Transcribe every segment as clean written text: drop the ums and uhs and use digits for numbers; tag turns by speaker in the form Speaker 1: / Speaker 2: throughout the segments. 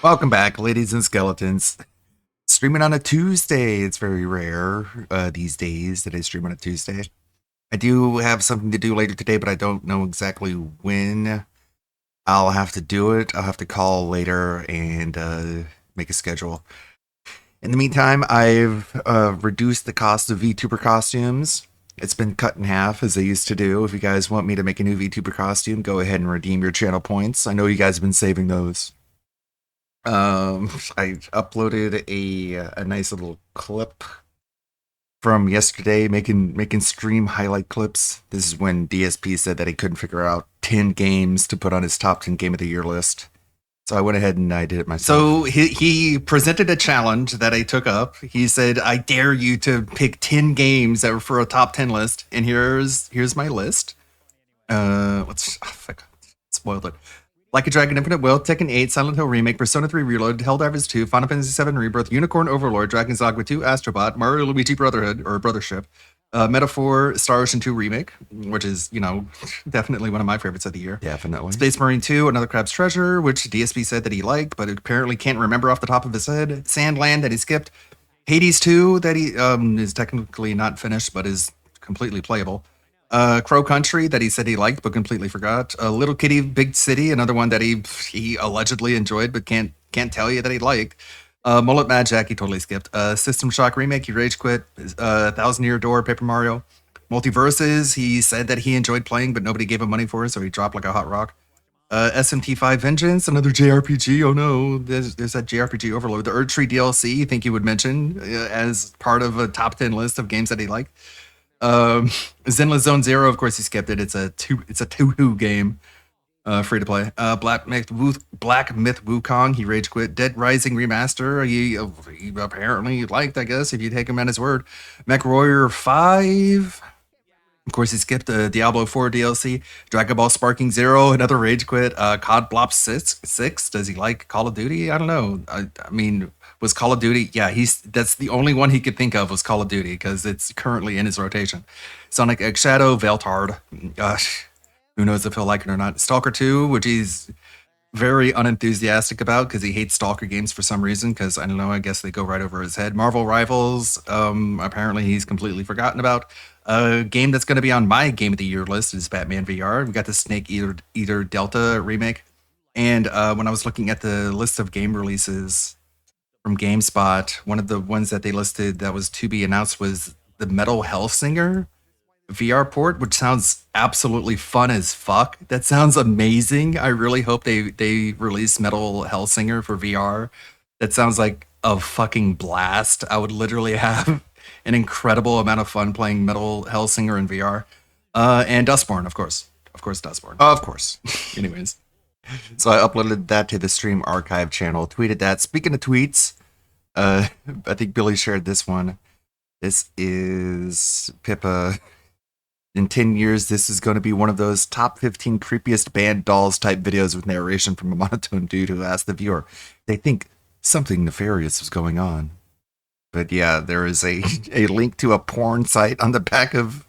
Speaker 1: Welcome back, ladies and skeletons. Streaming on a Tuesday. It's very rare these days that I stream on a Tuesday. I do have something to do later today, but I don't know exactly when I'll have to do it. I'll have to call later and make a schedule. In the meantime, I've reduced the cost of VTuber costumes. It's been cut in half as they used to do. If you guys want me to make a new VTuber costume, go ahead and redeem your channel points. I know you guys have been saving those. I uploaded a nice little clip from yesterday, making stream highlight clips. This is when DSP said that he couldn't figure out 10 games to put on his top 10 game of the year list. So I went ahead and I did it myself. So he presented a challenge that I took up. He said, "I dare you to pick 10 games that were for a top 10 list." And here's my list. Let's spoiled it. Like a Dragon, Infinite Will, Tekken 8, Silent Hill Remake, Persona 3 Reloaded, Helldivers 2, Final Fantasy 7 Rebirth, Unicorn Overlord, Dragon's Dogma 2, Astrobot, Mario Luigi Brotherhood, or Brothership, Metaphor, Star Ocean 2 Remake, which is, definitely one of my favorites of the year. Definitely.
Speaker 2: Space Marine 2, Another Crab's Treasure, which DSP said that he liked, but apparently can't remember off the top of his head. Sandland that he skipped. Hades 2 that he is technically not finished, but is completely playable. Crow Country that he said he liked but completely forgot. Little Kitty Big City, another one that he allegedly enjoyed but can't tell you that he liked. Mullet Mad Jack he totally skipped. System Shock Remake he rage quit. Thousand Year Door Paper Mario. Multiverses he said that he enjoyed playing but nobody gave him money for it, so he dropped like a hot rock. SMT5 Vengeance, another JRPG. Oh no, there's that JRPG overload. The Erdtree DLC, you think he would mention as part of a top 10 list of games that he liked. Zenless Zone Zero, of course, he skipped it. It's a two game, free to play. Black Myth Wukong, he rage quit. Dead Rising Remaster, he apparently liked, I guess, if you take him at his word. Mech Warrior 5. Of course, he skipped the Diablo 4 DLC, Dragon Ball Sparking Zero, another rage quit. COD Blop 6. Does he like Call of Duty? I don't know. I mean, was Call of Duty? Yeah, that's the only one he could think of was Call of Duty because it's currently in his rotation. Sonic X Shadow, Veltard. Who knows if he'll like it or not. Stalker 2, which he's very unenthusiastic about because he hates Stalker games for some reason. Because I don't know, I guess they go right over his head. Marvel Rivals, apparently he's completely forgotten about. A game that's going to be on my Game of the Year list is Batman VR. We got the Snake Eater Delta remake. And when I was looking at the list of game releases from GameSpot, one of the ones that they listed that was to be announced was the Metal Hellsinger VR port, which sounds absolutely fun as fuck. That sounds amazing. I really hope they release Metal Hellsinger for VR. That sounds like a fucking blast. I would literally have an incredible amount of fun playing Metal Hellsinger in VR. And Dustborn, of course. Of course, Dustborn.
Speaker 1: Of course.
Speaker 2: Anyways.
Speaker 1: So I uploaded that to the stream archive channel, tweeted that. Speaking of tweets, I think Billy shared this one. This is Pippa. In 10 years, this is going to be one of those top 15 creepiest band dolls type videos with narration from a monotone dude who asked the viewer. They think something nefarious is going on. But yeah, there is a link to a porn site on the back of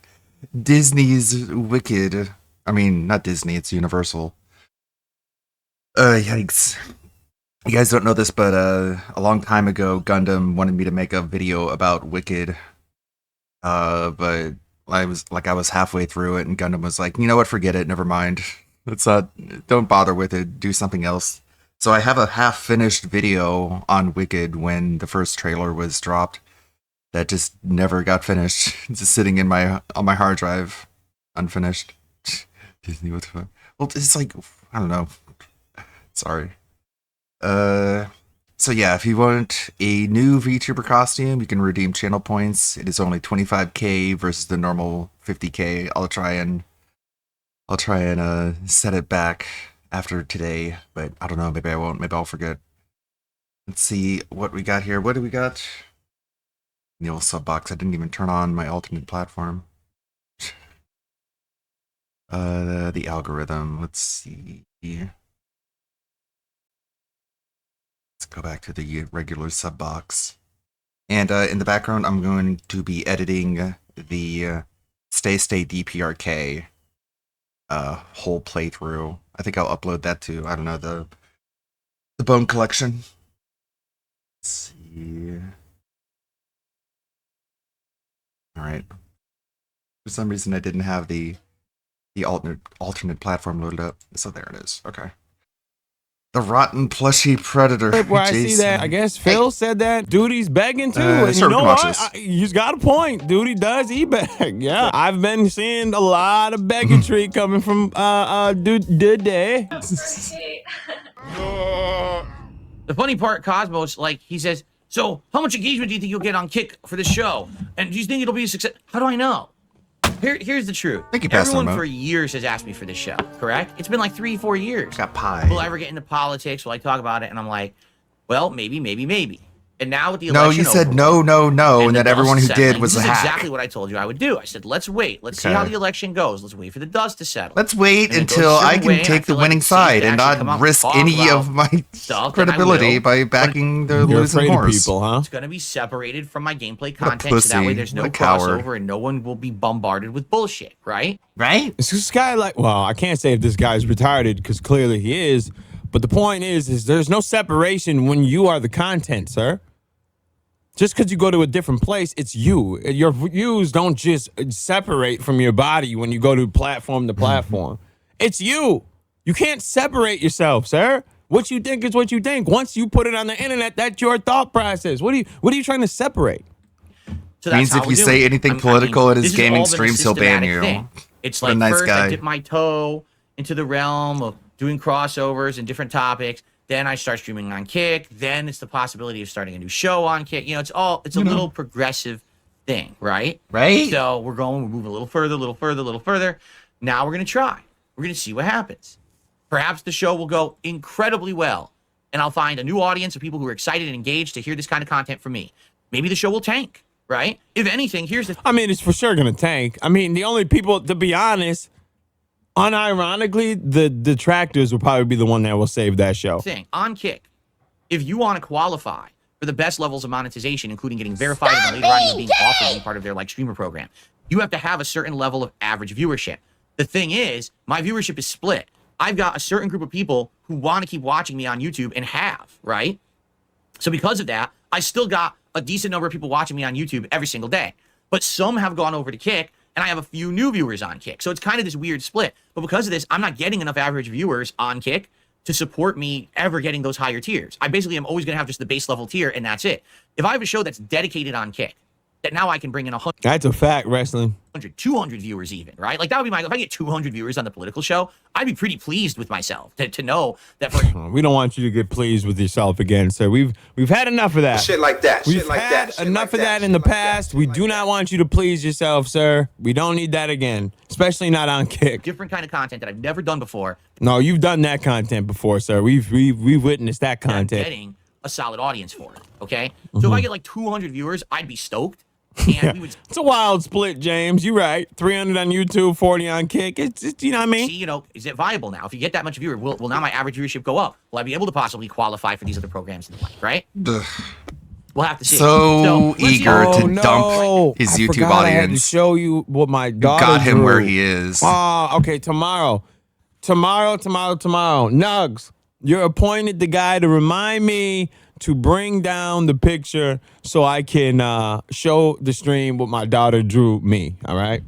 Speaker 1: Disney's Wicked. I mean, not Disney, it's Universal. Yikes. You guys don't know this, but a long time ago, Gundam wanted me to make a video about Wicked. But I was halfway through it, and Gundam was like, you know what, forget it, never mind. Don't bother with it, do something else. So I have a half-finished video on Wicked when the first trailer was dropped that just never got finished. It's just sitting on my hard drive, unfinished. Disney, what the fuck? Well, it's like, I don't know. Sorry. So yeah, if you want a new VTuber costume, you can redeem channel points. It is only 25k versus the normal 50k. I'll try and set it back after today, but I don't know, maybe I won't, maybe I'll forget. Let's see what we got here. What do we got? Neil sub box. I didn't even turn on my alternate platform. The algorithm. Let's see. Let's go back to the regular sub box. And in the background, I'm going to be editing the Stay DPRK whole playthrough. I think I'll upload that to, I don't know, the The Bone Collection. Let's see. All right. For some reason, I didn't have the alternate platform loaded up. So there it is. Okay. The Rotten Plushy Predator.
Speaker 3: Where I see that, I guess Phil said that Duty's begging too, and you know what? He's got a point. Duty does beg. Yeah, I've been seeing a lot of bigotry coming from Duty.
Speaker 4: The funny part, Cosmos, like he says, so how much engagement do you think you'll get on Kick for the show? And do you think it'll be a success? How do I know? Here's the truth. Everyone for years has asked me for this show, correct? It's been like 3-4 years.
Speaker 1: Got pie.
Speaker 4: Will I ever get into politics? Will I talk about it? And I'm like, well, maybe. And now with the election,
Speaker 1: no, you said no, and that everyone who did was a hack.
Speaker 4: This is exactly what I told you I would do. I said, let's wait. Let's see how the election goes. Let's wait for the dust to settle.
Speaker 1: Let's wait until I can take the winning side and not risk any of my credibility by backing the losing horse.
Speaker 3: People, huh?
Speaker 4: It's going to be separated from my gameplay content, so that way there's no crossover and no one will be bombarded with bullshit, right?
Speaker 1: Right?
Speaker 3: Is this guy like, well, I can't say if this guy's retarded because clearly he is, but the point is there's no separation when you are the content, sir. Just because you go to a different place, it's you. Your views don't just separate from your body when you go to platform to platform. It's you. You can't separate yourself, sir. What you think is what you think. Once you put it on the internet, that's your thought process. What are you trying to separate?
Speaker 4: So
Speaker 1: that means if you say anything political in his gaming streams, he'll ban you.
Speaker 4: It's like first I dip my toe into the realm of doing crossovers and different topics. Then I start streaming on Kick. Then it's the possibility of starting a new show on Kick. You know, it's a little progressive thing, right?
Speaker 1: Right.
Speaker 4: So we're moving a little further. Now we're going to try. We're going to see what happens. Perhaps the show will go incredibly well, and I'll find a new audience of people who are excited and engaged to hear this kind of content from me. Maybe the show will tank, right? If anything, I
Speaker 3: mean, it's for sure going to tank. I mean, the only people, to be honest, unironically, the detractors will probably be the one that will save that show.
Speaker 4: On Kick, if you want to qualify for the best levels of monetization, including getting verified and later on even being offered to be part of their like streamer program, you have to have a certain level of average viewership. The thing is, my viewership is split. I've got a certain group of people who want to keep watching me on YouTube and have, right? So because of that, I still got a decent number of people watching me on YouTube every single day. But some have gone over to Kick, and I have a few new viewers on Kick. So it's kind of this weird split. But because of this, I'm not getting enough average viewers on Kick to support me ever getting those higher tiers. I basically am always going to have just the base level tier, and that's it. If I have a show that's dedicated on Kick, that now I can bring in 100.
Speaker 3: That's a fact, wrestling.
Speaker 4: 200 viewers even, right? Like that would be if I get 200 viewers on the political show, I'd be pretty pleased with myself to know that
Speaker 3: we don't want you to get pleased with yourself again, sir. We've had enough of that.
Speaker 5: Shit like that.
Speaker 3: We've had enough of that in the past. We do not want you to please yourself, sir. We don't need that again, especially not on Kick.
Speaker 4: Different kind of content that I've never done before.
Speaker 3: No, you've done that content before, sir. We've witnessed that content.
Speaker 4: Getting a solid audience for it, okay? So if I get like 200 viewers, I'd be stoked. And
Speaker 3: it's a wild split, James. You're right. 300 on YouTube, 40 on Kick. It's you know what I mean?
Speaker 4: See, is it viable now? If you get that much viewer, will now my average viewership go up? Will I be able to possibly qualify for these other programs in the like, right? We'll have to see.
Speaker 1: So eager to dump his YouTube audience.
Speaker 3: I had to show you what my daughter
Speaker 1: got him
Speaker 3: drew.
Speaker 1: where he is.
Speaker 3: Okay, tomorrow. Nugs, you're appointed the guy to remind me to bring down the picture so I can show the stream what my daughter drew me, all right?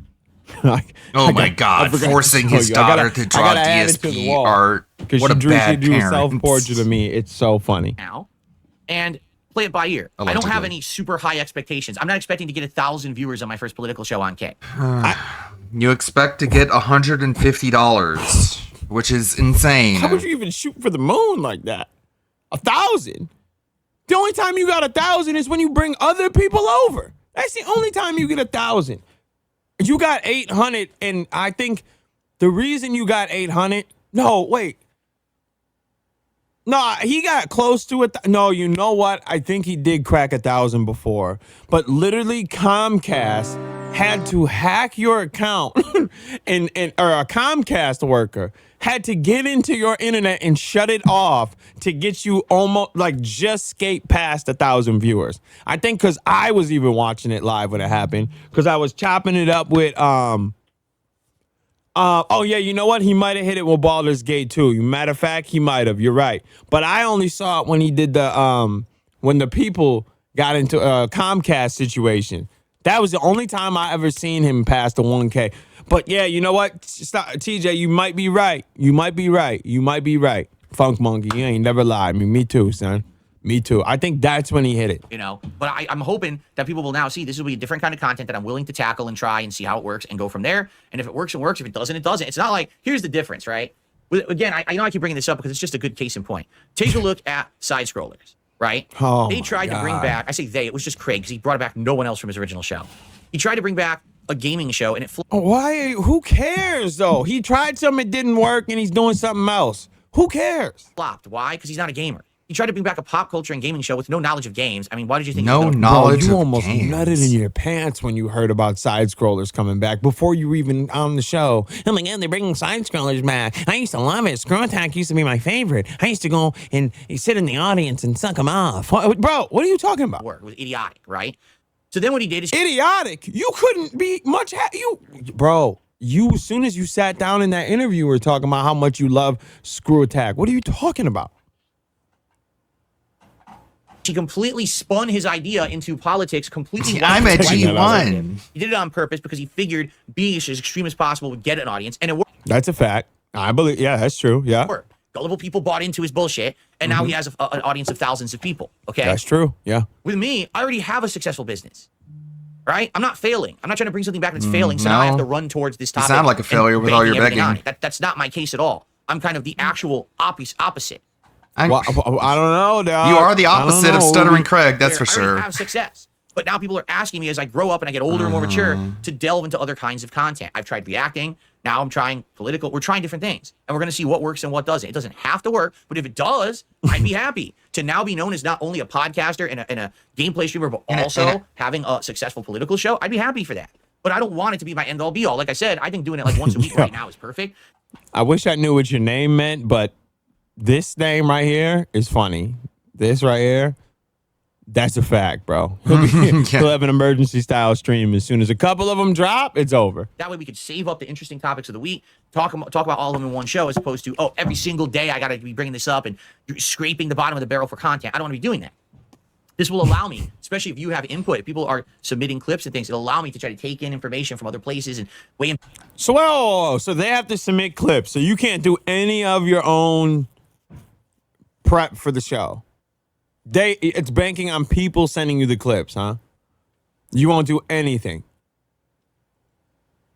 Speaker 1: My God, forcing his daughter to draw DSP art. What a bad
Speaker 3: she drew
Speaker 1: parent.
Speaker 3: A self-portrait of me. It's so funny.
Speaker 4: Now, and play it by ear. I don't have any super high expectations. I'm not expecting to get 1,000 viewers on my first political show on Kick.
Speaker 1: You expect to get $150, which is insane.
Speaker 3: How would you even shoot for the moon like that? 1,000? The only time you got 1,000 is when you bring other people over. That's the only time you get 1,000. You got 800, and I think the reason you got 800. No, wait. No, he got close to it. No, you know what? I think he did crack 1,000 before. But literally, Comcast had to hack your account, or a Comcast worker had to get into your internet and shut it off to get you almost like just skate past 1,000 viewers. I think because I was even watching it live when it happened, because I was chopping it up with Oh yeah, you know what? He might have hit it with Baldur's Gate too. Matter of fact, he might have. You're right. But I only saw it when he did the when the people got into a Comcast situation. That was the only time I ever seen him pass the 1K. But yeah, you know what? Stop, TJ, you might be right. You might be right. You might be right. Funk Monkey, you ain't never lied. Me too, son. Me too. I think that's when he hit it.
Speaker 4: You know, but I'm hoping that people will now see this will be a different kind of content that I'm willing to tackle and try and see how it works and go from there. And if it works, it works. If it doesn't, it doesn't. It's not like, here's the difference, right? Again, I know I keep bringing this up because it's just a good case in point. Take a look at side scrollers, right?
Speaker 3: Oh,
Speaker 4: they tried to bring back, I say they, it was just Craig because he brought back no one else from his original show. He tried to bring back a gaming show and it
Speaker 3: Why? Who cares though? He tried something, it didn't work, and he's doing something else. Who cares?
Speaker 4: flopped. Why? Because he's not a gamer. He tried to bring back a pop culture and gaming show with no knowledge of games. I mean, why did you think
Speaker 2: No
Speaker 4: he was gonna-
Speaker 2: knowledge
Speaker 3: Bro, you
Speaker 2: of
Speaker 3: almost
Speaker 2: games.
Speaker 3: nutted in your pants when you heard about side scrollers coming back before you were even on the show. Oh my god, they're bringing side scrollers back. I used to love it. Screw Attack used to be my favorite. I used to go and sit in the audience and suck them off. Bro, what are you talking about?
Speaker 4: work? It was idiotic, right? So then what he did is
Speaker 3: Idiotic. You couldn't be much. Bro, you as soon as you sat down in that interview, were talking about how much you love Screw Attack. What are you talking about?
Speaker 4: he completely spun his idea into politics completely.
Speaker 2: I'm a
Speaker 4: right.
Speaker 2: G1.
Speaker 4: He did it on purpose because he figured being as extreme as possible would get an audience, and it worked.
Speaker 3: That's a fact. I believe. Yeah, that's true. Yeah,
Speaker 4: Gullible people bought into his bullshit, and now he has an audience of thousands of people. Okay,
Speaker 3: that's true. Yeah.
Speaker 4: with me, I already have a successful business. Right? I'm not failing. I'm not trying to bring something back that's failing, so now I have
Speaker 2: no.
Speaker 4: to run towards this
Speaker 2: You
Speaker 4: topic.
Speaker 2: sound like a
Speaker 4: and
Speaker 2: failure with all your
Speaker 4: everything on
Speaker 2: begging.
Speaker 4: it. That's not my case at all. I'm kind of the actual opposite.
Speaker 3: Well, I don't know, dog.
Speaker 2: You are the
Speaker 3: I don't
Speaker 2: opposite of
Speaker 3: know.
Speaker 2: stuttering Craig, that's for
Speaker 4: Where I already
Speaker 2: sure.
Speaker 4: have success. But now people are asking me as I grow up and I get older and more mature to delve into other kinds of content. I've tried reacting. Now I'm trying political. We're trying different things. And we're going to see what works and what doesn't. It doesn't have to work. But if it does, I'd be happy to now be known as not only a podcaster and a gameplay streamer, but also having a successful political show. I'd be happy for that. But I don't want it to be my end all be all. Like I said, I think doing it like once a week right now is perfect.
Speaker 3: I wish I knew what your name meant, but this name right here is funny. This right here, that's a fact, bro. He'll have an emergency style stream as soon as a couple of them drop. It's over.
Speaker 4: That way we could save up the interesting topics of the week, talk about all of them in one show, as opposed to, every single day I got to be bringing this up and you're scraping the bottom of the barrel for content. I don't want to be doing that. This will allow me, especially if you have input, if people are submitting clips and things, it'll allow me to try to take in information from other places and weigh in.
Speaker 3: So they have to submit clips. So you can't do any of your own prep for the show. It's banking on people sending you the clips, huh? You won't do anything.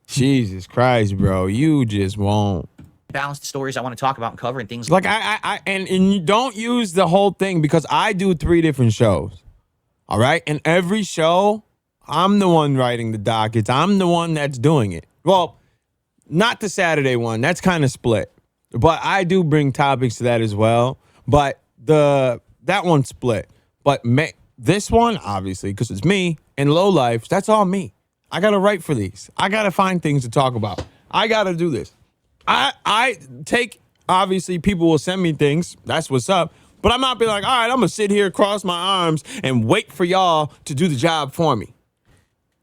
Speaker 3: Jesus Christ, bro. You just won't.
Speaker 4: Balance the stories I want to talk about and cover and things
Speaker 3: Like and you don't use the whole thing because I do 3 different shows. All right? And every show, I'm the one writing the dockets. I'm the one that's doing it. Well, not the Saturday one. That's kind of split. But I do bring topics to that as well. But that one's split. But this one, obviously, because it's me and Low Life, that's all me. I got to write for these. I got to find things to talk about. I got to do this. I take, obviously, people will send me things. That's what's up. But I'm not be like, all right, I'm going to sit here, cross my arms, and wait for y'all to do the job for me.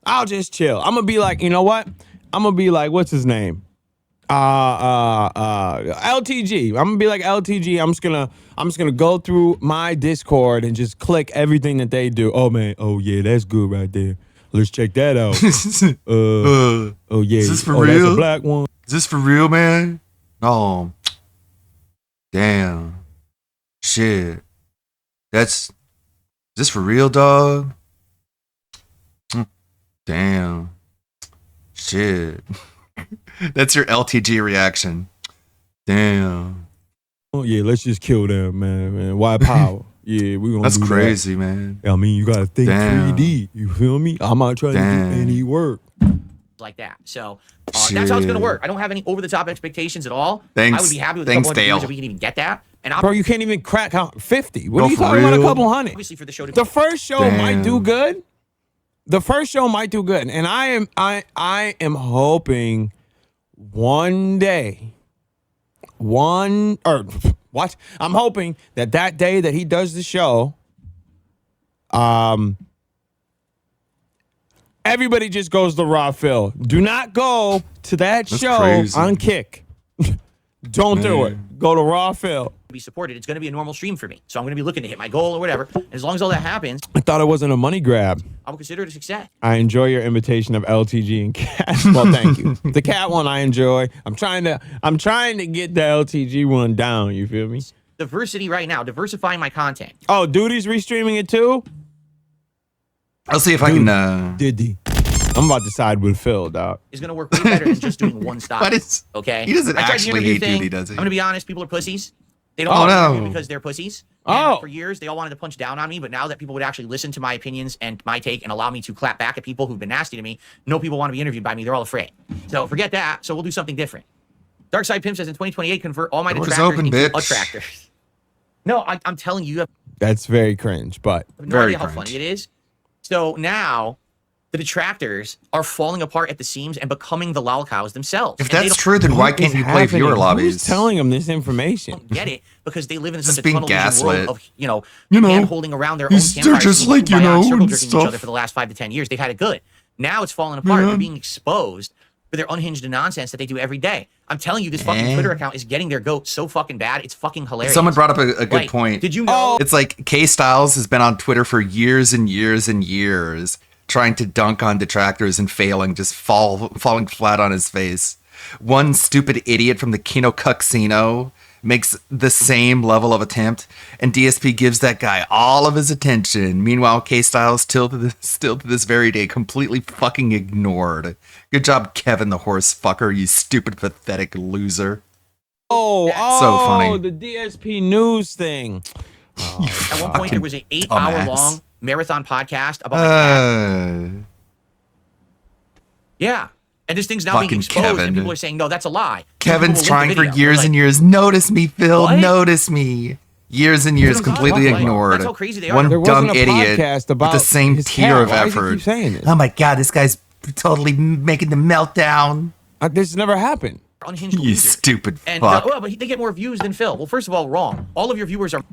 Speaker 3: I'll just chill. I'm going to be like, you know what? I'm going to be like, what's his name? LTG. I'm gonna be like LTG. I'm just gonna go through my Discord and just click everything that they do. Oh man, oh yeah, that's good right there. Let's check that out. Oh yeah,
Speaker 2: Is this for
Speaker 3: That's
Speaker 2: real?
Speaker 3: a black one.
Speaker 2: Is this for real, man? Oh, damn. Shit. Is this for real, dog? Damn. Shit. That's your LTG reaction. Damn.
Speaker 3: Oh yeah, let's just kill them, man. White power. Yeah, we gonna.
Speaker 2: That's
Speaker 3: do
Speaker 2: crazy, man.
Speaker 3: That. I mean, you gotta think
Speaker 2: Damn.
Speaker 3: 3D. You feel me? I'm not trying to
Speaker 2: Damn.
Speaker 3: do any work.
Speaker 4: like that. So that's how it's going to work. I don't have any over-the-top expectations at all.
Speaker 2: Thanks.
Speaker 4: I would be happy with a
Speaker 2: Thanks,
Speaker 4: couple hundred
Speaker 2: Dale.
Speaker 4: views if we can even get that. And
Speaker 3: Bro, you can't even crack out 50. What
Speaker 2: Bro,
Speaker 3: are you
Speaker 2: for
Speaker 3: talking about? A
Speaker 2: real?
Speaker 3: couple hundred.
Speaker 4: obviously for the show to
Speaker 3: The first show might do
Speaker 2: Damn.
Speaker 3: good. The first show might do good, and I am hoping one day, I'm hoping that day that he does the show, Everybody just goes to Raw Phil. Do not go to that show
Speaker 1: crazy.
Speaker 3: on Kick. Don't do it. Go to Raw Phil.
Speaker 4: Be supported. It's going to be a normal stream for me. So I'm going to be looking to hit my goal or whatever. And as long as all that happens,
Speaker 3: I thought it wasn't a money grab.
Speaker 4: I will consider it a success.
Speaker 3: I enjoy your imitation of LTG and Cat. Well, thank you. The Cat one I enjoy. I'm trying to get the LTG one down. You feel me?
Speaker 4: Diversity right now. Diversifying my content.
Speaker 3: Oh, Duty's restreaming it too?
Speaker 1: I'll see if I can.
Speaker 3: Diddy. I'm about to side with Phil, dog.
Speaker 4: Is going to work way better than just doing one style.
Speaker 1: What is?
Speaker 4: Okay?
Speaker 1: He doesn't
Speaker 4: I tried the
Speaker 1: actually
Speaker 4: interview
Speaker 1: hate
Speaker 4: thing.
Speaker 1: Duty, does he?
Speaker 4: I'm going to be honest. People are pussies. They don't
Speaker 1: Oh,
Speaker 4: want to
Speaker 1: no.
Speaker 4: interview because they're pussies.
Speaker 3: Oh.
Speaker 4: And for years, they all wanted to punch down on me. But now that people would actually listen to my opinions and my take and allow me to clap back at people who've been nasty to me, no people want to be interviewed by me. They're all afraid. So forget that. So we'll do something different. Darkside Pimp says in 2028, convert all my
Speaker 1: Door's
Speaker 4: detractors
Speaker 1: open,
Speaker 4: into
Speaker 1: bitch.
Speaker 4: attractors. No, I'm telling you, you have
Speaker 3: That's very cringe, but
Speaker 4: no
Speaker 1: Very
Speaker 4: idea how
Speaker 1: cringe.
Speaker 4: funny it is. So now the detractors are falling apart at the seams and becoming the lolcows themselves.
Speaker 1: If
Speaker 4: And they
Speaker 1: that's
Speaker 4: don't
Speaker 1: true, then why
Speaker 3: what
Speaker 1: can't
Speaker 3: is
Speaker 1: you play
Speaker 3: happening?
Speaker 1: viewer
Speaker 3: Who's
Speaker 1: lobbies?
Speaker 3: telling them this information?
Speaker 4: get it because they live in such a
Speaker 1: being
Speaker 4: tunnel vision
Speaker 1: gaslit.
Speaker 4: world of, you know,
Speaker 1: know,
Speaker 4: hand holding around their own
Speaker 1: they're
Speaker 4: campfires
Speaker 1: just
Speaker 4: and
Speaker 1: like, you
Speaker 4: kumbaya
Speaker 1: know,
Speaker 4: circle
Speaker 1: and
Speaker 4: jerking each
Speaker 1: stuff.
Speaker 4: other for the last 5 to 10 years. They've had it good. Now it's falling apart.
Speaker 1: Yeah.
Speaker 4: They're being exposed for their unhinged nonsense that they do every day. I'm telling you, this fucking Twitter account is getting their goat so fucking bad. It's fucking hilarious.
Speaker 1: Someone brought up a good
Speaker 4: Like,
Speaker 1: point.
Speaker 4: Did you know?
Speaker 1: It's like K Styles has been on Twitter for years and years and years, trying to dunk on detractors and failing, just falling flat on his face. One stupid idiot from the Kino Cuxino makes the same level of attempt, and DSP gives that guy all of his attention. Meanwhile, K Styles still to this very day completely fucking ignored. Good job, Kevin the horse fucker, you stupid pathetic loser.
Speaker 3: Oh,
Speaker 1: So funny.
Speaker 3: the DSP news thing.
Speaker 4: At one point, there was an 8-hour long marathon podcast about my cat. Yeah. And this thing's now being
Speaker 1: Fucking
Speaker 4: exposed,
Speaker 1: Kevin.
Speaker 4: and people are saying, no, that's a lie.
Speaker 1: Kevin's
Speaker 4: People will
Speaker 1: trying
Speaker 4: link the
Speaker 1: for
Speaker 4: video.
Speaker 1: years
Speaker 4: They're
Speaker 1: and
Speaker 4: like,
Speaker 1: years. Notice me, Phil.
Speaker 4: What?
Speaker 1: Notice me. Years and years
Speaker 4: What are you
Speaker 1: completely
Speaker 4: talking about?
Speaker 1: ignored.
Speaker 4: That's how crazy they are.
Speaker 1: One
Speaker 3: There
Speaker 1: dumb
Speaker 3: wasn't a
Speaker 1: idiot
Speaker 3: podcast
Speaker 1: with
Speaker 3: about
Speaker 1: the same
Speaker 3: his
Speaker 1: tier
Speaker 3: cat.
Speaker 1: of
Speaker 3: Why does he
Speaker 1: effort.
Speaker 3: keep saying this?
Speaker 1: Oh my god, this guy's totally making the meltdown.
Speaker 3: This never happened.
Speaker 4: unhinged
Speaker 1: You
Speaker 4: losers.
Speaker 1: stupid
Speaker 4: And
Speaker 1: fuck.
Speaker 4: well, but they get more views than Phil. Well, first of all, wrong. All of your viewers are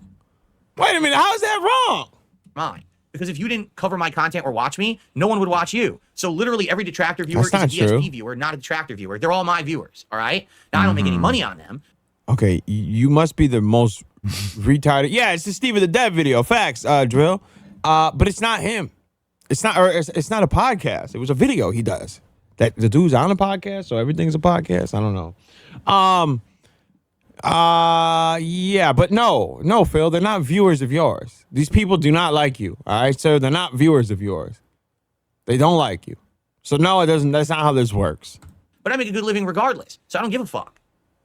Speaker 3: Wait a minute, how is that wrong?
Speaker 4: mine. Because if you didn't cover my content or watch me, no one would watch you. So literally every detractor viewer
Speaker 3: That's
Speaker 4: is a
Speaker 3: not
Speaker 4: DSP
Speaker 3: true.
Speaker 4: viewer, not a detractor viewer. They're all my viewers, all right? Now, I don't make any money on them.
Speaker 3: Okay, you must be the most retarded. Yeah, it's the Steve of the Dead video. Facts, Drill. But it's not him. It's not. Or it's not a podcast. It was a video he does. That the dude's on a podcast, so everything's a podcast. I don't know. Yeah, but no, Phil. They're not viewers of yours. These people do not like you. All right, sir. They're not viewers of yours. They don't like you. So no, it doesn't. That's not how this works.
Speaker 4: But I make a good living regardless. So I don't give a fuck.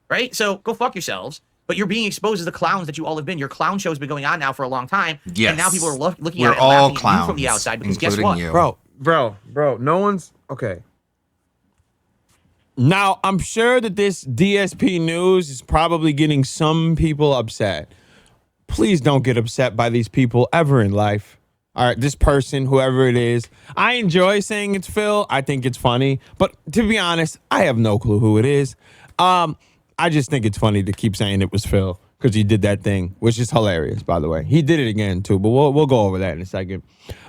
Speaker 4: Right? So go fuck yourselves. But you're being exposed as the clowns that you all have been. Your clown show has been going on now for a long time.
Speaker 1: Yes.
Speaker 4: And now people are looking
Speaker 1: We're
Speaker 4: at it and
Speaker 1: all
Speaker 4: laughing at you from the
Speaker 1: clowns,
Speaker 4: outside because guess
Speaker 1: including
Speaker 4: what?
Speaker 1: you.
Speaker 3: Bro, no one's okay. Now, I'm sure that this DSP news is probably getting some people upset. Please don't get upset by these people ever in life. All right, this person, whoever it is. I enjoy saying it's Phil. I think it's funny. But to be honest, I have no clue who it is. I just think it's funny to keep saying it was Phil because he did that thing, which is hilarious, by the way. He did it again, too, but we'll go over that in a second.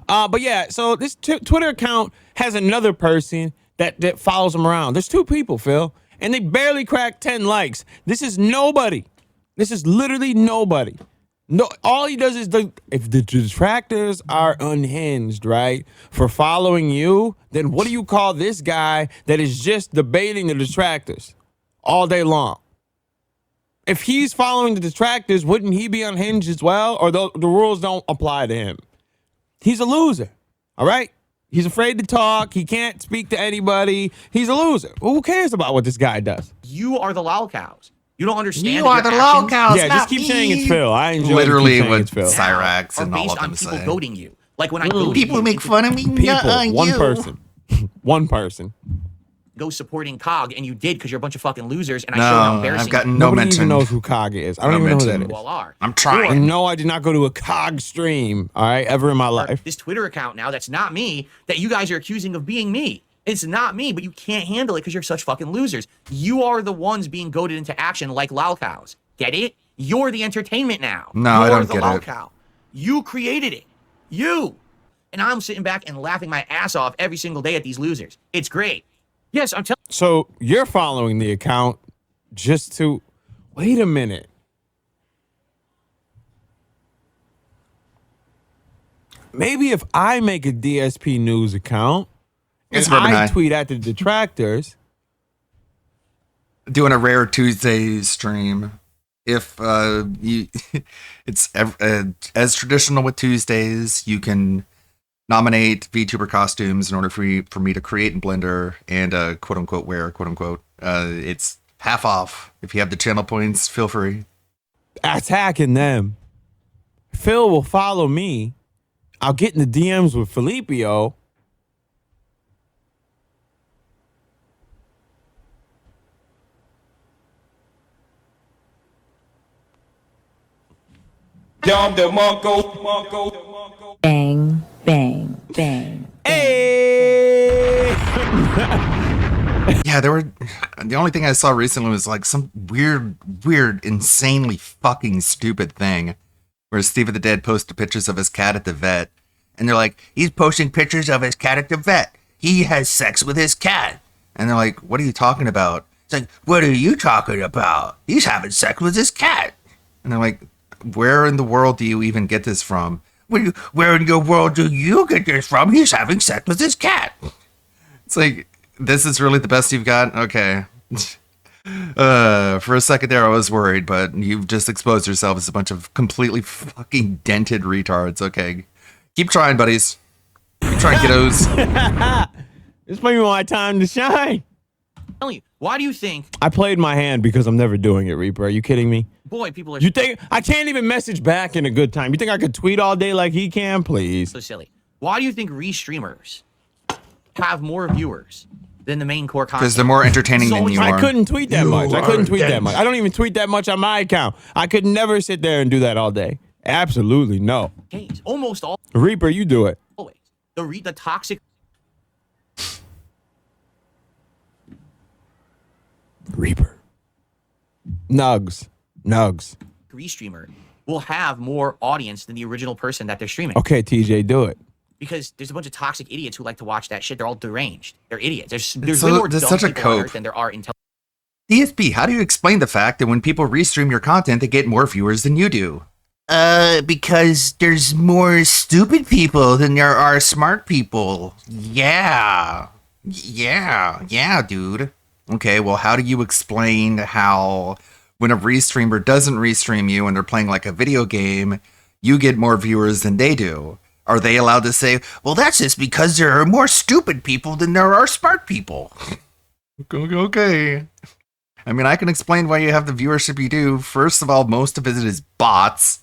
Speaker 3: But yeah, so this Twitter account has another person that follows him around. There's two people, Phil, and they barely cracked 10 likes. This is nobody. This is literally nobody. No, all he does is if the detractors are unhinged, right, for following you, then what do you call this guy that is just debating the detractors all day long? If he's following the detractors, wouldn't he be unhinged as well? Or the rules don't apply to him? He's a loser, all right? He's afraid to talk. He can't speak to anybody. He's a loser. Well, who cares about what this guy does?
Speaker 4: You are the lolcows. You don't understand.
Speaker 1: You
Speaker 4: that
Speaker 1: are
Speaker 4: your
Speaker 1: the
Speaker 4: actions
Speaker 1: lolcows,
Speaker 3: Yeah, just keep saying it's Phil. I enjoy
Speaker 1: Literally
Speaker 3: keep saying
Speaker 1: what
Speaker 3: it's Phil.
Speaker 1: Cyrax
Speaker 4: are
Speaker 1: and all
Speaker 4: based
Speaker 1: of
Speaker 4: on
Speaker 1: them
Speaker 4: people
Speaker 1: say.
Speaker 4: goading you. Like when I goad
Speaker 1: People
Speaker 4: you
Speaker 1: make
Speaker 4: into
Speaker 1: fun of me.
Speaker 3: People, one
Speaker 1: you.
Speaker 3: person. One person.
Speaker 4: go supporting COG, and you did because you're a bunch of fucking losers, and I
Speaker 1: No,
Speaker 4: showed how
Speaker 1: I've
Speaker 4: embarrassing
Speaker 1: gotten
Speaker 4: you
Speaker 1: no
Speaker 3: Nobody
Speaker 1: mention.
Speaker 3: even knows who Cog is. I don't
Speaker 1: No
Speaker 3: even know who
Speaker 1: mention.
Speaker 3: that is.
Speaker 4: all are.
Speaker 1: I'm trying.
Speaker 3: And no, I did not go to a Cog stream, all right, ever in my life.
Speaker 4: This Twitter account now that's not me, that you guys are accusing of being me. It's not me, but you can't handle it because you're such fucking losers. You are the ones being goaded into action like lolcows. Get it? You're the entertainment now.
Speaker 1: No, I
Speaker 4: You're
Speaker 1: don't
Speaker 4: the
Speaker 1: get it.
Speaker 4: lolcow. You created it. You. And I'm sitting back and laughing my ass off every single day at these losers. It's great. Yes, I'm telling
Speaker 3: So you're following the account just to wait a minute. Maybe if I make a DSP news account and
Speaker 1: It's Suburban
Speaker 3: I
Speaker 1: High.
Speaker 3: tweet at the detractors,
Speaker 1: Doing a rare Tuesday stream. If you, it's as traditional with Tuesdays, you can nominate VTuber costumes in order for me to create in Blender and quote unquote wear quote unquote. It's half off. If you have the channel points, feel free.
Speaker 3: attacking them. Phil will follow me. I'll get in the DMs with Filipio.
Speaker 5: Bang, bang, bang.
Speaker 3: Hey!
Speaker 1: Yeah, the only thing I saw recently was like some weird, insanely fucking stupid thing where Steve of the Dead posted pictures of his cat at the vet. And they're like, he's posting pictures of his cat at the vet. He has sex with his cat. And they're like, what are you talking about? It's like, what are you talking about? He's having sex with his cat. And they're like, where in the world do you even get this from? Where in your world do you get this from? He's having sex with his cat. It's like, this is really the best you've got? Okay. For a second there, I was worried, but you've just exposed yourself as a bunch of completely fucking dented retards. Okay. Keep trying, buddies. Keep trying, kiddos.
Speaker 3: It's maybe my time to shine.
Speaker 4: you, why do you think,
Speaker 3: I played my hand because I'm never doing it, Reaper. Are you kidding me?
Speaker 4: boy, people are
Speaker 3: You think I can't even message back in a good time? You think I could tweet all day like he can? Please.
Speaker 4: so silly? Why do you think re-streamers have more viewers than the main core content?
Speaker 1: Because they're more entertaining than you
Speaker 3: I
Speaker 1: are.
Speaker 3: couldn't tweet that much. I couldn't tweet that much. I don't even tweet that much on my account. I could never sit there and do that all day. Absolutely no.
Speaker 4: Games, almost
Speaker 3: Reaper, you do it.
Speaker 4: always. The toxic
Speaker 3: Reaper. Nugs.
Speaker 4: re-streamer will have more audience than the original person that they're streaming.
Speaker 3: Okay, TJ, do it.
Speaker 4: Because there's a bunch of toxic idiots who like to watch that shit. They're all deranged. They're idiots. There's
Speaker 1: so-
Speaker 4: way more
Speaker 1: there's
Speaker 4: dumb
Speaker 1: such a
Speaker 4: people on
Speaker 1: cope.
Speaker 4: Earth than there are intelligent.
Speaker 1: DSP, how do you explain the fact that when people restream your content, they get more viewers than you do? Because there's more stupid people than there are smart people. Yeah, dude. Okay, well, how do you explain how when a restreamer doesn't restream you and they're playing like a video game, you get more viewers than they do? Are they allowed to say, well, that's just because there are more stupid people than there are smart people? Okay. I mean, I can explain why you have the viewership you do. First of all, most of it is bots.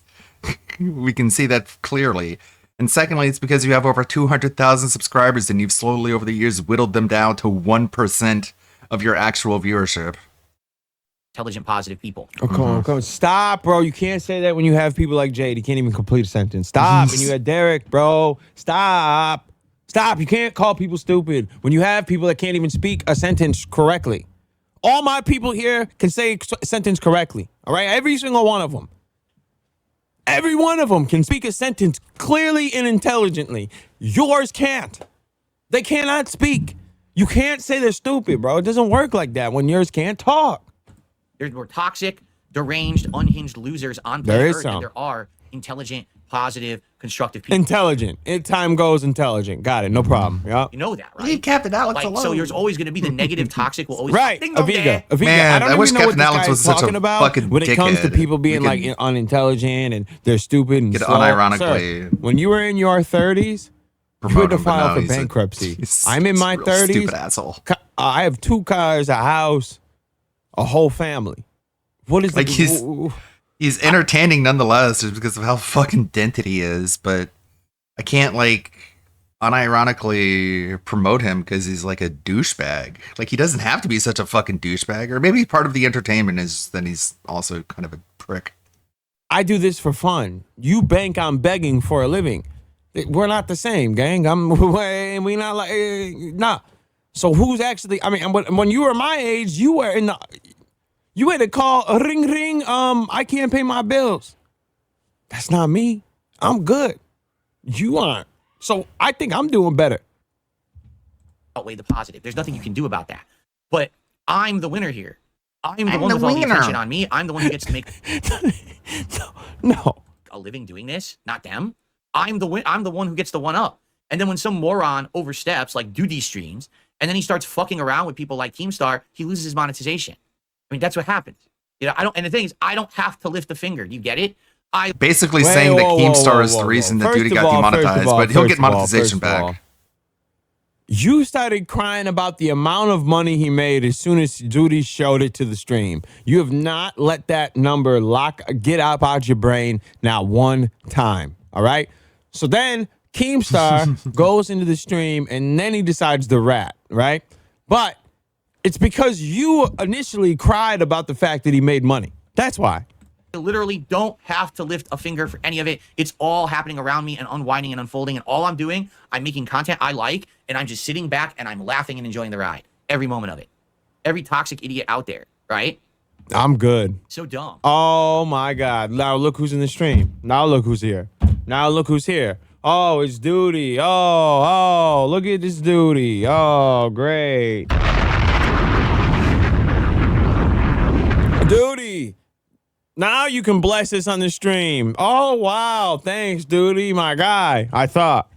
Speaker 1: We can see that clearly. And secondly, it's because you have over 200,000 subscribers and you've slowly over the years whittled them down to 1% of your actual viewership.
Speaker 4: Positive people.
Speaker 3: Oh, come on. Stop, bro. You can't say that when you have people like Jade. He can't even complete a sentence. Stop. And you had Derek, bro. Stop. You can't call people stupid when you have people that can't even speak a sentence correctly. All my people here can say a sentence correctly. All right? Every single one of them. Every one of them can speak a sentence clearly and intelligently. Yours can't. They cannot speak. You can't say they're stupid, bro. It doesn't work like that when yours can't talk.
Speaker 4: There's more toxic, deranged, unhinged losers on
Speaker 3: There
Speaker 4: planet
Speaker 3: is
Speaker 4: Earth
Speaker 3: some.
Speaker 4: than there are intelligent, positive, constructive people.
Speaker 3: Intelligent. Time goes intelligent. Got it. No problem. Yeah.
Speaker 4: You know that, right?
Speaker 1: Leave Captain Alex
Speaker 4: Like,
Speaker 1: alone.
Speaker 4: so there's always going to be the negative, toxic will always
Speaker 3: Right.
Speaker 4: Ding dong
Speaker 3: Aviga.
Speaker 4: there.
Speaker 1: Man,
Speaker 3: I don't
Speaker 1: I wish
Speaker 3: even know what
Speaker 1: Captain
Speaker 3: this
Speaker 1: Alex
Speaker 3: guy
Speaker 1: was
Speaker 3: is
Speaker 1: such a
Speaker 3: talking about
Speaker 1: fucking
Speaker 3: when it comes to
Speaker 1: dickhead.
Speaker 3: people being
Speaker 1: We
Speaker 3: like
Speaker 1: can-
Speaker 3: unintelligent and they're stupid and
Speaker 1: Could
Speaker 3: slow.
Speaker 1: unironically
Speaker 3: Sir, when you were in your 30s, you
Speaker 1: promote
Speaker 3: had to
Speaker 1: him, but
Speaker 3: file
Speaker 1: no,
Speaker 3: for
Speaker 1: he's a-
Speaker 3: bankruptcy.
Speaker 1: he's
Speaker 3: I'm in my
Speaker 1: a real
Speaker 3: 30s.
Speaker 1: Stupid asshole.
Speaker 3: I have 2 cars, a house, a whole family. What is
Speaker 1: Like,
Speaker 3: the,
Speaker 1: He's entertaining nonetheless just because of how fucking dented he is, but I can't like unironically promote him because he's like a douchebag. Like, he doesn't have to be such a fucking douchebag, or maybe part of the entertainment is that he's also kind of a prick.
Speaker 3: I do this for fun. You bank on begging for a living. We're not the same, gang. We not like nah. So who's actually? I mean, when you were my age, you were in the. You had to call a ring ring. I can't pay my bills. That's not me. I'm good. You aren't. So I think I'm doing better.
Speaker 4: Outweigh the positive. There's nothing you can do about that. But I'm the winner here. I'm the
Speaker 2: I'm
Speaker 4: one
Speaker 2: the
Speaker 4: with all the
Speaker 2: winner.
Speaker 4: attention on me. I'm the one who gets to make
Speaker 3: No.
Speaker 4: a living doing this, not them. I'm the one who gets the one up. And then when some moron oversteps, like Duty streams, and then he starts fucking around with people like Keemstar, he loses his monetization. I mean, that's what happens. You know, and the thing is, I don't have to lift a finger. Do you get it?
Speaker 2: Basically
Speaker 3: Wait,
Speaker 2: saying that
Speaker 3: whoa,
Speaker 2: Keemstar
Speaker 3: whoa,
Speaker 2: is the
Speaker 3: whoa,
Speaker 2: reason
Speaker 3: whoa.
Speaker 2: that Duty
Speaker 3: First
Speaker 2: got
Speaker 3: of all,
Speaker 2: demonetized, but he'll get monetization
Speaker 3: first of all,
Speaker 2: back.
Speaker 3: You started crying about the amount of money he made as soon as Duty showed it to the stream. You have not let that number get out your brain not one time. All right. So then Keemstar goes into the stream and then he decides to rat. Right. But it's because you initially cried about the fact that he made money. That's why.
Speaker 4: literally don't have to lift a finger for any of it. It's all happening around me and unwinding and unfolding. And all I'm doing, I'm making content I like, and I'm just sitting back and I'm laughing and enjoying the ride. Every moment of it. Every toxic idiot out there, right?
Speaker 3: I'm good.
Speaker 4: So dumb.
Speaker 3: Oh my God. Now look who's in the stream. Now look who's here. Now look who's here. Oh, it's Duty. Oh, look at this Duty. Oh, great. Duty. Now you can bless us on the stream. Oh, wow. Thanks, Duty, my guy. I thought.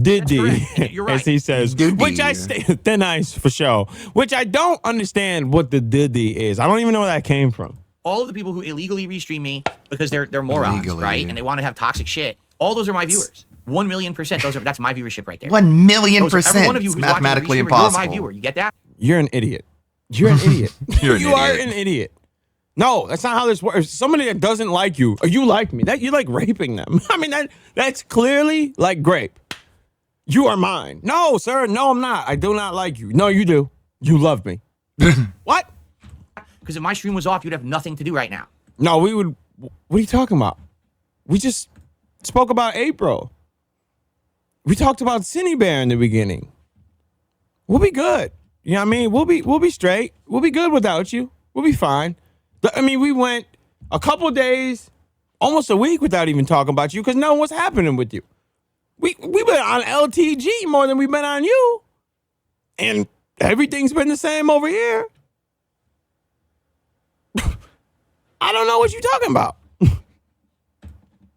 Speaker 3: Diddy,
Speaker 4: You're right.
Speaker 3: as he says,
Speaker 2: Diddy.
Speaker 3: which I thin ice for sure. Which I don't understand what the Diddy is. I don't even know where that came from.
Speaker 4: All of the people who illegally restream me because they're morons,
Speaker 2: Illegally.
Speaker 4: right? And they want to have toxic shit. All those are my viewers. 1,000,000%. That's my viewership right there.
Speaker 2: 1,000,000%.
Speaker 4: Every one of you
Speaker 2: It's
Speaker 4: who's watching the
Speaker 2: mathematically
Speaker 4: restreamer,
Speaker 2: impossible.
Speaker 4: You're my viewer. You get that?
Speaker 3: You're an idiot. You're an idiot.
Speaker 2: You're an
Speaker 3: You are
Speaker 2: idiot.
Speaker 3: an idiot. No, that's not how this works. Somebody that doesn't like you, or you like me, that you're like raping them. I mean, that's clearly like grape. You are mine. No, sir. No, I'm not. I do not like you. No, you do. You love me. What?
Speaker 4: Because if my stream was off, you'd have nothing to do right now.
Speaker 3: No, we would. What are you talking about? We just spoke about April. We talked about Cinny Bear in the beginning. We'll be good. You know what I mean? We'll be straight. We'll be good without you. We'll be fine. I mean, we went a couple days, almost a week without even talking about you because no what's happening with you. We've been on LTG more than we've been on you. And everything's been the same over here. I don't know what you're talking about.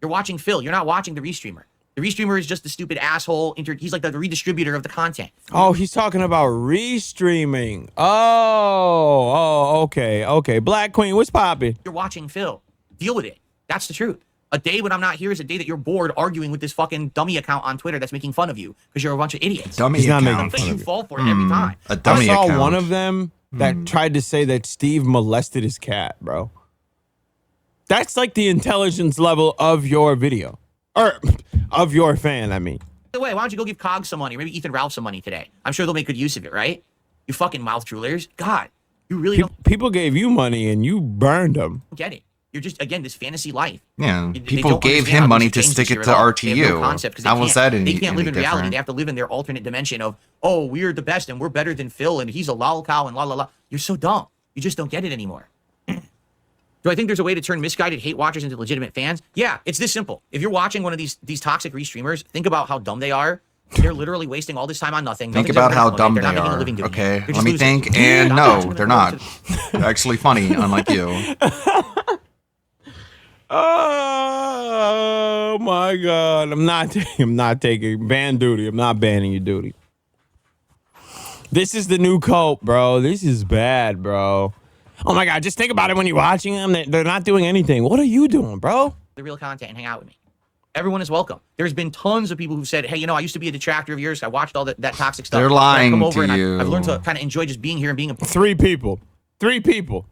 Speaker 4: You're watching Phil. You're not watching the restreamer. The restreamer is just the stupid asshole. He's like the redistributor of the content.
Speaker 3: Oh, he's talking about restreaming. Oh, okay. Black Queen, what's poppin'?
Speaker 4: You're watching Phil. Deal with it. That's the truth. A day when I'm not here is a day that you're bored arguing with this fucking dummy account on Twitter that's making fun of you because you're a bunch of idiots.
Speaker 2: Dummy
Speaker 3: He's not
Speaker 2: account.
Speaker 3: making
Speaker 4: You fall for it every time.
Speaker 2: A dummy
Speaker 3: I saw
Speaker 2: account.
Speaker 3: one of them that tried to say that Steve molested his cat, bro. That's like the intelligence level of your video. Or of your fan, I mean.
Speaker 4: By the way, why don't you go give Cog some money? Or maybe Ethan Ralph some money today. I'm sure they'll make good use of it, right? You fucking mouth droolers. God, you really don't
Speaker 3: People gave you money and you burned them.
Speaker 4: get it. You're just, again, this fantasy life.
Speaker 2: Yeah,
Speaker 4: They
Speaker 2: people
Speaker 4: don't
Speaker 2: gave
Speaker 4: understand
Speaker 2: him
Speaker 4: how
Speaker 2: money
Speaker 4: these
Speaker 2: to
Speaker 4: things
Speaker 2: stick
Speaker 4: shit
Speaker 2: it
Speaker 4: at
Speaker 2: to
Speaker 4: all. They have no
Speaker 2: RTU.
Speaker 4: concept 'cause
Speaker 2: How was that any
Speaker 4: They can't live in reality.
Speaker 2: different?
Speaker 4: They have to live in their alternate dimension of, oh, we're the best and we're better than Phil and he's a lol cow and la la la. You're so dumb. You just don't get it anymore. Do I think there's a way to turn misguided hate watchers into legitimate fans? Yeah, it's this simple. If you're watching one of these toxic restreamers, think about how dumb they are. They're literally wasting all this time on nothing.
Speaker 2: Think
Speaker 4: Nothing's
Speaker 2: about
Speaker 4: ever
Speaker 2: how
Speaker 4: gonna
Speaker 2: dumb
Speaker 4: they're
Speaker 2: they
Speaker 4: not making a
Speaker 2: are.
Speaker 4: living doing it.
Speaker 2: Okay,
Speaker 4: They're
Speaker 2: let
Speaker 4: just
Speaker 2: me
Speaker 4: losing.
Speaker 2: think. And
Speaker 4: I'm
Speaker 2: no,
Speaker 4: watching
Speaker 2: they're
Speaker 4: them.
Speaker 2: not. They're actually funny, unlike you.
Speaker 3: Oh my God. I'm not taking ban Duty. I'm not banning you, Duty. This is the new cult, bro. This is bad, bro. Oh my God, just think about it when you're watching them. They're not doing anything. What are you doing, bro?
Speaker 4: The real content and hang out with me. Everyone is welcome. There's been tons of people who said, hey, I used to be a detractor of yours. I watched all that toxic stuff.
Speaker 2: They're
Speaker 4: But I've come
Speaker 2: lying
Speaker 4: over
Speaker 2: to
Speaker 4: and
Speaker 2: you.
Speaker 4: I've learned to kind of enjoy just being here and being a
Speaker 3: 3 people. 3 people.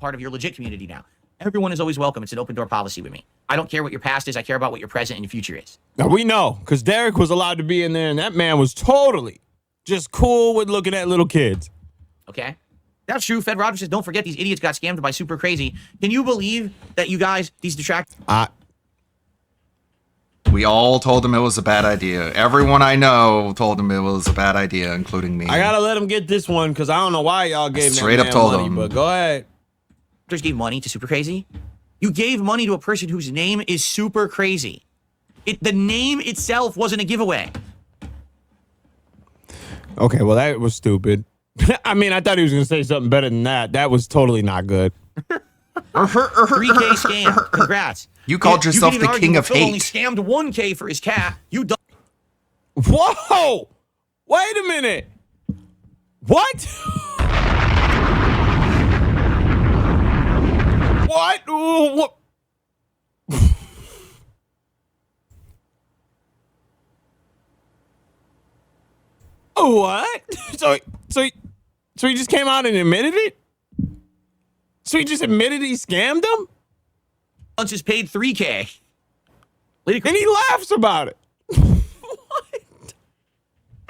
Speaker 4: part of your legit community now. Everyone is always welcome. It's an open door policy with me. I don't care what your past is. I care about what your present and your future is.
Speaker 3: Now we know, because Derek was allowed to be in there, and that man was totally just cool with looking at little kids.
Speaker 4: Okay? That's true. Fed Rogers says, don't forget these idiots got scammed by Super Crazy. Can you believe that you guys, these detractors,
Speaker 2: We all told him it was a bad idea. Everyone I know told him it was a bad idea, including me.
Speaker 3: I gotta let him get this one, because I don't know why y'all gave
Speaker 2: Straight
Speaker 3: that
Speaker 2: up
Speaker 3: man
Speaker 2: told
Speaker 3: money,
Speaker 2: him.
Speaker 3: but go ahead.
Speaker 4: gave money to Super Crazy? You gave money to a person whose name is Super Crazy. The name itself wasn't a giveaway.
Speaker 3: Okay, well, that was stupid. I mean, I thought he was going to say something better than that. That was totally not good.
Speaker 4: 3K scam. Congrats.
Speaker 2: You called yourself
Speaker 4: can even
Speaker 2: the
Speaker 4: argue
Speaker 2: king
Speaker 4: that
Speaker 2: of
Speaker 4: Phil only
Speaker 2: hate.
Speaker 4: scammed 1K for his cat. You dumb.
Speaker 3: Whoa! Wait a minute. What? What? What? So he just came out and admitted it? So he just admitted he scammed him?
Speaker 4: Once is paid 3K.
Speaker 3: And he laughs about it.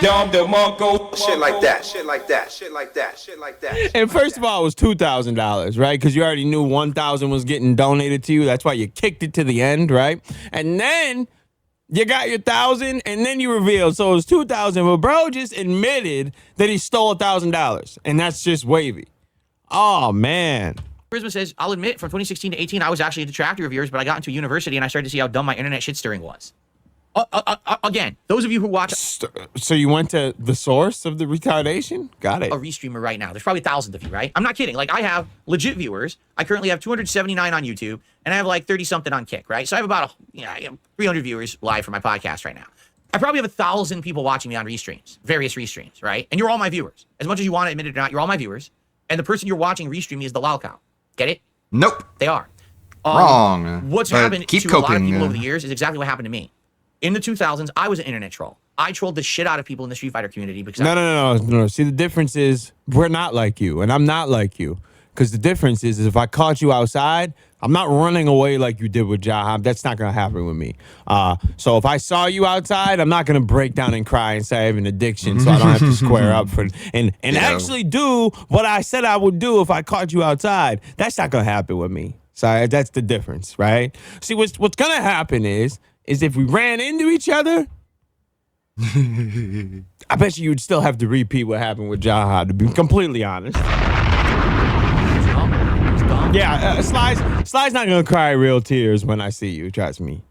Speaker 6: Shit like that, shit like that, shit like that, shit like that.
Speaker 3: And first of all, it was $2,000, right? Because you already knew 1,000 was getting donated to you. That's why you kicked it to the end, right? And then you got your 1,000, and then you revealed. So it was 2,000. But bro just admitted that he stole $1,000, and that's just wavy. Oh man.
Speaker 4: Charisma says, I'll admit, from 2016 to 18, I was actually a detractor of yours, but I got into university and I started to see how dumb my internet shit stirring was. Again, those of you who watch
Speaker 3: So you went to the source of the retardation? Got it.
Speaker 4: a restreamer right now, there's probably thousands of you, right? I'm not kidding. Like, I have legit viewers. I currently have 279 on YouTube, and I have like 30-something on Kick, right? So I have about 300 viewers live for my podcast right now. I probably have 1,000 people watching me on restreams, various restreams, right? And you're all my viewers. As much as you want to admit it or not, you're all my viewers. And the person you're watching restream me is the lol cow. Get it?
Speaker 2: Nope.
Speaker 4: They are.
Speaker 2: Wrong.
Speaker 4: What's
Speaker 2: But
Speaker 4: happened
Speaker 2: keep
Speaker 4: to a lot of
Speaker 2: coping,
Speaker 4: people over the years is exactly what happened to me. In the 2000s, I was an internet troll. I trolled the shit out of people in the Street Fighter community because
Speaker 3: No. See, the difference is we're not like you, and I'm not like you. Because the difference is if I caught you outside, I'm not running away like you did with Jahab. That's not going to happen with me. So if I saw you outside, I'm not going to break down and cry and say I have an addiction, so I don't have to square up for and actually do what I said I would do if I caught you outside. That's not going to happen with me. So that's the difference, right? See, what's going to happen is if we ran into each other, I bet you'd still have to repeat what happened with Jahad, to be completely honest. Yeah, Sly's not gonna cry real tears when I see you. Trust me.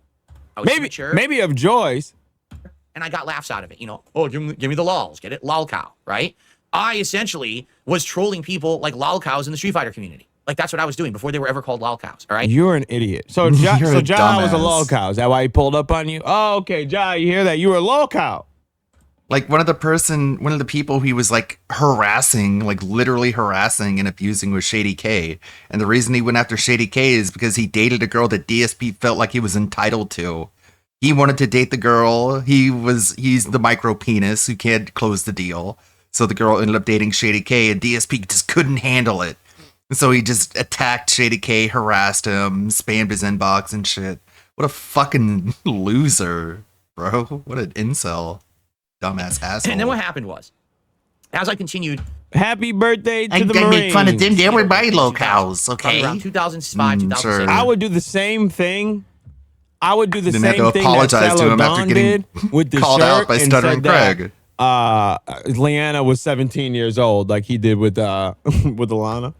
Speaker 4: I was immature,
Speaker 3: Maybe of joys.
Speaker 4: and I got laughs out of it. Oh, give me the lols, get it? Lol cow, right? I essentially was trolling people like lol cows in the Street Fighter community. Like, that's what I was doing before they were ever called lol cows, all right?
Speaker 3: You're an idiot. So
Speaker 2: You're a
Speaker 3: Ja was a
Speaker 2: dumbass.
Speaker 3: lol cow. Is that why he pulled up on you? Oh, okay, Ja, you hear that? You were a lol cow.
Speaker 2: Like one of the people he was like harassing, like literally harassing and abusing was Shady K. And the reason he went after Shady K is because he dated a girl that DSP felt like he was entitled to. He wanted to date the girl. He's the micro penis who can't close the deal. So the girl ended up dating Shady K, and DSP just couldn't handle it. So he just attacked Shady K, harassed him, spammed his inbox and shit. What a fucking loser, bro. What an incel. Dumbass asshole.
Speaker 4: And then what happened was, as I continued,
Speaker 3: Happy birthday to
Speaker 2: I
Speaker 3: the
Speaker 2: make
Speaker 3: Marines.
Speaker 2: fun of them. Everybody
Speaker 4: in
Speaker 2: locals,
Speaker 4: 2000,
Speaker 2: okay?
Speaker 4: around 2005, 2006.
Speaker 2: sure.
Speaker 3: I would do the same thing. I would do the
Speaker 2: Didn't have
Speaker 3: same
Speaker 2: to
Speaker 3: thing
Speaker 2: apologize
Speaker 3: that
Speaker 2: to him after
Speaker 3: Celadon
Speaker 2: getting
Speaker 3: did with the
Speaker 2: called
Speaker 3: shirt
Speaker 2: out by
Speaker 3: and
Speaker 2: Stuttering
Speaker 3: said
Speaker 2: Craig.
Speaker 3: that, Leanna was 17 years old, like he did with with Alana.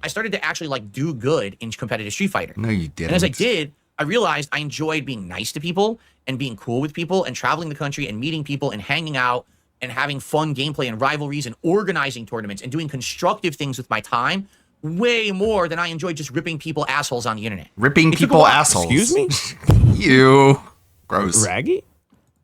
Speaker 4: I started to actually like do good in competitive Street Fighter.
Speaker 2: No, you didn't.
Speaker 4: And as I did, I realized I enjoyed being nice to people and being cool with people and traveling the country and meeting people and hanging out and having fun gameplay and rivalries and organizing tournaments and doing constructive things with my time way more than I enjoyed just ripping people assholes on the internet.
Speaker 2: Ripping
Speaker 4: It took a
Speaker 2: people
Speaker 4: while.
Speaker 2: assholes.
Speaker 3: Excuse me?
Speaker 2: You. Gross.
Speaker 3: Raggy?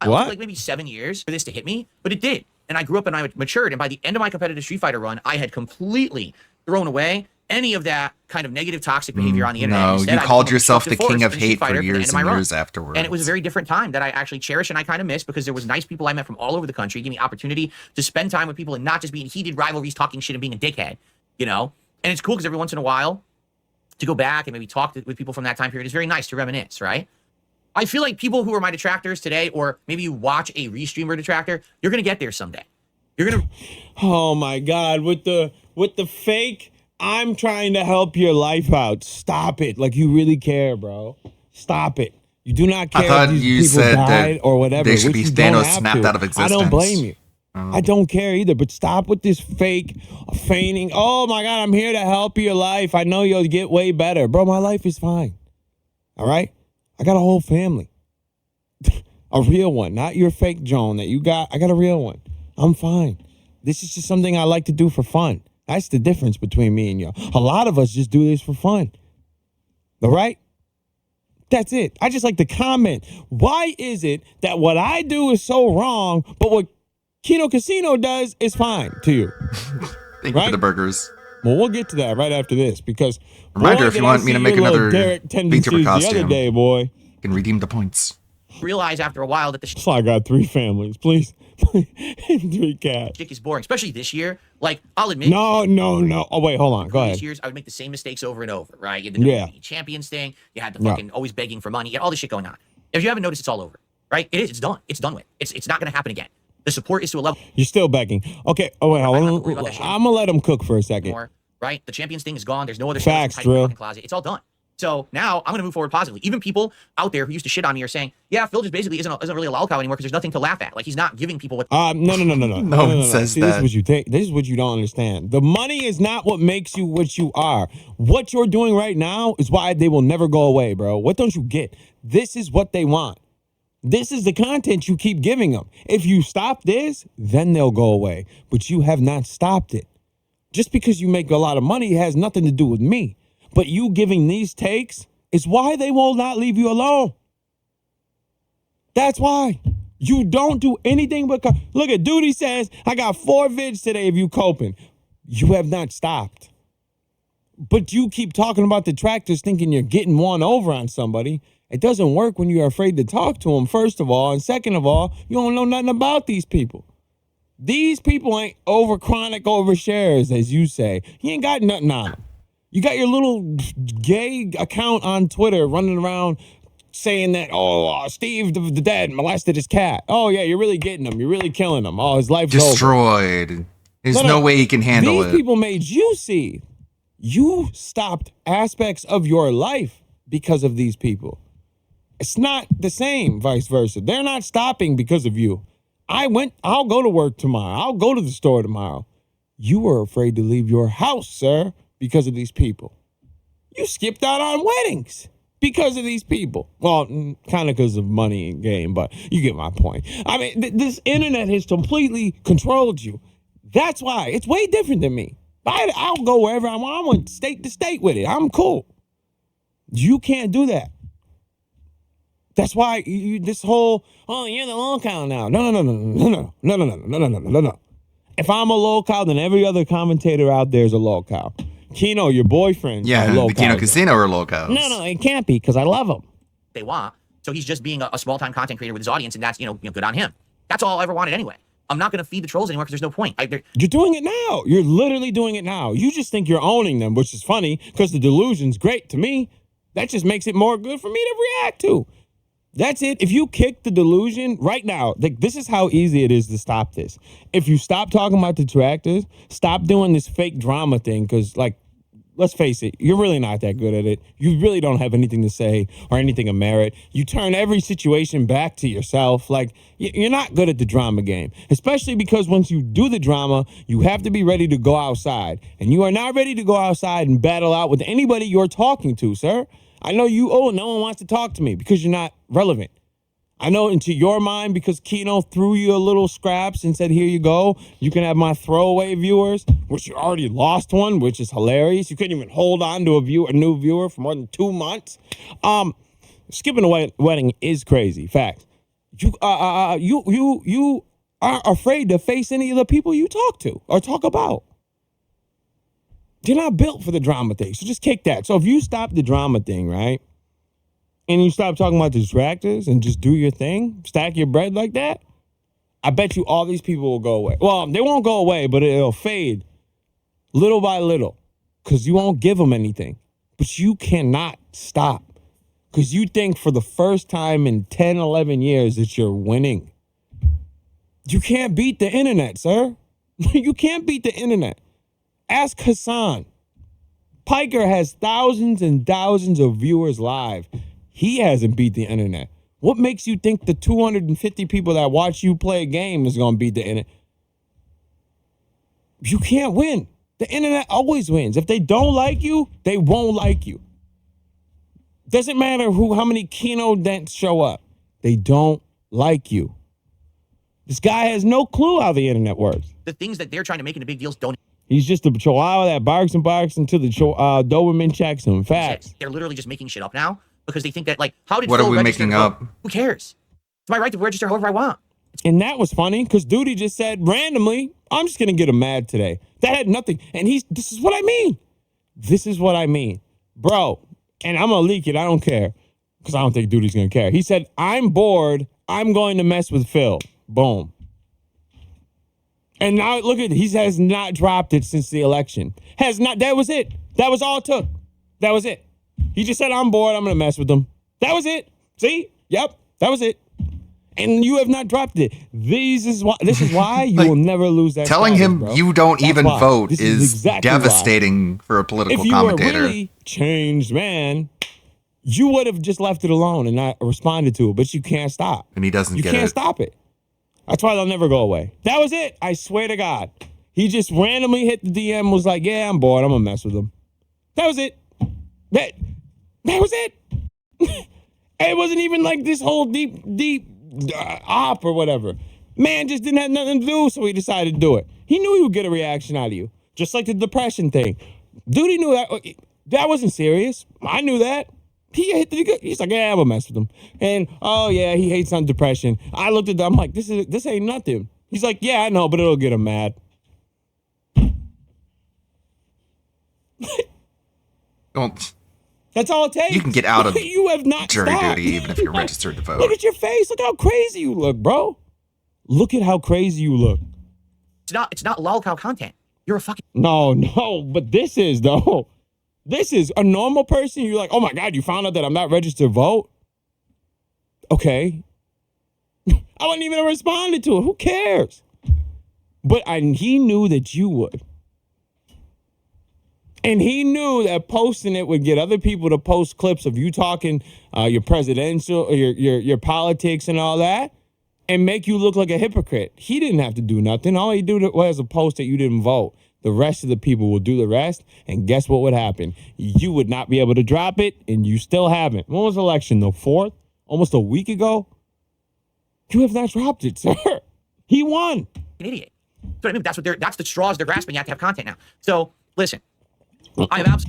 Speaker 4: I took
Speaker 3: What?
Speaker 4: like maybe 7 years for this to hit me, but it did. And I grew up and I matured. And by the end of my competitive Street Fighter run, I had completely thrown away any of that kind of negative, toxic behavior on the internet.
Speaker 2: No,
Speaker 4: Instead,
Speaker 2: you
Speaker 4: I
Speaker 2: called
Speaker 4: became a
Speaker 2: yourself the
Speaker 4: constructive
Speaker 2: king
Speaker 4: force
Speaker 2: of
Speaker 4: in Street
Speaker 2: hate for
Speaker 4: Fighter to the end
Speaker 2: years
Speaker 4: of my
Speaker 2: and
Speaker 4: run.
Speaker 2: years afterwards.
Speaker 4: And it was a very different time that I actually cherish and I kind of miss because there was nice people I met from all over the country, gave me opportunity to spend time with people and not just be in heated rivalries, talking shit and being a dickhead, you know? And it's cool because every once in a while to go back and maybe talk with people from that time period is very nice to reminisce, right? I feel like people who are my detractors today, or maybe you watch a restreamer detractor, you're going to get there someday. You're going to...
Speaker 3: Oh my God! With the fake, I'm trying to help your life out. Stop it! Like you really care, bro. Stop it. You do not care
Speaker 2: I thought
Speaker 3: if these
Speaker 2: you
Speaker 3: people
Speaker 2: said
Speaker 3: died
Speaker 2: that
Speaker 3: or whatever.
Speaker 2: they should
Speaker 3: which
Speaker 2: be
Speaker 3: you don't
Speaker 2: Thanos
Speaker 3: have
Speaker 2: snapped
Speaker 3: to.
Speaker 2: out of
Speaker 3: I
Speaker 2: existence.
Speaker 3: don't blame you. I don't care either, but stop with this fake feigning. Oh my God, I'm here to help your life. I know you'll get way better. Bro, my life is fine. All right? I got a whole family. A real one, not your fake Joan that you got. I got a real one. I'm fine. This is just something I like to do for fun. That's the difference between me and you. A lot of us just do this for fun. All right? That's it. I just like to comment. Why is it that what I do is so wrong, but what Kino Casino does is fine to you?
Speaker 1: Thank you
Speaker 3: Right?
Speaker 1: for the burgers.
Speaker 3: Well, we'll get to that right after this because
Speaker 1: Reminder,
Speaker 3: boy,
Speaker 1: if you
Speaker 3: did I
Speaker 1: want me to
Speaker 3: see
Speaker 1: make
Speaker 3: your little
Speaker 1: another
Speaker 3: Derek tendencies
Speaker 1: VTuber
Speaker 3: the other
Speaker 1: costume,
Speaker 3: day, boy.
Speaker 1: you can redeem the points.
Speaker 4: Realize after a while that the
Speaker 3: So I got 3 families, please. 3 cats.
Speaker 4: shtick is boring, especially this year. Like, I'll admit,
Speaker 3: No. Oh, wait, hold on. Go
Speaker 4: previous
Speaker 3: ahead.
Speaker 4: years, I would make the same mistakes over and over, right? You had the
Speaker 3: Yeah.
Speaker 4: WWE Champions thing. You had the
Speaker 3: Yeah.
Speaker 4: fucking always begging for money. You had all this shit going on. If you haven't noticed, it's all over, right? It is. It's done. It's done with. It's not going to happen again. The support is to a level
Speaker 3: You're still begging. Okay. Oh, wait,
Speaker 4: I don't have to worry
Speaker 3: hold
Speaker 4: about
Speaker 3: on.
Speaker 4: that shit
Speaker 3: I'm going to let him cook for a second.
Speaker 4: more, right? The Champions thing is gone. There's no other
Speaker 3: Facts,
Speaker 4: stuff in the
Speaker 3: Drill.
Speaker 4: fucking closet. It's all done. So now I'm going to move forward positively. Even people out there who used to shit on me are saying, yeah, Phil just basically isn't really a lolcow anymore because there's nothing to laugh at. Like, he's not giving people what
Speaker 3: No.
Speaker 1: No one says
Speaker 3: See, this is
Speaker 1: that.
Speaker 3: what you think. This is what you don't understand. The money is not what makes you what you are. What you're doing right now is why they will never go away, bro. What don't you get? This is what they want. This is the content you keep giving them. If you stop this, then they'll go away. But you have not stopped it. Just because you make a lot of money has nothing to do with me. But you giving these takes is why they will not leave you alone. That's why. You don't do anything but look at Duty says, I got 4 vids today of you coping. You have not stopped. But you keep talking about detractors thinking you're getting one over on somebody. It doesn't work when you're afraid to talk to them, first of all. And second of all, you don't know nothing about these people. These people ain't over chronic overshares, as you say. You ain't got nothing on them. You got your little gay account on Twitter running around saying that, Steve the dad molested his cat. Oh, yeah, you're really getting him. You're really killing him. Oh, his life's over.
Speaker 1: Destroyed. There's no way he can handle
Speaker 3: These
Speaker 1: it.
Speaker 3: people made you see. You stopped aspects of your life because of these people. It's not the same, vice versa. They're not stopping because of you. I'll go to work tomorrow. I'll go to the store tomorrow. You were afraid to leave your house, sir, because of these people. You skipped out on weddings because of these people. Well, kind of because of money and game, but you get my point. I mean, this internet has completely controlled you. That's why. It's way different than me. I'll go wherever I want. I went state to state with it. I'm cool. You can't do that. That's why this whole, you're the lolcow now. No. If I'm a lolcow, then every other commentator out there is a lolcow. Kino, your boyfriend,
Speaker 1: Yeah, the Kino Casino or locals.
Speaker 3: No, it can't be because I love him.
Speaker 4: they want. So he's just being a small-time content creator with his audience, and that's, good on him. That's all I ever wanted anyway. I'm not going to feed the trolls anymore because there's no point.
Speaker 3: You're doing it now. You're literally doing it now. You just think you're owning them, which is funny because the delusion's great to me. That just makes it more good for me to react to. That's it. If you kick the delusion right now, this is how easy it is to stop this. If you stop talking about detractors, stop doing this fake drama thing, because, let's face it, you're really not that good at it. You really don't have anything to say or anything of merit. You turn every situation back to yourself. You're not good at the drama game, especially because once you do the drama, you have to be ready to go outside. And you are not ready to go outside and battle out with anybody you're talking to, sir. I know no one wants to talk to me because you're not relevant. I know into your mind, because Kino threw you a little scraps and said, here you go. You can have my throwaway viewers, which you already lost one, which is hilarious. You couldn't even hold on to a new viewer for more than 2 months. Skipping a wedding is crazy. Facts. You are afraid to face any of the people you talk to or talk about. You're not built for the drama thing, so just kick that. So if you stop the drama thing, right, and you stop talking about distractors and just do your thing, stack your bread like that, I bet you all these people will go away. Well, they won't go away, but it'll fade little by little because you won't give them anything. But you cannot stop because you think for the first time in 10, 11 years that you're winning. You can't beat the internet, sir. You can't beat the internet. Ask Hassan. Piker has thousands and thousands of viewers live. He hasn't beat the internet. What makes you think the 250 people that watch you play a game is going to beat the internet? You can't win. The internet always wins. If they don't like you, they won't like you. Doesn't matter how many Kino dents show up. They don't like you. This guy has no clue how the internet works.
Speaker 4: The things that they're trying to make into big deals don't
Speaker 3: He's just a chihuahua that barks and barks until the Doberman checks him. Facts.
Speaker 4: exist. They're literally just making shit up now because they think that, like, how did
Speaker 2: What
Speaker 4: Phil
Speaker 2: are we
Speaker 4: register
Speaker 2: making
Speaker 4: to vote?
Speaker 2: up?
Speaker 4: Who cares? It's my right to register however I want.
Speaker 3: And that was funny because Duty just said randomly, I'm just going to get him mad today. That had nothing. And this is what I mean. This is what I mean. Bro, and I'm going to leak it. I don't care because I don't think Duty's going to care. He said, I'm bored. I'm going to mess with Phil. Boom. And now look at it. He has not dropped it since the election. Has not. That was it. That was all it took. That was it. He just said, I'm bored. I'm going to mess with them. That was it. See? Yep. That was it. And you have not dropped it. This is why you will never lose that.
Speaker 2: Telling
Speaker 3: status,
Speaker 2: him
Speaker 3: bro.
Speaker 2: you don't
Speaker 3: That's
Speaker 2: even
Speaker 3: why.
Speaker 2: vote
Speaker 3: This
Speaker 2: is
Speaker 3: exactly
Speaker 2: devastating for a
Speaker 3: why.
Speaker 2: political
Speaker 3: If you
Speaker 2: commentator.
Speaker 3: were really changed, man, you would have just left it alone and not responded to it. But you can't stop.
Speaker 2: And he doesn't
Speaker 3: You
Speaker 2: get
Speaker 3: can't
Speaker 2: it.
Speaker 3: stop it. That's why they'll never go away. That was it. I swear to God. He just randomly hit the DM, was like, yeah, I'm bored. I'm going to mess with him. That was it. That was it. It wasn't even like this whole deep op or whatever. Man just didn't have nothing to do, so he decided to do it. He knew he would get a reaction out of you. Just like the depression thing. Dude, he knew that wasn't serious. I knew that. He's like, yeah, I'm gonna mess with him. And oh yeah, he hates on depression. I looked at them, I'm like, this ain't nothing. He's like, yeah, I know, but it'll get him mad.
Speaker 2: Don't.
Speaker 3: That's all it takes.
Speaker 2: You can get out of
Speaker 3: you have not
Speaker 2: jury
Speaker 3: stopped.
Speaker 2: duty even if you're registered to vote.
Speaker 3: Look at your face. Look how crazy you look, bro. Look at how crazy you look.
Speaker 4: It's not lolcow content. You're a fucking
Speaker 3: No, but this is though. This is a normal person. You're like, oh my God, you found out that I'm not registered to vote? Okay. I wouldn't even have responded to it. Who cares? But he knew that you would. And he knew that posting it would get other people to post clips of you talking your presidential, your politics and all that, and make you look like a hypocrite. He didn't have to do nothing. All he did was a post that you didn't vote. The rest of the people will do the rest, and guess what would happen? You would not be able to drop it, and you still haven't. When was the election? The 4th? Almost a week ago? You have not dropped it, sir. He won.
Speaker 4: idiot. So I mean, that's the straws they're grasping. You have to have content now. So listen, I have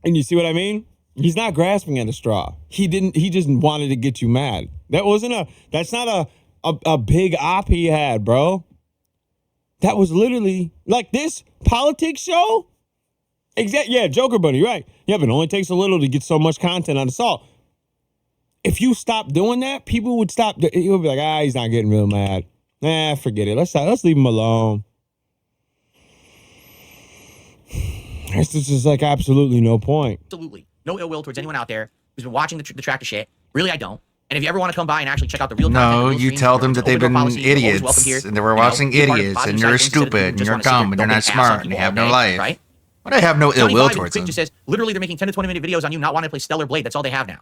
Speaker 3: And you see what I mean? He's not grasping at a straw. He just wanted to get you mad. That's not a big op he had, bro. That was literally like this politics show. Yeah, Joker Bunny, right. Yeah, but it only takes a little to get so much content on assault. If you stop doing that, people would stop. He would be like, he's not getting real mad. Nah, forget it. Let's leave him alone. This is like absolutely no point.
Speaker 4: absolutely no ill will towards anyone out there who's been watching the track of shit. Really, I don't. And if you ever want to come by and actually check out the real content,
Speaker 2: No,
Speaker 4: the real
Speaker 2: you
Speaker 4: streams,
Speaker 2: tell
Speaker 4: the
Speaker 2: them that
Speaker 4: open
Speaker 2: they've
Speaker 4: door
Speaker 2: been
Speaker 4: policy, you're always welcome
Speaker 2: idiots,
Speaker 4: here.
Speaker 2: and they were
Speaker 4: You know,
Speaker 2: watching
Speaker 4: be part of
Speaker 2: idiots,
Speaker 4: positive
Speaker 2: and
Speaker 4: side
Speaker 2: you're
Speaker 4: of things instead of
Speaker 2: stupid, and
Speaker 4: just
Speaker 2: you're
Speaker 4: wanna sit there
Speaker 2: dumb, and you're
Speaker 4: dumping
Speaker 2: not
Speaker 4: ass on
Speaker 2: smart, and you
Speaker 4: people
Speaker 2: have
Speaker 4: all
Speaker 2: no
Speaker 4: day,
Speaker 2: life.
Speaker 4: right?
Speaker 2: But I have no ill
Speaker 4: Johnny
Speaker 2: will
Speaker 4: Five
Speaker 2: towards
Speaker 4: quick
Speaker 2: them.
Speaker 4: just says, literally, they're making 10 to 20 minute videos on you not wanting to play Stellar Blade. That's all they have now.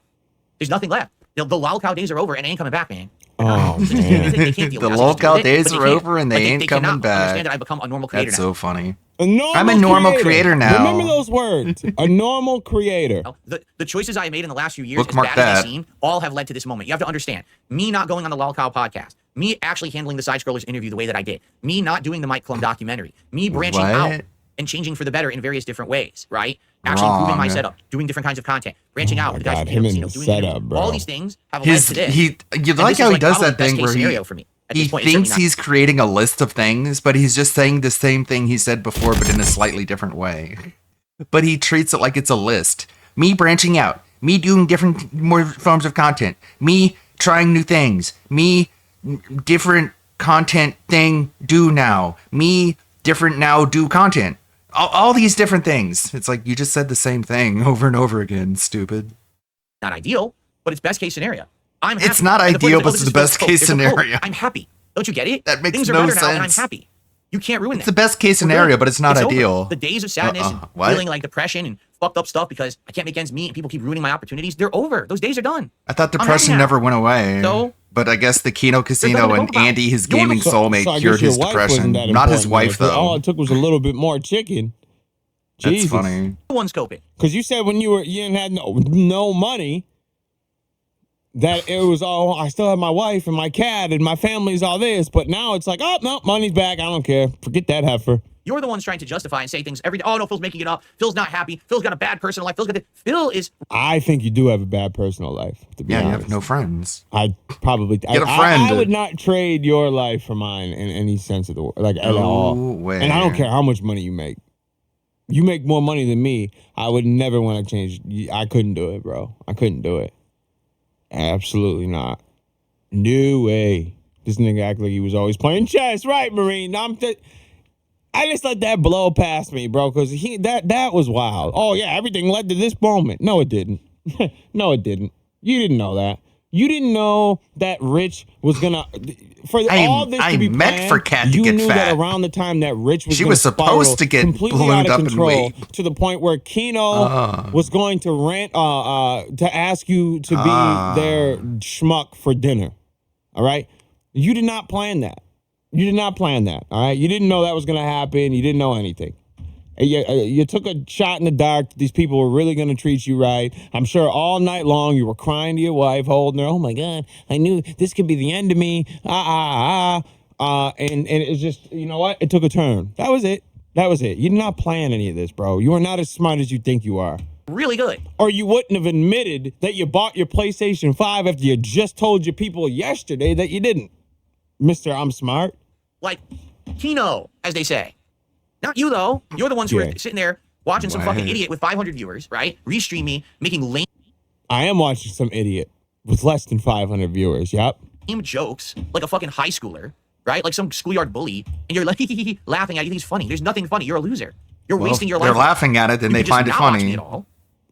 Speaker 4: There's nothing left. The lolcow days are over, and they ain't coming back, man.
Speaker 3: Oh,
Speaker 4: They
Speaker 3: man.
Speaker 4: can't deal
Speaker 2: The
Speaker 4: with it. I'll just deal
Speaker 2: lolcow
Speaker 4: with it,
Speaker 2: days
Speaker 4: but they
Speaker 2: are
Speaker 4: can't.
Speaker 2: over, and they
Speaker 4: Like,
Speaker 2: ain't coming
Speaker 4: cannot
Speaker 2: back.
Speaker 4: understand that I've become a normal creator
Speaker 2: That's
Speaker 4: now.
Speaker 2: so funny.
Speaker 3: I'm
Speaker 2: a normal creator now.
Speaker 3: Remember those words. A normal creator.
Speaker 4: The choices I made in the last few years,
Speaker 2: Bookmark
Speaker 4: as bad as
Speaker 2: that.
Speaker 4: they seem, all have led to this moment. You have to understand, me not going on the Lolcow podcast, me actually handling the Side Scrollers interview the way that I did, me not doing the Mike Klum documentary, me branching out
Speaker 2: What?
Speaker 4: and changing for the better in various different ways, right? Actually improving my
Speaker 2: Wrong.
Speaker 4: setup, doing different kinds of content, branching out
Speaker 3: my
Speaker 4: with the guys
Speaker 3: God,
Speaker 4: from
Speaker 3: him
Speaker 4: Casino,
Speaker 3: and the
Speaker 4: doing
Speaker 3: setup,
Speaker 4: interviews.
Speaker 3: bro.
Speaker 4: All these things have led to this.
Speaker 2: You
Speaker 4: And
Speaker 2: like
Speaker 4: this
Speaker 2: how
Speaker 4: is
Speaker 2: he does
Speaker 4: probably
Speaker 2: that
Speaker 4: the best
Speaker 2: thing
Speaker 4: case
Speaker 2: where
Speaker 4: scenario for me. At
Speaker 2: he
Speaker 4: this point, it's
Speaker 2: thinks
Speaker 4: certainly
Speaker 2: he's creating a list of things, but he's just saying the same thing he said before, but in a slightly different way. But he treats it like it's a list. Me branching out, me doing different more forms of content, me trying new things, me different content thing do now, me different now do content. All these different things. It's like you just said the same thing over and over again, stupid.
Speaker 4: not ideal, but it's best case scenario. I'm happy.
Speaker 2: It's not
Speaker 4: And the point
Speaker 2: ideal,
Speaker 4: is,
Speaker 2: but
Speaker 4: this
Speaker 2: it's
Speaker 4: is
Speaker 2: the best
Speaker 4: hope.
Speaker 2: case
Speaker 4: There's a hope.
Speaker 2: scenario.
Speaker 4: I'm happy. Don't you get it?
Speaker 2: That makes
Speaker 4: Things are
Speaker 2: no
Speaker 4: better now, and I'm
Speaker 2: sense.
Speaker 4: happy. You can't ruin that.
Speaker 2: It's the best case
Speaker 4: We're
Speaker 2: scenario,
Speaker 4: good.
Speaker 2: but it's not
Speaker 4: over.
Speaker 2: ideal.
Speaker 4: The days of sadness and
Speaker 2: What?
Speaker 4: feeling like depression and fucked up stuff because I can't make ends meet and people keep ruining my opportunities, they're over. Those days are done.
Speaker 2: I thought
Speaker 4: I'm happy
Speaker 2: depression
Speaker 4: now.
Speaker 2: never went away.
Speaker 4: So?
Speaker 2: But I guess the Kino Casino
Speaker 4: nothing to
Speaker 2: and
Speaker 4: talk about.
Speaker 2: Andy, his
Speaker 4: You're
Speaker 2: gaming
Speaker 4: the-
Speaker 2: soulmate,
Speaker 3: I guess
Speaker 2: cured
Speaker 3: your
Speaker 2: his
Speaker 3: wife
Speaker 2: depression.
Speaker 3: wasn't that
Speaker 2: Not his
Speaker 3: important,
Speaker 2: wife,
Speaker 3: man. All
Speaker 2: though.
Speaker 3: it took was a little bit more chicken.
Speaker 2: That's
Speaker 3: Jesus.
Speaker 2: funny.
Speaker 4: One scoping.
Speaker 3: Because you said when you didn't have no money, that it was all, I still have my wife and my cat and my family's all this, but now it's like, oh, no, money's back. I don't care. Forget that heifer.
Speaker 4: You're the ones trying to justify and say things every day. Oh, no, Phil's making it up. Phil's not happy. Phil's got a bad personal life. Phil is.
Speaker 3: I think you do have a bad personal life, to be
Speaker 1: Yeah, you
Speaker 3: honest.
Speaker 1: have no friends.
Speaker 3: I'd probably
Speaker 1: Get a friend.
Speaker 3: I would not trade your life for mine in any sense of the word, like at
Speaker 1: No
Speaker 3: all.
Speaker 1: way.
Speaker 3: And I don't care how much money you make. You make more money than me. I would never want to change. I couldn't do it, bro. I couldn't do it. Absolutely not. No way. This nigga act like he was always playing chess, right, Marine? I just let that blow past me, bro, because that was wild. Oh yeah, everything led to this moment. No, it didn't. No, it didn't. You didn't know that. You didn't know that Rich was gonna all this to be
Speaker 1: meant
Speaker 3: planned,
Speaker 1: for Kat to
Speaker 3: you
Speaker 1: get
Speaker 3: knew
Speaker 1: fat.
Speaker 3: that around the time that Rich was
Speaker 1: She
Speaker 3: gonna
Speaker 1: was supposed
Speaker 3: spiral
Speaker 1: to get
Speaker 3: completely
Speaker 1: ballooned
Speaker 3: out
Speaker 1: up
Speaker 3: of
Speaker 1: in
Speaker 3: control
Speaker 1: weight.
Speaker 3: to the point where Keno was going to rant to ask you to be their schmuck for dinner. All right? You did not plan that. You did not plan that. All right? You didn't know that was going to happen. You didn't know anything. You took a shot in the dark. These people were really going to treat you right. I'm sure all night long you were crying to your wife, holding her. Oh my God, I knew this could be the end of me. And it's just, you know what? It took a turn. That was it. That was it. You did not plan any of this, bro. You are not as smart as you think you are.
Speaker 4: really good.
Speaker 3: Or you wouldn't have admitted that you bought your PlayStation 5 after you just told your people yesterday that you didn't. Mr. I'm smart.
Speaker 4: Like, Kino, as they say. Not you, though. You're the ones who are sitting there watching some fucking idiot with 500 viewers, right? Restream me, making lame
Speaker 3: I am watching some idiot with less than 500 viewers. Yep.
Speaker 4: jokes like a fucking high schooler, right? Like some schoolyard bully. And you're like, laughing at you think it's funny. There's nothing funny. You're a loser. You're wasting your life.
Speaker 1: They're laughing at it and
Speaker 4: You
Speaker 1: they
Speaker 4: could just
Speaker 1: find it
Speaker 4: not watch me
Speaker 1: funny.
Speaker 4: at all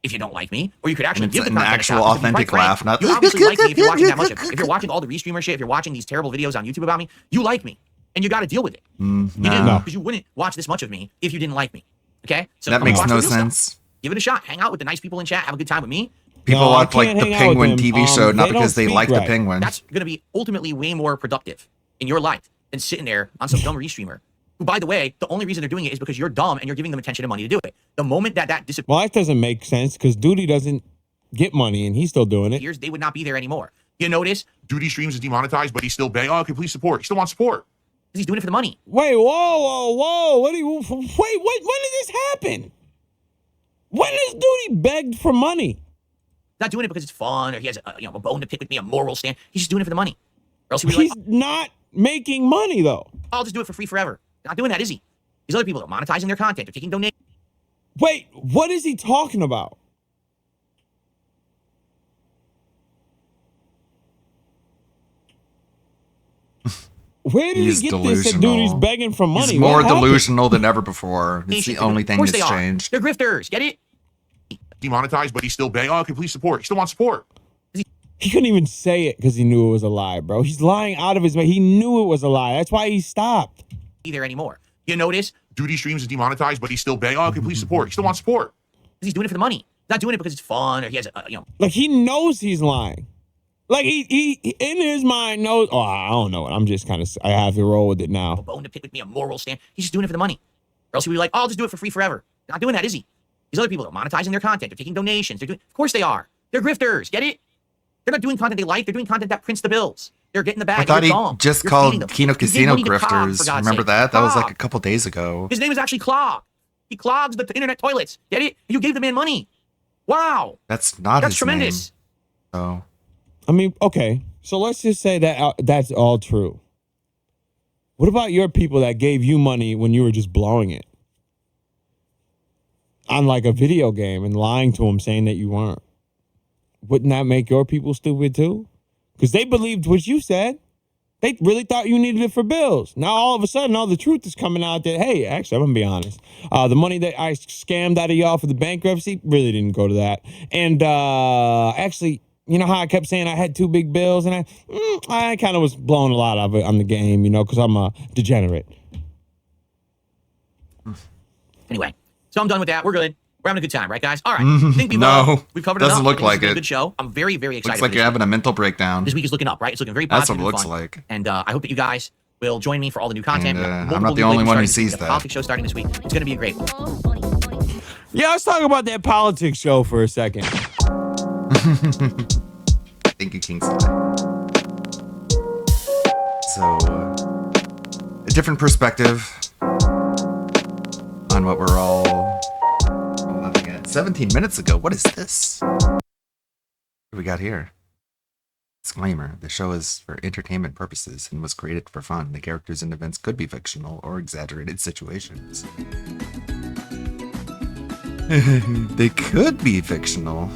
Speaker 4: if you don't like me, or you could actually
Speaker 1: It's
Speaker 4: give the
Speaker 1: an
Speaker 4: content a
Speaker 1: actual
Speaker 4: shot, because to be
Speaker 1: authentic
Speaker 4: quite frank,
Speaker 1: laugh, not
Speaker 4: you obviously like me if you're watching that much. If you're watching all the restreamer shit, if you're watching these terrible videos on YouTube about me, you like me, and you got to deal with it. You didn't, because you wouldn't watch this much of me if you didn't like me. Okay, so
Speaker 1: That
Speaker 4: come
Speaker 1: makes
Speaker 4: watch
Speaker 1: no
Speaker 4: the real stuff.
Speaker 1: sense.
Speaker 4: Give it a shot. Hang out with the nice people in chat. Have a good time with me.
Speaker 1: People
Speaker 3: No, I
Speaker 1: watch like
Speaker 3: can't
Speaker 1: the
Speaker 3: hang out with
Speaker 1: Penguin
Speaker 3: them.
Speaker 1: TV show, not
Speaker 3: They
Speaker 1: because
Speaker 3: don't
Speaker 1: they
Speaker 3: speak
Speaker 1: like
Speaker 3: right.
Speaker 1: the Penguin.
Speaker 4: That's going to be ultimately way more productive in your life than sitting there on some dumb restreamer. Who, by the way, the only reason they're doing it is because you're dumb and you're giving them attention and money to do it. The moment that disappears,
Speaker 3: Well, that doesn't make sense because Duty doesn't get money and he's still doing it.
Speaker 4: they would not be there anymore. You notice?
Speaker 7: Duty Streams is demonetized, but he's still begging. Oh, can please support? He still wants support.
Speaker 4: He's doing it for the money.
Speaker 3: Wait, whoa. When did this happen? When has Duty begged for money?
Speaker 4: Not doing it because it's fun or he has a bone to pick with me, a moral stand. He's just doing it for the money. Or else he'd be
Speaker 3: He's
Speaker 4: like,
Speaker 3: not making money, though.
Speaker 4: I'll just do it for free forever. Not doing that, is he? These other people are monetizing their content. They're taking donations.
Speaker 3: Wait, what is he talking about? Where did
Speaker 1: He's
Speaker 3: he get this that
Speaker 1: delusional.
Speaker 3: Duty's begging for money?
Speaker 1: He's
Speaker 3: What
Speaker 1: more
Speaker 3: happened?
Speaker 1: delusional than ever before. It's the
Speaker 4: Of
Speaker 1: only thing
Speaker 4: course
Speaker 1: that's
Speaker 4: they are.
Speaker 1: changed.
Speaker 4: They're grifters. Get it?
Speaker 7: Demonetized, but he's still begging. Oh, can please support? He still wants support.
Speaker 3: He couldn't even say it because he knew it was a lie, bro. He's lying out of his mind. He knew it was a lie. That's why he stopped.
Speaker 4: Be there anymore. You notice?
Speaker 7: Duty Streams is demonetized, but he's still begging. Oh, can please support? He still wants support.
Speaker 4: He's doing it for the money. Not doing it because it's fun or he has
Speaker 3: Like, he knows he's lying. Like, he in his mind knows. Oh, I don't know it. I'm just kind of, I have to roll with it now.
Speaker 4: bone to pick with me, a moral stand. He's just doing it for the money. Or else he'd be like, oh, I'll just do it for free forever. Not doing that, is he? These other people are monetizing their content. They're taking donations. Of course they are. They're grifters. Get it? They're not doing content they like. They're doing content that prints the bills. They're getting the bag.
Speaker 1: I thought
Speaker 4: You're
Speaker 1: he
Speaker 4: dumb.
Speaker 1: just
Speaker 4: You're
Speaker 1: called
Speaker 4: feeding them.
Speaker 1: Kino
Speaker 4: You gave
Speaker 1: Casino
Speaker 4: money to Cog, for
Speaker 1: grifters.
Speaker 4: God's
Speaker 1: Remember
Speaker 4: sake.
Speaker 1: that? That was like
Speaker 4: Cog.
Speaker 1: a couple days ago.
Speaker 4: His name is actually Clog. He clogs the internet toilets. Get it? You gave the man money. Wow.
Speaker 1: That's not
Speaker 4: That's
Speaker 1: his
Speaker 4: tremendous.
Speaker 1: name. Oh.
Speaker 3: I mean, okay. So let's just say that that's all true. What about your people that gave you money when you were just blowing it? On like a video game and lying to them saying that you weren't. Wouldn't that make your people stupid too? Because they believed what you said. They really thought you needed it for bills. Now all of a sudden, all the truth is coming out that, hey, actually, I'm going to be honest. The money that I scammed out of y'all for the bankruptcy really didn't go to that. And actually, you know how I kept saying I had two big bills? And I kind of was blowing a lot of it on the game, because I'm a degenerate.
Speaker 4: Anyway, so I'm done with that. We're good. We're having a good time, right, guys? All right. I think we've covered it
Speaker 1: doesn't
Speaker 4: up.
Speaker 1: look
Speaker 4: I think this
Speaker 1: like
Speaker 4: has been a
Speaker 1: it.
Speaker 4: good show. I'm very, very excited.
Speaker 1: Looks like
Speaker 4: for
Speaker 1: you're
Speaker 4: this
Speaker 1: having a mental breakdown.
Speaker 4: This week is looking up, right? It's looking very
Speaker 1: That's
Speaker 4: positive.
Speaker 1: what it
Speaker 4: and
Speaker 1: looks
Speaker 4: fun.
Speaker 1: like.
Speaker 4: And I hope that you guys will join me for all the new content.
Speaker 1: And,
Speaker 4: We have
Speaker 1: I'm
Speaker 4: multiple
Speaker 1: not the
Speaker 4: new
Speaker 1: only
Speaker 4: things
Speaker 1: one who
Speaker 4: starting this week.
Speaker 1: sees
Speaker 4: We have a
Speaker 1: that.
Speaker 4: politics show starting this week. It's going to be a great one.
Speaker 3: Yeah, let's talk about that politics show for a second.
Speaker 1: Thank you, Kingsley. So, a different perspective on what we're all laughing at. 17 minutes ago. What is this? What do we got here? Disclaimer: the show is for entertainment purposes and was created for fun. The characters and events could be fictional or exaggerated situations. They could be fictional.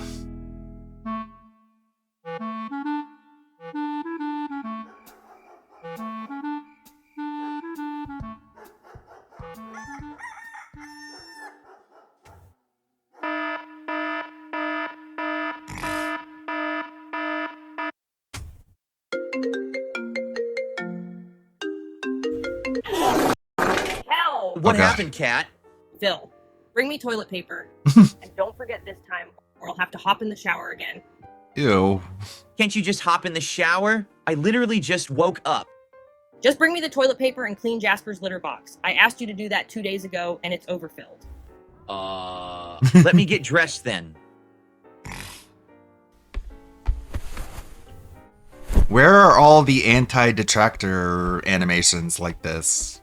Speaker 8: Hell!
Speaker 4: What
Speaker 1: God.
Speaker 4: happened, Kat?
Speaker 8: Phil, bring me toilet paper. And don't forget this time, or I'll have to hop in the shower again.
Speaker 1: Ew.
Speaker 4: Can't you just hop in the shower? I literally just woke up.
Speaker 8: Just bring me the toilet paper and clean Jasper's litter box. I asked you to do that 2 days ago, and it's overfilled.
Speaker 4: Let me get dressed then.
Speaker 1: Where are all the anti-detractor animations like this?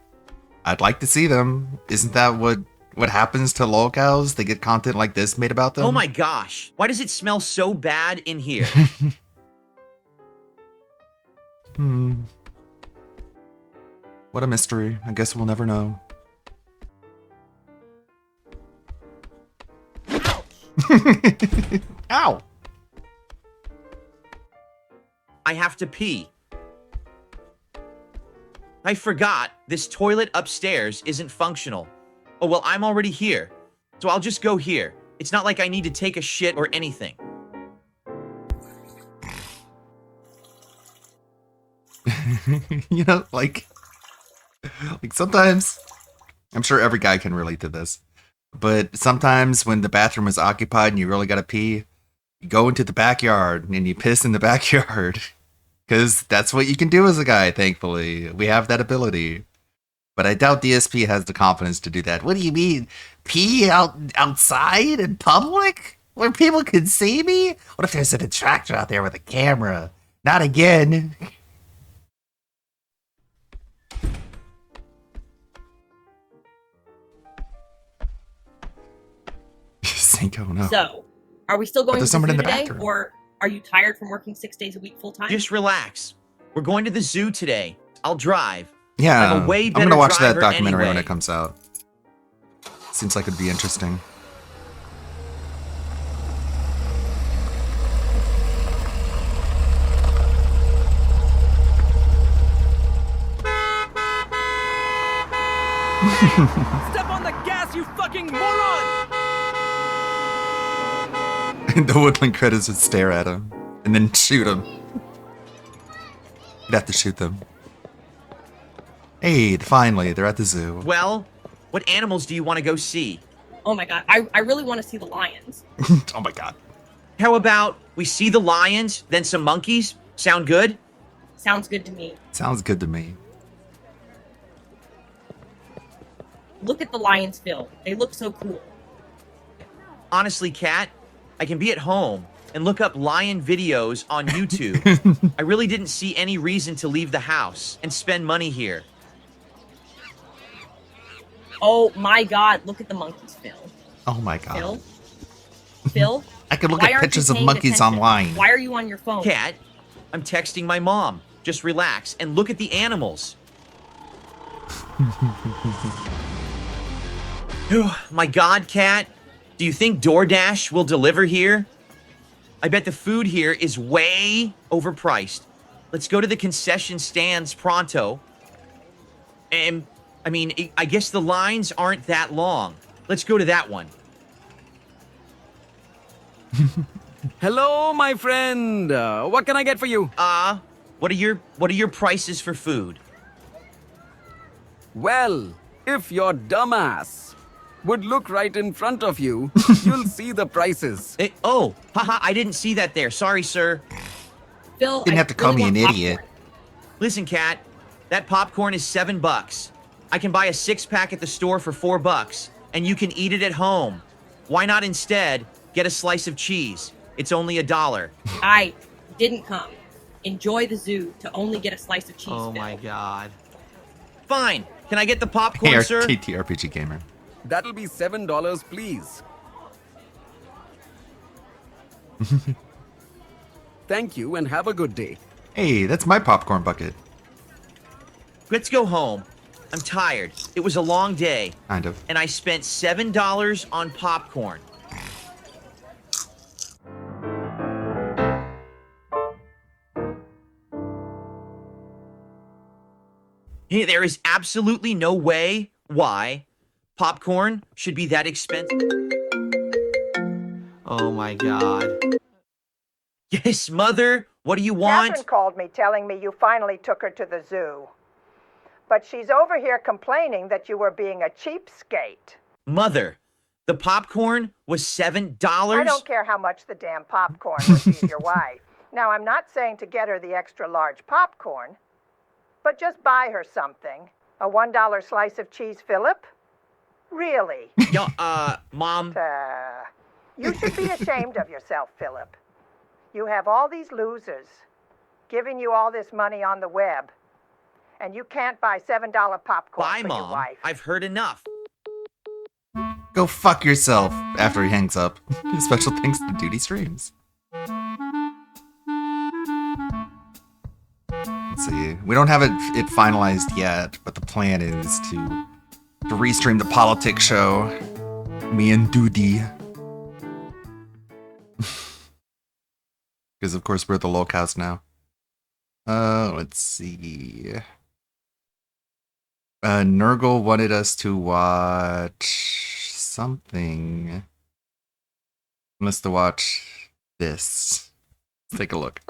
Speaker 1: I'd like to see them. Isn't that what happens to lolcows? They get content like this made about them?
Speaker 4: Oh my gosh. Why does it smell so bad in here?
Speaker 1: What a mystery. I guess we'll never know. Ow!
Speaker 4: I have to pee. I forgot this toilet upstairs isn't functional. Oh, well, I'm already here. So I'll just go here. It's not like I need to take a shit or anything.
Speaker 1: You know, like sometimes, I'm sure every guy can relate to this, but sometimes when the bathroom is occupied and you really gotta pee, you go into the backyard and you piss in the backyard. Because that's what you can do as a guy, thankfully. We have that ability. But I doubt DSP has the confidence to do that. What do you mean? Pee outside in public? Where people can see me? What if there's a detractor out there with a camera? Not again. Cinco, no.
Speaker 8: So, are we still going to
Speaker 1: there's
Speaker 8: the
Speaker 1: someone
Speaker 8: zoo
Speaker 1: in the
Speaker 8: today,
Speaker 1: bathroom.
Speaker 8: or are you tired from working 6 days a week full time?
Speaker 4: Just relax. We're going to the zoo today. I'll drive.
Speaker 1: Yeah,
Speaker 4: I'm a way
Speaker 1: I'm
Speaker 4: better
Speaker 1: gonna watch that
Speaker 4: driver
Speaker 1: documentary when
Speaker 4: anyway.
Speaker 1: it comes out. Seems like it'd be interesting.
Speaker 9: Step on the gas, you fucking moron!
Speaker 1: The woodland critters would stare at him and then shoot him. You'd have to shoot them. Hey, finally, they're at the zoo.
Speaker 4: Well, what animals do you want to go see?
Speaker 8: Oh my god, I really want to see the lions.
Speaker 1: Oh my god.
Speaker 4: How about we see the lions, then some monkeys? Sound good?
Speaker 8: Sounds good to me.
Speaker 1: Sounds good to me.
Speaker 8: Look at the lions, Phil. They look so cool.
Speaker 4: Honestly, Kat, I can be at home and look up lion videos on YouTube. I really didn't see any reason to leave the house and spend money here.
Speaker 8: Oh my god, look at the monkeys, Phil.
Speaker 1: Oh my god.
Speaker 8: Phil? Phil?
Speaker 1: I could look
Speaker 8: Why
Speaker 1: at
Speaker 8: aren't you
Speaker 1: pictures of
Speaker 8: paying
Speaker 1: monkeys
Speaker 8: attention?
Speaker 1: online.
Speaker 8: Why are you on your phone?
Speaker 4: Kat, I'm texting my mom. Just relax and look at the animals. My god, Kat. Do you think DoorDash will deliver here? I bet the food here is way overpriced. Let's go to the concession stands pronto. And, I mean, I guess the lines aren't that long. Let's go to that one.
Speaker 9: Hello, my friend. What can I get for you?
Speaker 4: What are your prices for food?
Speaker 9: Well, if your dumbass would look right in front of you, you'll see the prices.
Speaker 4: Oh, haha, I didn't see that there. Sorry, sir.
Speaker 8: Phil,
Speaker 1: Didn't
Speaker 8: I
Speaker 1: have to call
Speaker 8: really
Speaker 1: me an
Speaker 8: want
Speaker 1: idiot.
Speaker 8: popcorn.
Speaker 4: Listen, Kat, that popcorn is $7. I can buy a 6-pack at the store for $4, and you can eat it at home. Why not instead get a slice of cheese? It's only $1.
Speaker 8: I didn't come. Enjoy the zoo to only get a slice of cheese.
Speaker 4: Oh my
Speaker 8: Phil.
Speaker 4: god. Fine. Can I get the popcorn,
Speaker 1: Hey,
Speaker 4: sir?
Speaker 1: TTRPG gamer.
Speaker 9: That'll be $7, please. Thank you and have a good day.
Speaker 1: Hey, that's my popcorn bucket.
Speaker 4: Let's go home. I'm tired. It was a long day,
Speaker 1: Kind of.
Speaker 4: and I spent $7 on popcorn. Hey, there is absolutely no way why popcorn should be that expensive. Oh my god. Yes, Mother, what do you want?
Speaker 10: Catherine called me telling me you finally took her to the zoo. But she's over here complaining that you were being a cheapskate.
Speaker 4: Mother, the popcorn was $7?
Speaker 10: I don't care how much the damn popcorn was, she's your wife. Now, I'm not saying to get her the extra large popcorn, but just buy her something. A $1 slice of cheese, Philip? Really?
Speaker 4: Yo, Mom.
Speaker 10: You should be ashamed of yourself, Philip. You have all these losers giving you all this money on the web, and you can't buy $7 popcorn
Speaker 4: Bye,
Speaker 10: for your
Speaker 4: Mom.
Speaker 10: wife.
Speaker 4: I've heard enough.
Speaker 1: Go fuck yourself after he hangs up. Special thanks to Duty Streams. Let's see. We don't have it finalized yet, but the plan is to restream the politics show. Me and Duty. Because of course we're the locals now. Let's see. Nurgle wanted us to watch something. Let's to watch this. Let's take a look.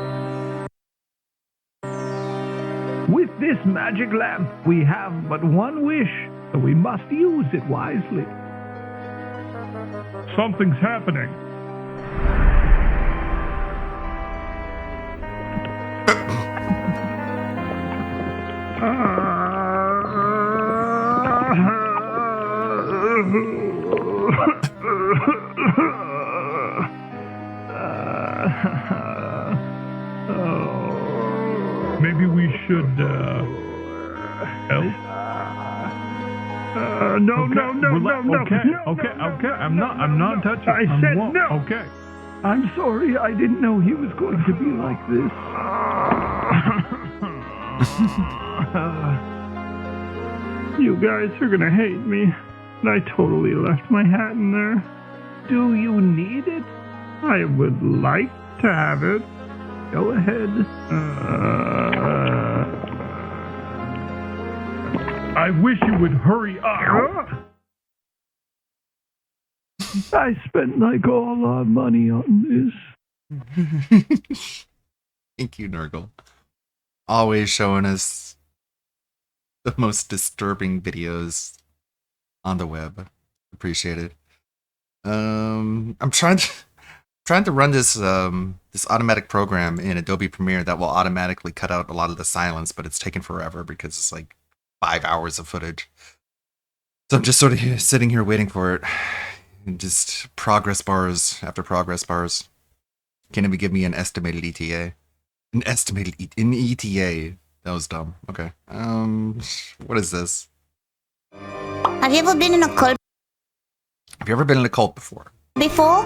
Speaker 11: With this magic lamp, we have but one wish, so we must use it wisely. Something's happening. Maybe we should help. No. Okay. I'm not touching. I said no. Okay. I'm sorry. I didn't know he was going to be like this. You guys are gonna hate me. I totally left my hat in there. Do you need it? I would like to have it. Go ahead. I wish you would hurry up. I spent like all our money on
Speaker 1: this. Thank you, Nurgle. Always showing us the most disturbing videos on the web. Appreciate it. I'm trying to run this this automatic program in Adobe Premiere that will automatically cut out a lot of the silence, but it's taken forever because it's like 5 hours of footage. So I'm just sort of sitting here waiting for it. And just progress bars after progress bars. Can't even give me an estimated ETA. An ETA. That was dumb. Okay. What is this?
Speaker 12: Have you ever been in a cult?
Speaker 1: Have you ever been in a cult before?
Speaker 12: Before?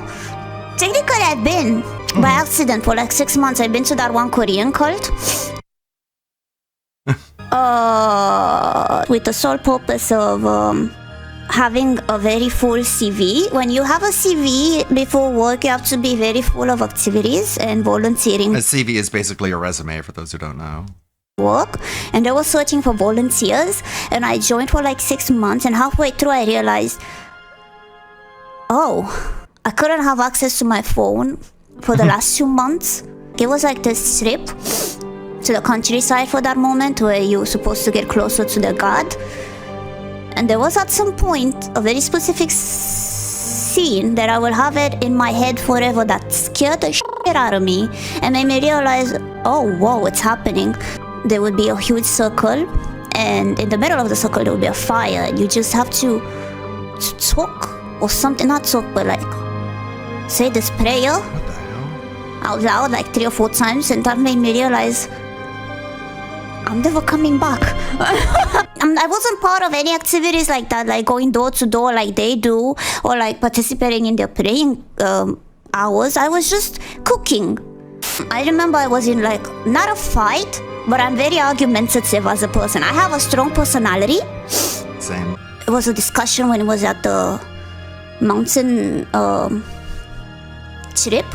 Speaker 12: Technically, I've been. By accident, for like 6 months, I've been to that one Korean cult. With the sole purpose of having a very full CV. When you have a CV before work, you have to be very full of activities and volunteering.
Speaker 1: A CV is basically a resume for those who don't know.
Speaker 12: Work, and they were searching for volunteers, and I joined for like 6 months, and halfway through I realized, oh, I couldn't have access to my phone for the last 2 months. It was like this trip to the countryside for that moment where you're supposed to get closer to the god. And there was at some point a very specific scene that I will have it in my head forever that scared the shit out of me and made me realize, oh, whoa, it's happening. There would be a huge circle, and in the middle of the circle there would be a fire, and you just have to talk or something, not talk, but like say this prayer.
Speaker 1: What the hell?
Speaker 12: I out loud like 3 or 4 times, and that made me realize I'm never coming back. I wasn't part of any activities like that, like going door to door like they do, or like participating in their praying hours. I was just cooking. I remember I was in like, not a fight, but I'm very argumentative as a person. I have a strong personality.
Speaker 1: Same.
Speaker 12: It was a discussion when it was at the mountain trip,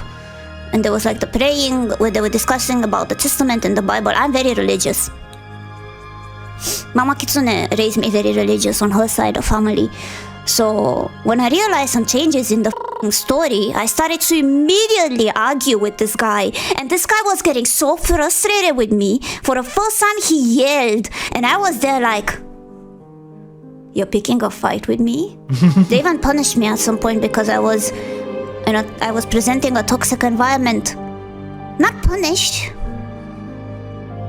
Speaker 12: and there was like the praying where they were discussing about the Testament and the Bible. I'm very religious. Mama Kitsune raised me very religious on her side of family. So when I realized some changes in the story, I started to immediately argue with this guy. And this guy was getting so frustrated with me. For the first time, he yelled. And I was there like, you're picking a fight with me? They even punished me at some point because I was presenting a toxic environment. Not punished,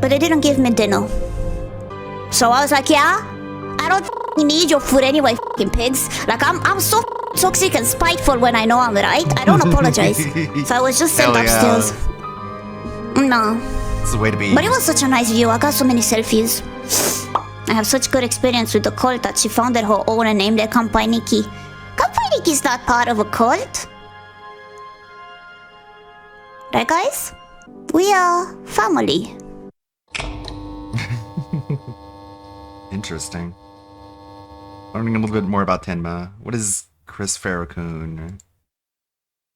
Speaker 12: but they didn't give me dinner. So I was like, yeah, I don't need your food anyway, pigs. Like, I'm so toxic and spiteful when I know I'm right. I don't apologize. So I was just sent upstairs. No.
Speaker 1: It's the way to be.
Speaker 12: But it was such a nice view. I got so many selfies. I have such good experience with the cult that she founded her own and named it Kampai Nikki. Kampai Nikki's not part of a cult. Right, guys? We are family.
Speaker 1: Interesting. Learning a little bit more about Tenma. What is Chris Farrakhan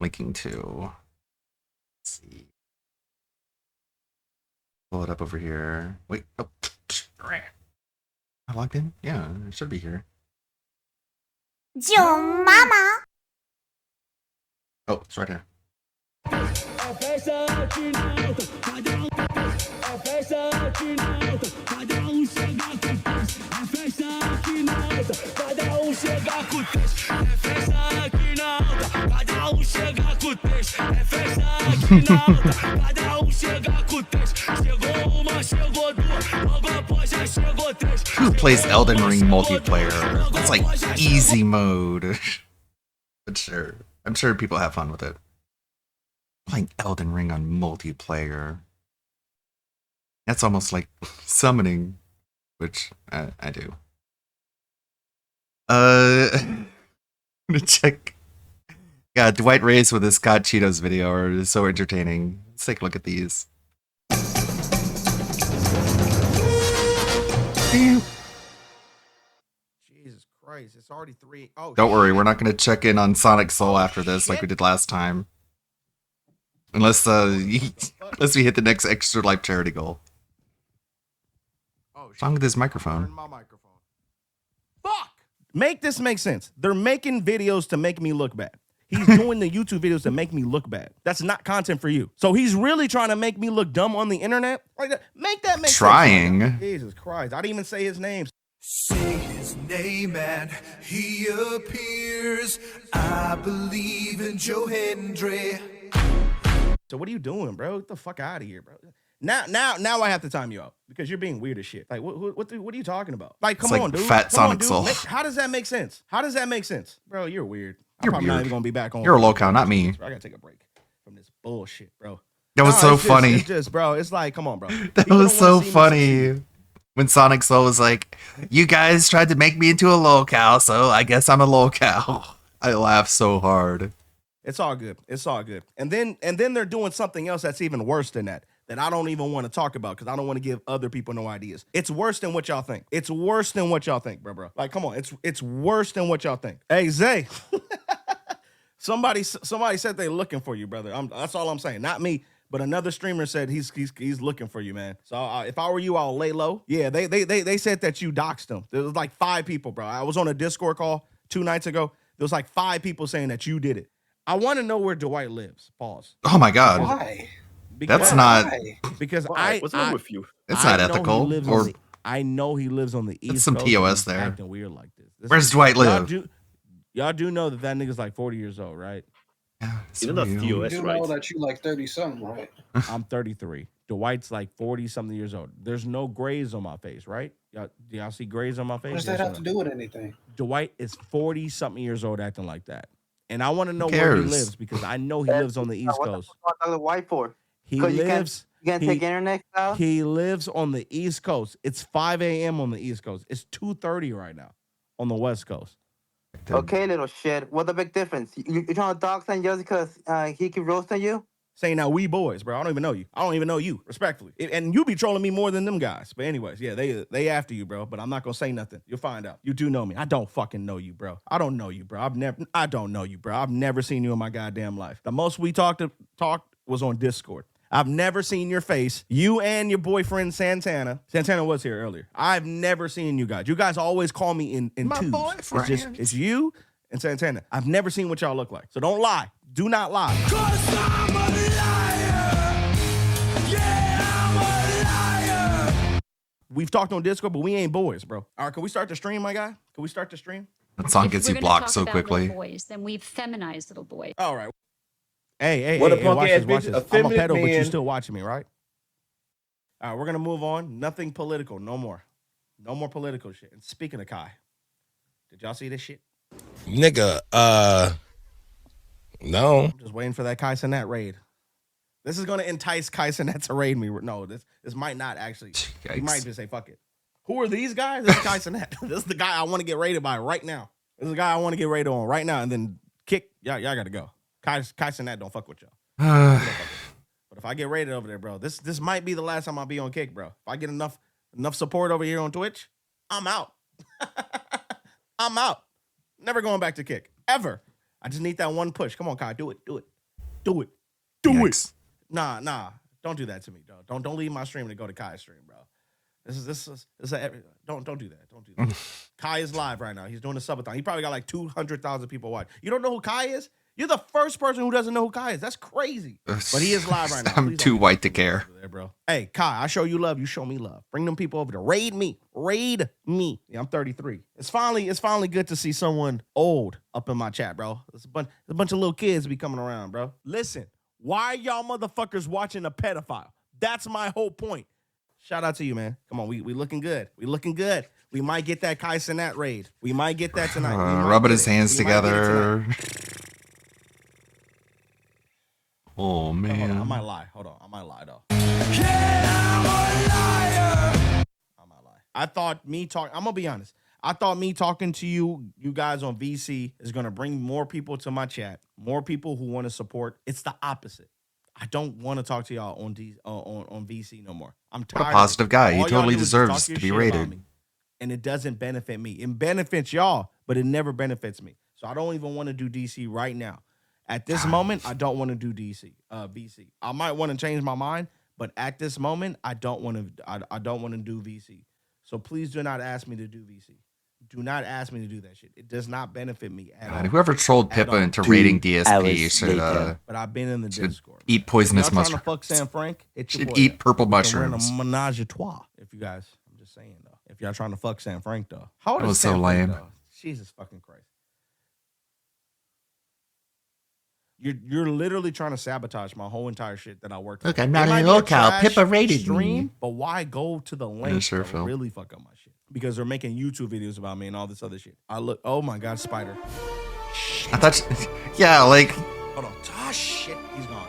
Speaker 1: linking to? Let's see. Pull it up over here. Wait. Oh. I logged in? Yeah, it should be here.
Speaker 12: Yo, mama.
Speaker 1: Oh, it's right here. Who plays Elden Ring multiplayer? That's like easy mode. But sure. I'm sure people have fun with it. Playing Elden Ring on multiplayer. That's almost like summoning, which I do. I'm gonna check. Yeah, Dwight Reyes with his Scott Cheetos video are so entertaining. Let's take a look at these.
Speaker 13: Jesus Christ, it's already 3. Oh,
Speaker 1: Don't worry, we're not gonna check in on Sonic Soul after this like we did last time. Unless unless we hit the next extra life charity goal. What's wrong with this microphone?
Speaker 13: Fuck! Make this make sense. They're making videos to make me look bad. He's doing the YouTube videos to make me look bad. That's not content for you. So he's really trying to make me look dumb on the internet. Like, make that make sense.
Speaker 1: Trying.
Speaker 13: Jesus Christ! I didn't even say his name.
Speaker 14: Say his name and he appears. I believe in Joe Hendry.
Speaker 13: So what are you doing, bro? Get the fuck out of here, bro. Now I have to time you out because you're being weird as shit. Like, what are you talking about? Like, come on, dude.
Speaker 1: Fat Sonic Soul.
Speaker 13: How does that make sense? How does that make sense, bro? You're weird.
Speaker 1: You're
Speaker 13: I'm
Speaker 1: weird.
Speaker 13: not even gonna be back on.
Speaker 1: You're a local, not me.
Speaker 13: I gotta take a break from this bullshit, bro.
Speaker 1: That was so
Speaker 13: it's
Speaker 1: funny.
Speaker 13: It's just, bro. It's like, come on, bro.
Speaker 1: That was so funny. When Sonic Soul was like, "You guys tried to make me into a lolcow, so I guess I'm a lolcow." I laughed so hard.
Speaker 13: It's all good. It's all good. And then they're doing something else that's even worse than that I don't even want to talk about because I don't want to give other people no ideas. It's worse than what y'all think. It's worse than what y'all think, bro. Like, come on. It's worse than what y'all think. Hey, Zay. Somebody said they looking for you, brother. That's all I'm saying. Not me, but another streamer said he's looking for you, man. So if I were you, I'll lay low. Yeah, they said that you doxed them. There was like 5 people, bro. I was on a Discord call 2 nights ago. There was like 5 people saying that you did it. I want to know where Dwight lives. Pause.
Speaker 1: Oh my god.
Speaker 15: Why?
Speaker 1: That's not.
Speaker 13: Because
Speaker 15: what's wrong with you?
Speaker 1: It's not ethical.
Speaker 13: I know he lives on the East
Speaker 1: That's some
Speaker 13: Coast.
Speaker 1: POS there.
Speaker 13: Acting weird like this.
Speaker 1: Where's Dwight live?
Speaker 13: Y'all do know that nigga's like 40 years old, right?
Speaker 1: Yeah.
Speaker 15: You know that's POS,
Speaker 14: You
Speaker 15: right?
Speaker 14: know that you like 30-something, right?
Speaker 13: I'm 33. Dwight's like 40-something years old. There's no grays on my face, right? Y'all see grays on my face?
Speaker 14: What does that have to do with anything?
Speaker 13: Dwight is 40-something years old acting like that. And I want to know
Speaker 1: Who
Speaker 13: where he
Speaker 1: cares?
Speaker 13: lives because I know he lives on the East Coast.
Speaker 15: What the white for?
Speaker 13: He
Speaker 15: 'Cause
Speaker 13: lives.
Speaker 15: You can't take internet out.
Speaker 13: He lives on the East Coast. It's 5 a.m. on the East Coast. It's 2:30 right now on the West Coast.
Speaker 15: Okay, little shit. What's the big difference? You trying to dog sign just because he keep roasting you?
Speaker 13: Saying now we boys, bro. I don't even know you. I don't even know you, respectfully. And you be trolling me more than them guys. But anyways, yeah, they after you, bro. But I'm not gonna say nothing. You'll find out. You do know me. I don't fucking know you, bro. I don't know you, bro. I don't know you, bro. I've never seen you in my goddamn life. The most we talked was on Discord. I've never seen your face. You and your boyfriend Santana. Santana was here earlier. I've never seen you guys. You guys always call me in twos.
Speaker 1: boyfriend.
Speaker 13: It's you and Santana. I've never seen what y'all look like. So don't lie. Do not lie. We've talked on Discord, but we ain't boys, bro. All right, can we start the stream, my guy? Can we start the stream?
Speaker 1: That song
Speaker 16: If
Speaker 1: gets
Speaker 16: we're
Speaker 1: you
Speaker 16: gonna
Speaker 1: blocked
Speaker 16: talk
Speaker 1: so
Speaker 16: about
Speaker 1: quickly.
Speaker 16: little boys, then we've feminized little boys.
Speaker 13: All right. Hey,
Speaker 6: What a
Speaker 13: hey,
Speaker 6: punk
Speaker 13: watch
Speaker 6: ass
Speaker 13: this, watch
Speaker 6: bitch,
Speaker 13: this.
Speaker 6: a
Speaker 13: I'm a
Speaker 6: feminine
Speaker 13: pedo, but you
Speaker 6: man.
Speaker 13: still watching me, right? All right, we're gonna move on. Nothing political, no more. No more political shit. And speaking of Kai, did y'all see this shit?
Speaker 17: Nigga, no.
Speaker 13: I'm just waiting for that Kai Cenat raid. This is gonna entice Kai Cenat to raid me. No, this might not actually. He might just say fuck it. Who are these guys? This is Kai Cenat. This is the guy I want to get raided by right now. This is the guy I want to get raided on right now, and then kick. Y'all gotta go. Kai Cenat don't fuck with y'all. But if I get raided over there, bro, this might be the last time I'll be on Kick, bro. If I get enough support over here on Twitch, I'm out. I'm out. Never going back to Kick ever. I just need that one push. Come on, Kai, do it.
Speaker 1: Yikes.
Speaker 13: Nah. Don't do that to me, dog. Don't leave my stream to go to Kai's stream, bro. Don't do that. Don't do that. Kai is live right now. He's doing a subathon. He probably got like 200,000 people watching. You don't know who Kai is? You're the first person who doesn't know who Kai is. That's crazy. But he is live right now.
Speaker 1: I'm
Speaker 13: Please
Speaker 1: too
Speaker 13: don't
Speaker 1: white to care.
Speaker 13: there, bro. Hey, Kai, I show you love. You show me love. Bring them people over to raid me. Yeah, I'm 33. It's finally good to see someone old up in my chat, bro. There's a bunch of little kids be coming around, bro. Listen, why y'all motherfuckers watching a pedophile? That's my whole point. Shout out to you, man. Come on, we looking good. We looking good. We might get that Kai Cenat raid. We might get that tonight.
Speaker 1: Rubbing his hands together. Oh man.
Speaker 13: Hold on, I might lie. Hold on, I might lie though. I thought I'm gonna be honest. I thought me talking to you guys on VC is gonna bring more people to my chat, more people who want to support. It's the opposite. I don't want to talk to y'all on VC no more. I'm tired.
Speaker 1: What a positive guy. He
Speaker 13: All y'all
Speaker 1: totally
Speaker 13: do is just talk
Speaker 1: deserves
Speaker 13: your
Speaker 1: to be
Speaker 13: shit about
Speaker 1: rated.
Speaker 13: me, and it doesn't benefit me. It benefits y'all, but it never benefits me. So I don't even want to do DC right now. At this moment, I don't want to do VC. I might want to change my mind, but at this moment, I don't want to. I don't want to do VC. So please do not ask me to do VC. Do not ask me to do that shit. It does not benefit me at all.
Speaker 1: Whoever trolled Pippa into rating DSP should
Speaker 13: but I've been in the Discord.
Speaker 1: eat poisonous
Speaker 13: If y'all trying
Speaker 1: mushrooms.
Speaker 13: to fuck San Frank, hit your
Speaker 1: Should
Speaker 13: boy
Speaker 1: eat
Speaker 13: up.
Speaker 1: purple
Speaker 13: We can run
Speaker 1: mushrooms.
Speaker 13: a menage a trois. If you guys, I'm just saying though. If y'all trying to fuck San Frank though, how old
Speaker 1: That
Speaker 13: is
Speaker 1: was so
Speaker 13: San Frank,
Speaker 1: lame.
Speaker 13: though? Jesus fucking Christ. You're literally trying to sabotage my whole entire shit that I worked on.
Speaker 1: Look, I'm
Speaker 13: It
Speaker 1: not
Speaker 13: might
Speaker 1: in
Speaker 13: be a
Speaker 1: locale.
Speaker 13: trash
Speaker 1: Pippa rated
Speaker 13: stream,
Speaker 1: me.
Speaker 13: but why go to the link
Speaker 1: sure,
Speaker 13: to
Speaker 1: Phil.
Speaker 13: really fuck up my shit? Because they're making YouTube videos about me and all this other shit. Oh my God, Spider.
Speaker 1: I thought, yeah, like,
Speaker 13: Hold on. Ah, shit. He's gone.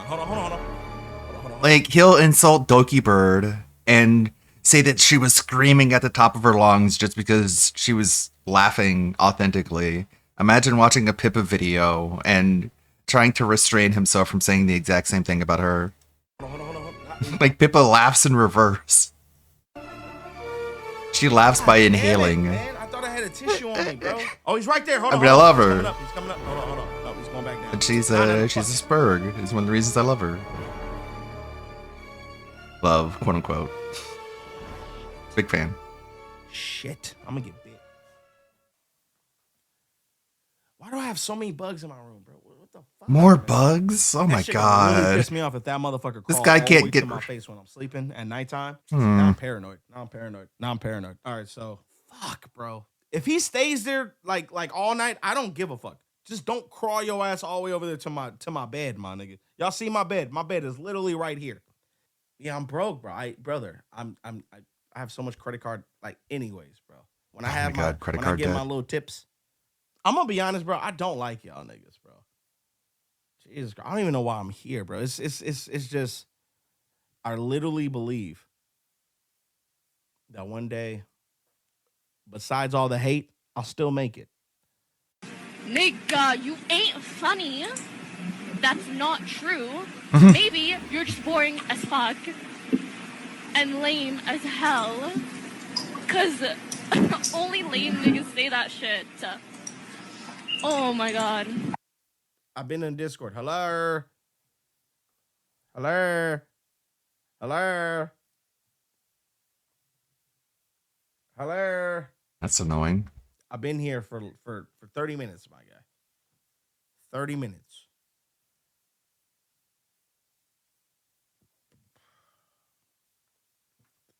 Speaker 13: Hold on.
Speaker 1: like he'll insult Doki Bird and say that she was screaming at the top of her lungs just because she was laughing authentically. Imagine watching a Pippa video and trying to restrain himself from saying the exact same thing about her. Like Pippa laughs in reverse. She laughs by inhaling.
Speaker 13: Man, I thought I had a tissue on me, bro. Oh, he's right there. Hold on.
Speaker 1: I mean, I love
Speaker 13: He's
Speaker 1: her.
Speaker 13: coming up. He's coming up. Hold on. No, he's going back down.
Speaker 1: And she's a Spurg. Is one of the reasons I love her. Love, quote unquote. Big fan.
Speaker 13: Shit. I'm gonna get bit. Why do I have so many bugs in my room, bro? What the fuck?
Speaker 1: More bugs? Oh
Speaker 13: That
Speaker 1: my
Speaker 13: shit gonna really
Speaker 1: god.
Speaker 13: piss me off if that motherfucker
Speaker 1: This
Speaker 13: crawls
Speaker 1: guy
Speaker 13: all the
Speaker 1: can't
Speaker 13: way
Speaker 1: get-
Speaker 13: to my face when I'm sleeping at nighttime.
Speaker 1: Hmm.
Speaker 13: Now I'm paranoid. Now I'm paranoid. All right, so fuck, bro. If he stays there like all night, I don't give a fuck. Just don't crawl your ass all the way over there to my bed, my nigga. Y'all see my bed? My bed is literally right here. Yeah, I'm broke, bro. I have so much credit card, like, anyways, bro. When I
Speaker 1: Oh
Speaker 13: have
Speaker 1: my God, credit
Speaker 13: when
Speaker 1: card
Speaker 13: I get
Speaker 1: debt.
Speaker 13: my little tips, I'm gonna be honest, bro. I don't like y'all niggas, bro. Jesus Christ. I don't even know why I'm here, bro. It's just I literally believe that one day, besides all the hate, I'll still make it.
Speaker 17: Nigga, you ain't funny. That's not true. Maybe you're just boring as fuck and lame as hell. Cause only lame niggas say that shit. Oh my god.
Speaker 13: I've been in Discord. Hello. Hello. Hello. Hello.
Speaker 1: That's annoying.
Speaker 13: I've been here for 30 minutes, my guy. 30 minutes.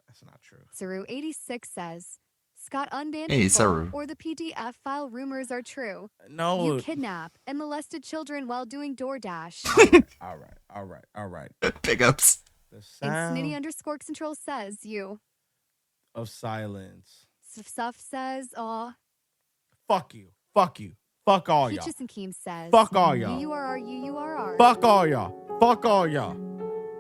Speaker 13: That's not true.
Speaker 18: Saru86 says, Scott unbanned
Speaker 1: Hey,
Speaker 18: people
Speaker 1: Saru.
Speaker 18: or the PDF file rumors are true.
Speaker 13: No.
Speaker 18: You kidnap and molested children while doing DoorDash.
Speaker 13: All right.
Speaker 1: Pickups.
Speaker 13: The
Speaker 18: And
Speaker 13: sound
Speaker 18: Snitty_control says you.
Speaker 13: of silence.
Speaker 18: Stuff says, aw.
Speaker 13: Fuck you. Fuck you. Fuck all y'all.
Speaker 18: Peaches and Keem says,
Speaker 13: Fuck all y'all.
Speaker 18: UURR.
Speaker 13: Fuck all y'all. Fuck all y'all.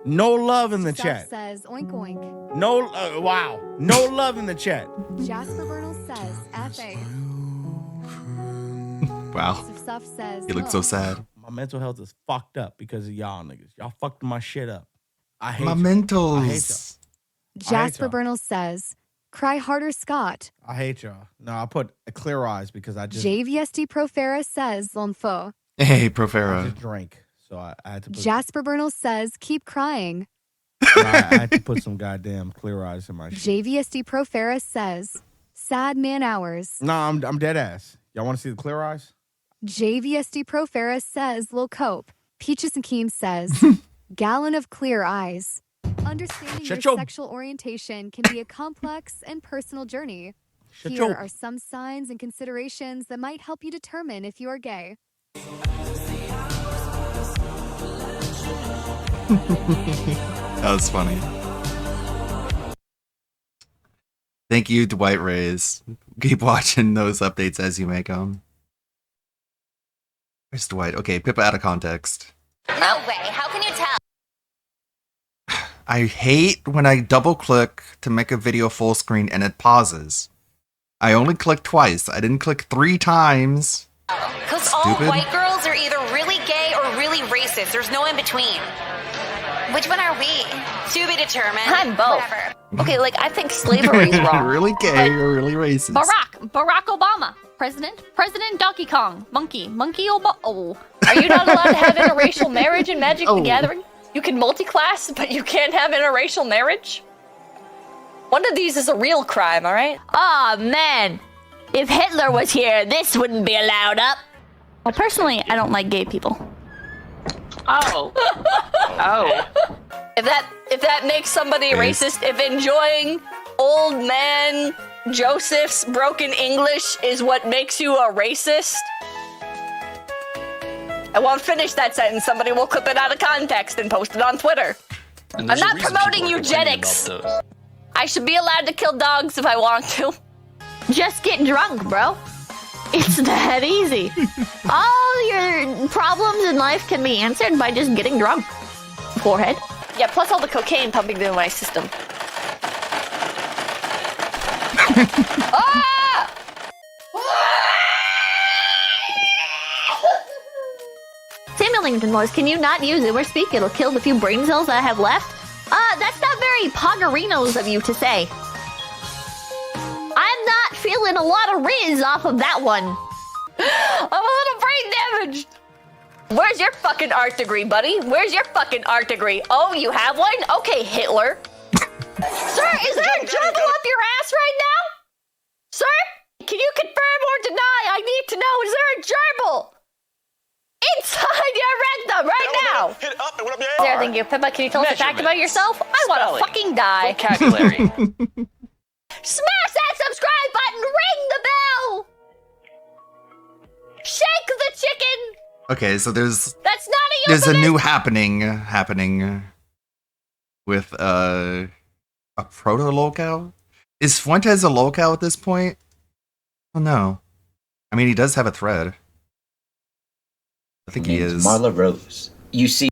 Speaker 13: No love in the
Speaker 18: Stuff
Speaker 13: chat.
Speaker 18: says, oink oink.
Speaker 13: No, wow. No love in the chat.
Speaker 18: Jasper Bernal says, FA.
Speaker 1: Wow.
Speaker 18: Stuff says,
Speaker 1: He looks so sad.
Speaker 13: My mental health is fucked up because of y'all niggas. Y'all fucked my shit up. I hate
Speaker 1: My
Speaker 13: y'all.
Speaker 1: mentals.
Speaker 13: I hate y'all.
Speaker 18: Jasper Bernal says, cry harder, Scott.
Speaker 13: I hate y'all. No, I put a clear eyes because I just
Speaker 18: JVSD Profera says, Lonfo.
Speaker 1: Hey,
Speaker 13: I
Speaker 1: Profera.
Speaker 13: just drank. So I had to put
Speaker 18: Jasper Bernal says, keep crying.
Speaker 13: I had to put some goddamn clear eyes in my shit.
Speaker 18: JVSD Profera says, sad man hours.
Speaker 13: No, I'm dead ass. Y'all want to see the clear eyes?
Speaker 18: JVSD Profera says, Lil Cope. Peaches and Keem says, gallon of clear eyes. Understanding
Speaker 13: Shut
Speaker 18: your
Speaker 13: your-
Speaker 18: sexual orientation can be a complex and personal journey.
Speaker 13: Shut
Speaker 18: Here
Speaker 13: your-
Speaker 18: are some signs and considerations that might help you determine if you are gay.
Speaker 1: That was funny. Thank you, Dwight Rays. Keep watching those updates as you make them. Where's Dwight? Okay, Pippa out of context.
Speaker 19: No way. How can you tell?
Speaker 1: I hate when I double click to make a video full screen and it pauses. I only clicked twice. I didn't click 3 times.
Speaker 19: Because all
Speaker 1: Stupid.
Speaker 19: white girls are either really gay or really racist. There's no in between. Which one are we? To be determined. I'm both. Whatever. Okay, like, I think slavery's wrong.
Speaker 1: Really gay or really racist.
Speaker 17: Barack Obama. President Donkey Kong. Monkey Obama. Oh. Are you not allowed to have interracial marriage in Magic the Gathering? You can multi-class, but you can't have interracial marriage? One of these is a real crime, alright?
Speaker 19: Aw, man. If Hitler was here, this wouldn't be allowed up.
Speaker 17: Well, personally, I don't like gay people.
Speaker 19: Oh.
Speaker 17: If that makes somebody racist, if enjoying old man Joseph's broken English is what makes you a racist, I won't finish that sentence. Somebody will clip it out of context and post it on Twitter. I'm not promoting eugenics. I should be allowed to kill dogs if I want to.
Speaker 19: Just get drunk, bro. It's that easy. All your problems in life can be answered by just getting drunk. Forehead.
Speaker 17: Yeah, plus all the cocaine pumping through my system. Ah!
Speaker 19: Simulating noise, can you not use Uber Speak? It'll kill the few brain cells I have left. That's not very Poggerinos of you to say. I'm not feeling a lot of Riz off of that one.
Speaker 17: I'm a little brain damaged. Where's your fucking art degree, buddy? Where's your fucking art degree? Oh, you have one? Okay, Hitler. Sir, is there a gerbil up your ass right now? Sir, can you confirm or deny? I need to know, is there a gerbil inside your rectum right now?
Speaker 6: Hit it up and what up your
Speaker 17: There, thank you. Pippa, can you tell us a fact about yourself? I want to fucking die.
Speaker 6: Vocabulary.
Speaker 17: Smash that subscribe button! Ring the bell! Shake the chicken!
Speaker 1: Okay, so there's
Speaker 17: That's not a
Speaker 1: there's a
Speaker 17: euphemism!
Speaker 1: new happening with a proto locale. Is Fuentes a locale at this point? Oh no. I mean, he does have a thread. I think he is.
Speaker 20: Marla Rose. You see,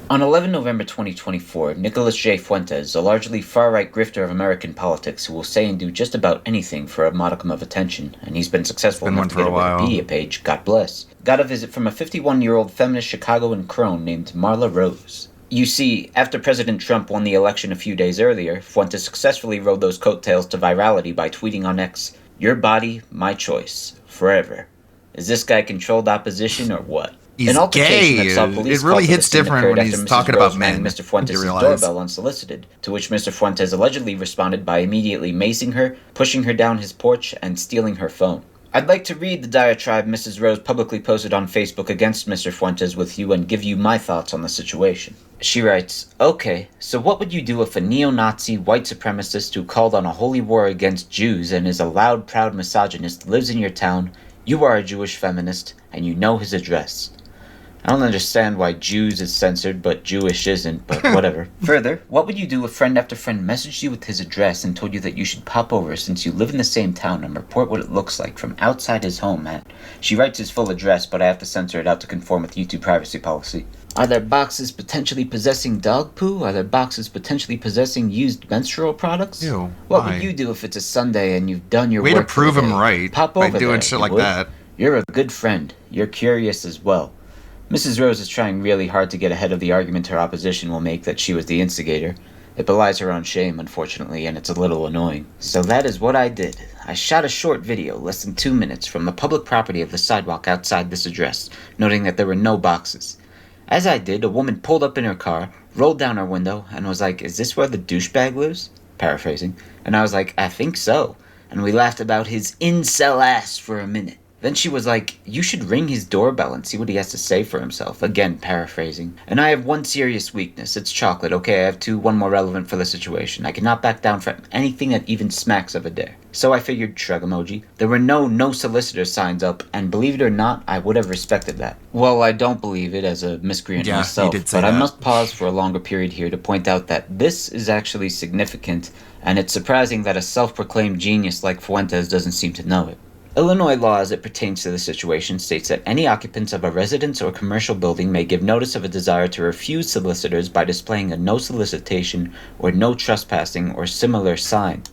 Speaker 20: on 11 November 2024, Nicholas J. Fuentes, a largely far-right grifter of American politics who will say and do just about anything for a modicum of attention, and he's been successful enough to get a Wikipedia page, God bless, got a visit from a 51-year-old feminist Chicagoan crone named Marla Rose. You see, after President Trump won the election a few days earlier, Fuentes successfully rode those coattails to virality by tweeting on X, "Your body, my choice, forever." Is this guy controlled opposition or what?
Speaker 1: He's
Speaker 20: An altercation
Speaker 1: gay.
Speaker 20: that saw police
Speaker 1: It really
Speaker 20: call for
Speaker 1: hits
Speaker 20: the scene
Speaker 1: different
Speaker 20: occurred
Speaker 1: when
Speaker 20: after
Speaker 1: he's
Speaker 20: Mrs.
Speaker 1: talking
Speaker 20: Rose
Speaker 1: about
Speaker 20: rang
Speaker 1: men.
Speaker 20: Mr. Fuentes'
Speaker 1: You realize.
Speaker 20: doorbell unsolicited, to which Mr. Fuentes allegedly responded by immediately macing her, pushing her down his porch, and stealing her phone. I'd like to read the diatribe Mrs. Rose publicly posted on Facebook against Mr. Fuentes with you and give you my thoughts on the situation. She writes, "Okay, so what would you do if a neo-Nazi white supremacist who called on a holy war against Jews and is a loud, proud misogynist lives in your town, you are a Jewish feminist, and you know his address?" I don't understand why Jews is censored, but Jewish isn't, but whatever. Further, what would you do if friend after friend messaged you with his address and told you that you should pop over since you live in the same town and report what it looks like from outside his home at? She writes his full address, but I have to censor it out to conform with YouTube privacy policy. Are there boxes potentially possessing dog poo? Are there boxes potentially possessing used menstrual products?
Speaker 1: Ew,
Speaker 20: What
Speaker 1: why?
Speaker 20: would you do if it's a Sunday and you've done your
Speaker 1: Way
Speaker 20: work
Speaker 1: to prove
Speaker 20: for the
Speaker 1: him
Speaker 20: day?
Speaker 1: right
Speaker 20: Pop
Speaker 1: by
Speaker 20: over
Speaker 1: doing
Speaker 20: there,
Speaker 1: shit
Speaker 20: you
Speaker 1: like
Speaker 20: would.
Speaker 1: that.
Speaker 20: You're a good friend. You're curious as well. Mrs. Rose is trying really hard to get ahead of the argument her opposition will make that she was the instigator. It belies her own shame, unfortunately, and it's a little annoying. So that is what I did. I shot a short video, less than 2 minutes, from the public property of the sidewalk outside this address, noting that there were no boxes. As I did, a woman pulled up in her car, rolled down her window, and was like, "Is this where the douchebag lives?" Paraphrasing. And I was like, "I think so." And we laughed about his incel ass for a minute. Then she was like, "You should ring his doorbell and see what he has to say for himself." Again, paraphrasing. And I have one serious weakness. It's chocolate. Okay, I have two, one more relevant for the situation. I cannot back down from anything that even smacks of a dare. So I figured, shrug emoji. There were no solicitor signs up, and believe it or not, I would have respected that. Well, I don't believe it as a miscreant
Speaker 1: Yeah,
Speaker 20: myself,
Speaker 1: he did say
Speaker 20: but I
Speaker 1: that.
Speaker 20: must pause for a longer period here to point out that this is actually significant, and it's surprising that a self-proclaimed genius like Fuentes doesn't seem to know it. Illinois law as it pertains to the situation states that any occupants of a residence or commercial building may give notice of a desire to refuse solicitors by displaying a no solicitation or no trespassing or similar sign.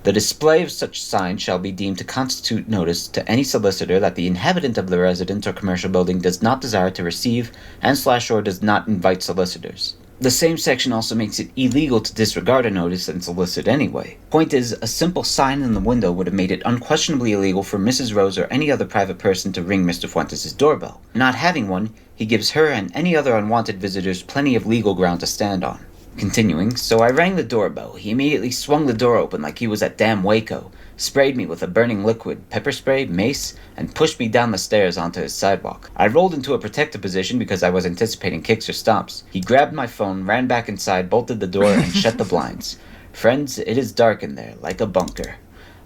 Speaker 20: The display of such sign shall be deemed to constitute notice to any solicitor that the inhabitant of the residence or commercial building does not desire to receive and/or does not invite solicitors. The same section also makes it illegal to disregard a notice and solicit anyway. Point is, a simple sign in the window would have made it unquestionably illegal for Mrs. Rose or any other private person to ring Mr. Fuentes' doorbell. Not having one, he gives her and any other unwanted visitors plenty of legal ground to stand on. Continuing, so I rang the doorbell. He immediately swung the door open like he was at damn Waco, sprayed me with a burning liquid, pepper spray, mace, and pushed me down the stairs onto his sidewalk. I rolled into a protective position because I was anticipating kicks or stomps. He grabbed my phone, ran back inside, bolted the door, and shut the blinds. Friends, it is dark in there, like a bunker.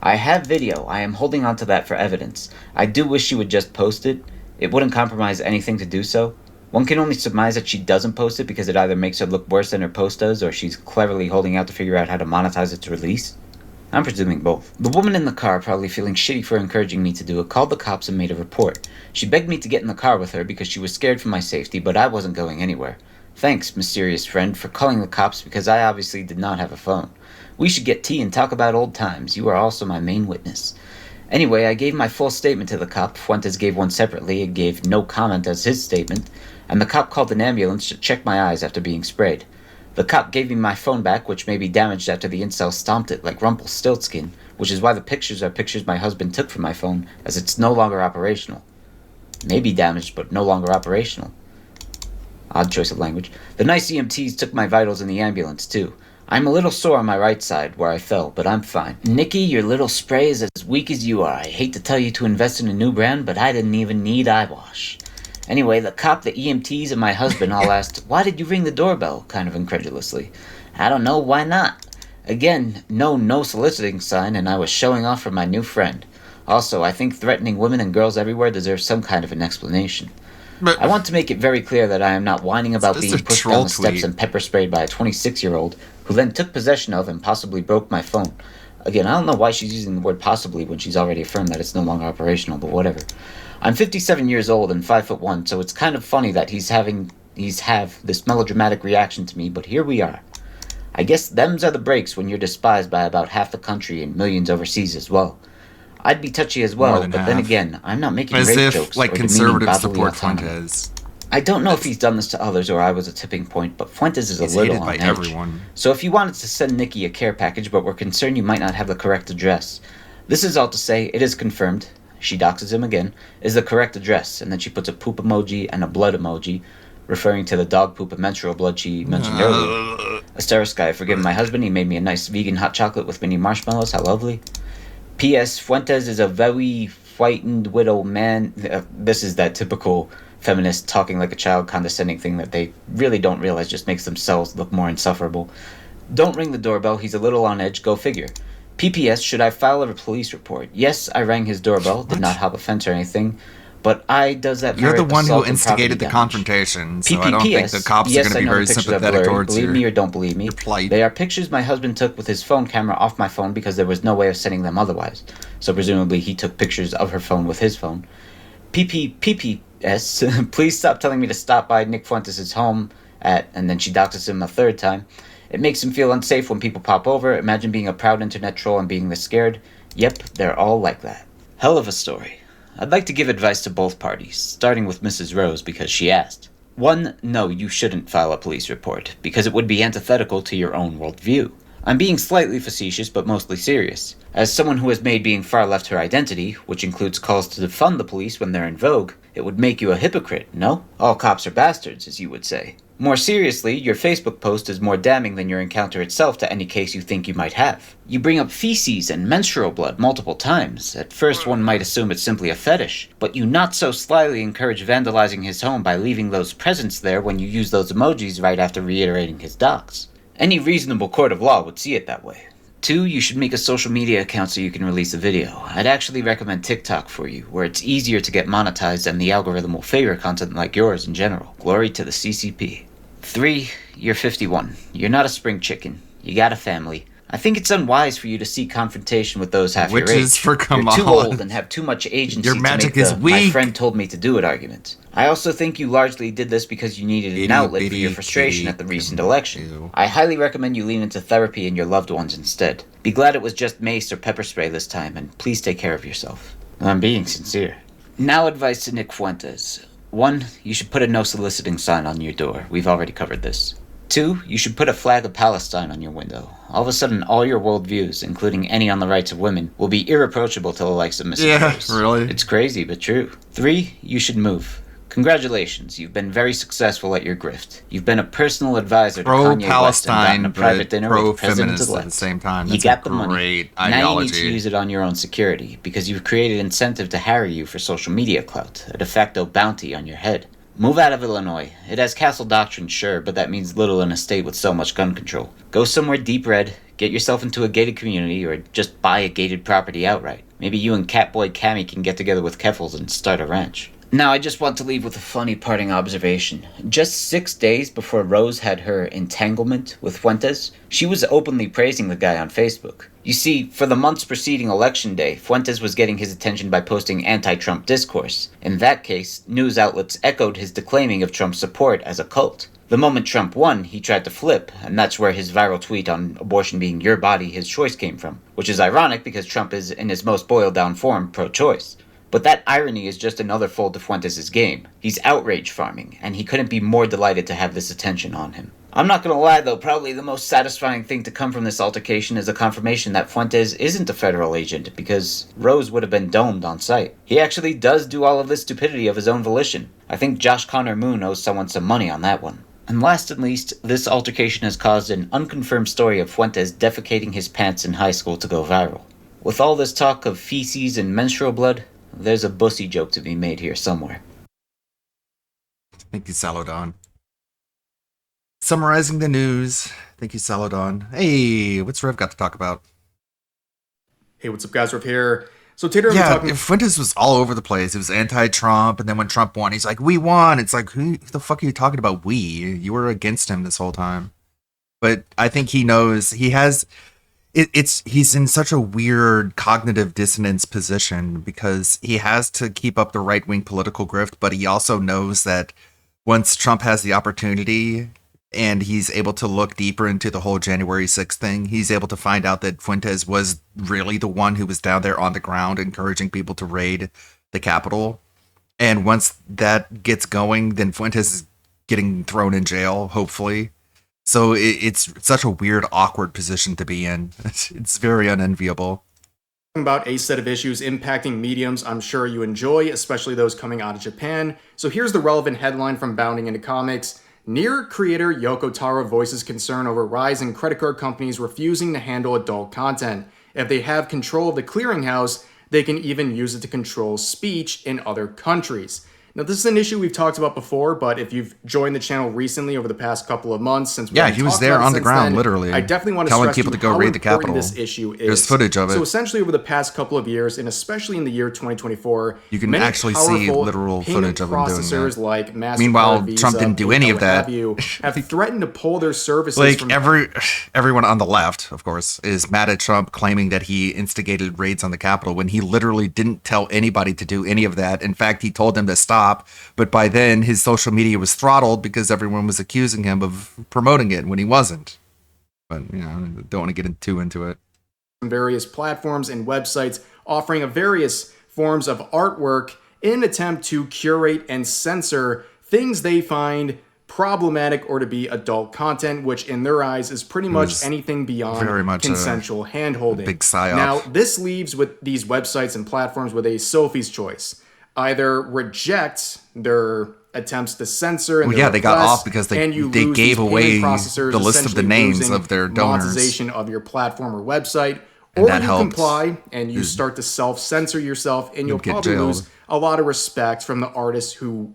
Speaker 20: I have video. I am holding on to that for evidence. I do wish she would just post it. It wouldn't compromise anything to do so. One can only surmise that she doesn't post it because it either makes her look worse than her post does, or she's cleverly holding out to figure out how to monetize its release. I'm presuming both. The woman in the car, probably feeling shitty for encouraging me to do it, called the cops and made a report. She begged me to get in the car with her because she was scared for my safety, but I wasn't going anywhere. Thanks, mysterious friend, for calling the cops because I obviously did not have a phone. We should get tea and talk about old times. You are also my main witness. Anyway, I gave my full statement to the cop. Fuentes gave one separately and gave no comment as his statement, and the cop called an ambulance to check my eyes after being sprayed. The cop gave me my phone back, which may be damaged after the incel stomped it like Rumpelstiltskin, which is why the pictures are pictures my husband took from my phone, as it's no longer operational. May be damaged, but no longer operational. Odd choice of language. The nice EMTs took my vitals in the ambulance, too. I'm a little sore on my right side, where I fell, but I'm fine. Nikki, your little spray is as weak as you are. I hate to tell you to invest in a new brand, but I didn't even need eyewash. Anyway, the cop, the EMTs, and my husband all asked, "Why did you ring the doorbell?" kind of incredulously. I don't know, why not? Again, no soliciting sign, and I was showing off for my new friend. Also, I think threatening women and girls everywhere deserves some kind of an explanation.
Speaker 1: But
Speaker 20: I want to make it very clear that I am not whining about being pushed down the steps
Speaker 1: tweet.
Speaker 20: and pepper sprayed by a 26-year-old who then took possession of and possibly broke my phone. Again, I don't know why she's using the word possibly when she's already affirmed that it's no longer operational, but whatever. I'm 57 years old and 5'1", so it's kind of funny that he's have this melodramatic reaction to me, but here we are. I guess them's are the breaks when you're despised by about half the country and millions overseas as well. I'd be touchy as well, but then again, I'm not making
Speaker 1: As
Speaker 20: rape
Speaker 1: if,
Speaker 20: jokes
Speaker 1: like,
Speaker 20: or demeaning
Speaker 1: conservatives
Speaker 20: bodily
Speaker 1: support
Speaker 20: autonomy.
Speaker 1: Fuentes.
Speaker 20: I don't know if he's done this to others or I was a tipping point, but Fuentes is a
Speaker 1: He's
Speaker 20: little
Speaker 1: hated
Speaker 20: on
Speaker 1: by
Speaker 20: edge.
Speaker 1: everyone.
Speaker 20: So if you wanted to send Nikki a care package but were concerned you might not have the correct address, this is all to say it is confirmed, she doxes him again, is the correct address, and then she puts a poop emoji and a blood emoji, referring to the dog poop and menstrual blood she mentioned earlier. Asterisk, I have forgiven my husband, he made me a nice vegan hot chocolate with mini marshmallows, how lovely. P.S. Fuentes is a very frightened widow man. This is that typical feminist talking like a child condescending thing that they really don't realize just makes themselves look more insufferable. Don't ring the doorbell, he's a little on edge, go figure. PPS, should I file a police report? Yes, I rang his doorbell, did not hop a fence or anything, but I does that
Speaker 1: You're the
Speaker 20: merit
Speaker 1: one who
Speaker 20: assault and
Speaker 1: instigated
Speaker 20: property
Speaker 1: the
Speaker 20: damage?
Speaker 1: confrontation, so I don't think
Speaker 20: PPPS,
Speaker 1: the cops
Speaker 20: yes,
Speaker 1: are going to
Speaker 20: I
Speaker 1: be
Speaker 20: know
Speaker 1: very
Speaker 20: the pictures are
Speaker 1: sympathetic
Speaker 20: blurry.
Speaker 1: towards
Speaker 20: Believe
Speaker 1: your
Speaker 20: me or don't believe me.
Speaker 1: plight.
Speaker 20: They are pictures my husband took with his phone camera off my phone because there was no way of sending them otherwise. So presumably he took pictures of her phone with his phone. PPPS, please stop telling me to stop by Nick Fuentes' home at, and then she doxes him a third time. It makes him feel unsafe when people pop over. Imagine being a proud internet troll and being this scared. Yep, they're all like that. Hell of a story. I'd like to give advice to both parties, starting with Mrs. Rose because she asked. 1. No, you shouldn't file a police report, because it would be antithetical to your own worldview. I'm being slightly facetious, but mostly serious. As someone who has made being far left her identity, which includes calls to defund the police when they're in vogue, it would make you a hypocrite, no? All cops are bastards, as you would say. More seriously, your Facebook post is more damning than your encounter itself to any case you think you might have. You bring up feces and menstrual blood multiple times. At first one might assume it's simply a fetish, but you not so slyly encourage vandalizing his home by leaving those presents there when you use those emojis right after reiterating his docs. Any reasonable court of law would see it that way. 2, you should make a social media account so you can release a video. I'd actually recommend TikTok for you, where it's easier to get monetized and the algorithm will favor content like yours in general. Glory to the CCP. 3, you're 51. You're not a spring chicken. You got a family. I think it's unwise for you to seek confrontation with those half
Speaker 1: Which
Speaker 20: your age.
Speaker 1: is for
Speaker 20: You're too
Speaker 1: Kamal.
Speaker 20: old and have too much agency
Speaker 1: Your
Speaker 20: to
Speaker 1: magic
Speaker 20: make
Speaker 1: is
Speaker 20: the "my
Speaker 1: weak."
Speaker 20: friend told me to do it" argument. I also think you largely did this because you needed an outlet for your frustration at the recent election. I highly recommend you lean into therapy and your loved ones instead. Be glad it was just mace or pepper spray this time, and please take care of yourself. I'm being sincere. Now advice to Nick Fuentes. 1, you should put a no soliciting sign on your door. We've already covered this. 2, you should put a flag of Palestine on your window. All of a sudden, all your worldviews, including any on the rights of women, will be irreproachable to the likes of Mrs.
Speaker 1: Yeah,
Speaker 20: Rose.
Speaker 1: really?
Speaker 20: It's crazy, but true. 3, you should move. Congratulations, you've been very successful at your grift. You've been a personal advisor to Kanye West and gotten
Speaker 1: Pro-Palestine,
Speaker 20: a private
Speaker 1: but
Speaker 20: dinner with the
Speaker 1: pro-feminist
Speaker 20: president-elect.
Speaker 1: at the same time.
Speaker 20: You
Speaker 1: That's
Speaker 20: got
Speaker 1: a
Speaker 20: the money.
Speaker 1: great
Speaker 20: Now you need
Speaker 1: ideology.
Speaker 20: to use it on your own security, because you've created incentive to harry you for social media clout, a de facto bounty on your head. Move out of Illinois. It has castle doctrine, sure, but that means little in a state with so much gun control. Go somewhere deep red, get yourself into a gated community, or just buy a gated property outright. Maybe you and Catboy Cammy can get together with Keffels and start a ranch. Now, I just want to leave with a funny parting observation. Just 6 days before Rose had her entanglement with Fuentes, she was openly praising the guy on Facebook. You see, for the months preceding Election Day, Fuentes was getting his attention by posting anti-Trump discourse. In that case, news outlets echoed his declaiming of Trump's support as a cult. The moment Trump won, he tried to flip, and that's where his viral tweet on abortion being your body, his choice came from. Which is ironic because Trump is, in his most boiled-down form, pro-choice. But that irony is just another fold to Fuentes' game. He's outrage farming, and he couldn't be more delighted to have this attention on him. I'm not gonna lie though, probably the most satisfying thing to come from this altercation is a confirmation that Fuentes isn't a federal agent, because Rose would have been domed on sight. He actually does do all of this stupidity of his own volition. I think Josh Connor Moon owes someone some money on that one. And last and least, this altercation has caused an unconfirmed story of Fuentes defecating his pants in high school to go viral. With all this talk of feces and menstrual blood, there's a bussy joke to be made here somewhere.
Speaker 1: Thank you, Salodon. Summarizing the news. Thank you, Salodon. Hey, what's Rev got to talk about?
Speaker 2: Hey, what's up, guys? Rev here. So Tater,
Speaker 1: Fuentes was all over the place. It was anti-Trump, and then when Trump won, he's like, "We won." It's like, who the fuck are you talking about? We? You were against him this whole time. But I think he knows he has. he's in such a weird cognitive dissonance position because he has to keep up the right-wing political grift, but he also knows that once Trump has the opportunity and he's able to look deeper into the whole January 6th thing, he's able to find out that Fuentes was really the one who was down there on the ground encouraging people to raid the Capitol. And once that gets going, then Fuentes is getting thrown in jail, hopefully. So it's such a weird, awkward position to be in. It's very unenviable.
Speaker 21: About a set of issues impacting mediums I'm sure you enjoy, especially those coming out of Japan. So here's the relevant headline from Bounding into Comics. Nier creator Yoko Taro voices concern over rise in credit card companies refusing to handle adult content. If they have control of the clearinghouse, they can even use it to control speech in other countries. Now, this is an issue we've talked about before, but if you've joined the channel recently over the past couple of months, since we
Speaker 1: he was there on the ground, literally,
Speaker 21: I definitely want to
Speaker 1: telling
Speaker 21: stress
Speaker 1: people
Speaker 21: to
Speaker 1: to go
Speaker 21: how
Speaker 1: raid the
Speaker 21: important
Speaker 1: Capitol.
Speaker 21: this issue is.
Speaker 1: There's footage of it.
Speaker 21: So essentially, over the past couple of years, and especially in the year 2024,
Speaker 1: You can
Speaker 21: many
Speaker 1: actually see
Speaker 21: powerful
Speaker 1: literal
Speaker 21: payment
Speaker 1: footage of him doing
Speaker 21: processors
Speaker 1: that.
Speaker 21: like MasterCard,
Speaker 1: Meanwhile,
Speaker 21: Visa,
Speaker 1: Trump didn't do any
Speaker 21: PayPal,
Speaker 1: of
Speaker 21: what
Speaker 1: that.
Speaker 21: have you, have threatened to pull their services
Speaker 1: Like
Speaker 21: from
Speaker 1: everyone on the left, of course, is mad at Trump claiming that he instigated raids on the Capitol when he literally didn't tell anybody to do any of that. In fact, he told them to stop, but by then his social media was throttled because everyone was accusing him of promoting it when he wasn't. But don't want to get too into it.
Speaker 21: various platforms and websites offering a various forms of artwork in an attempt to curate and censor things they find problematic or to be adult content, which in their eyes is pretty much anything beyond
Speaker 1: very much
Speaker 21: consensual handholding.
Speaker 1: big psyop.
Speaker 21: Now, this leaves with these websites and platforms with a Sophie's choice. Either reject their attempts to censor and
Speaker 1: Well,
Speaker 21: their
Speaker 1: yeah, they got
Speaker 21: requests,
Speaker 1: off because they
Speaker 21: and you
Speaker 1: gave
Speaker 21: lose these
Speaker 1: away
Speaker 21: payment processors,
Speaker 1: the list of the
Speaker 21: essentially
Speaker 1: names
Speaker 21: losing
Speaker 1: of their donors.
Speaker 21: monetization of your platform or website,
Speaker 1: And
Speaker 21: or
Speaker 1: that
Speaker 21: you
Speaker 1: helped.
Speaker 21: comply and you start to self-censor yourself, and you'll
Speaker 1: get
Speaker 21: probably
Speaker 1: jailed.
Speaker 21: lose a lot of respect from the artists who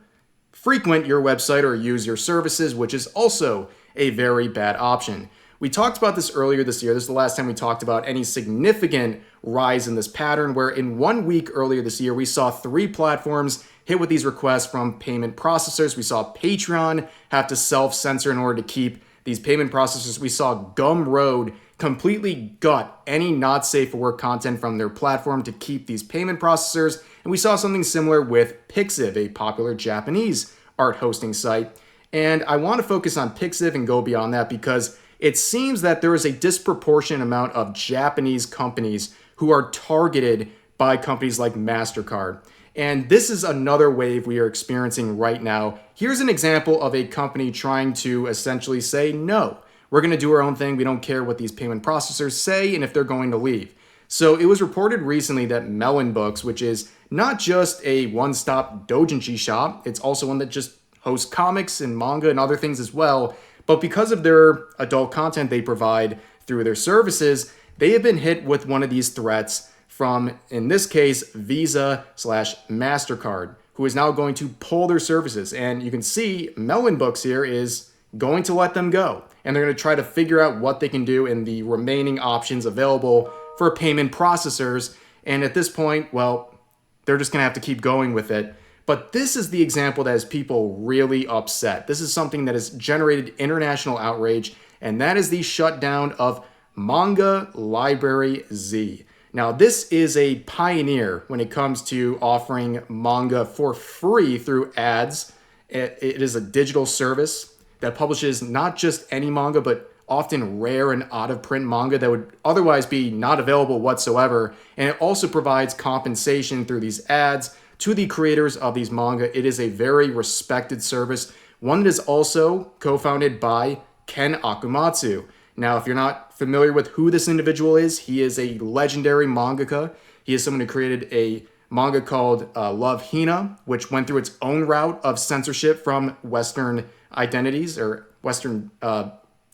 Speaker 21: frequent your website or use your services, which is also a very bad option. We talked about this earlier this year. This is the last time we talked about any significant rise in this pattern, where in 1 week earlier this year, we saw 3 platforms hit with these requests from payment processors. We saw Patreon have to self-censor in order to keep these payment processors. We saw Gumroad completely gut any not safe for work content from their platform to keep these payment processors. And we saw something similar with Pixiv, a popular Japanese art hosting site. And I want to focus on Pixiv and go beyond that because it seems that there is a disproportionate amount of Japanese companies who are targeted by companies like MasterCard. And this is another wave we are experiencing right now. Here's an example of a company trying to essentially say, no, we're going to do our own thing. We don't care what these payment processors say and if they're going to leave. So it was reported recently that Melon Books, which is not just a one-stop doujinshi shop, it's also one that just hosts comics and manga and other things as well. But because of their adult content they provide through their services, they have been hit with one of these threats from, in this case, Visa/MasterCard, who is now going to pull their services. And you can see Melon Books here is going to let them go. And they're going to try to figure out what they can do in the remaining options available for payment processors. And at this point, well, they're just going to have to keep going with it. But this is the example that has people really upset. This is something that has generated international outrage, and that is the shutdown of Manga Library Z. Now, this is a pioneer when it comes to offering manga for free through ads. It is a digital service that publishes not just any manga, but often rare and out-of-print manga that would otherwise be not available whatsoever. And it also provides compensation through these ads to the creators of these manga. It is a very respected service, one that is also co-founded by Ken Akumatsu. Now, if you're not familiar with who this individual is, he is a legendary mangaka. He is someone who created a manga called Love Hina, which went through its own route of censorship from Western identities or Western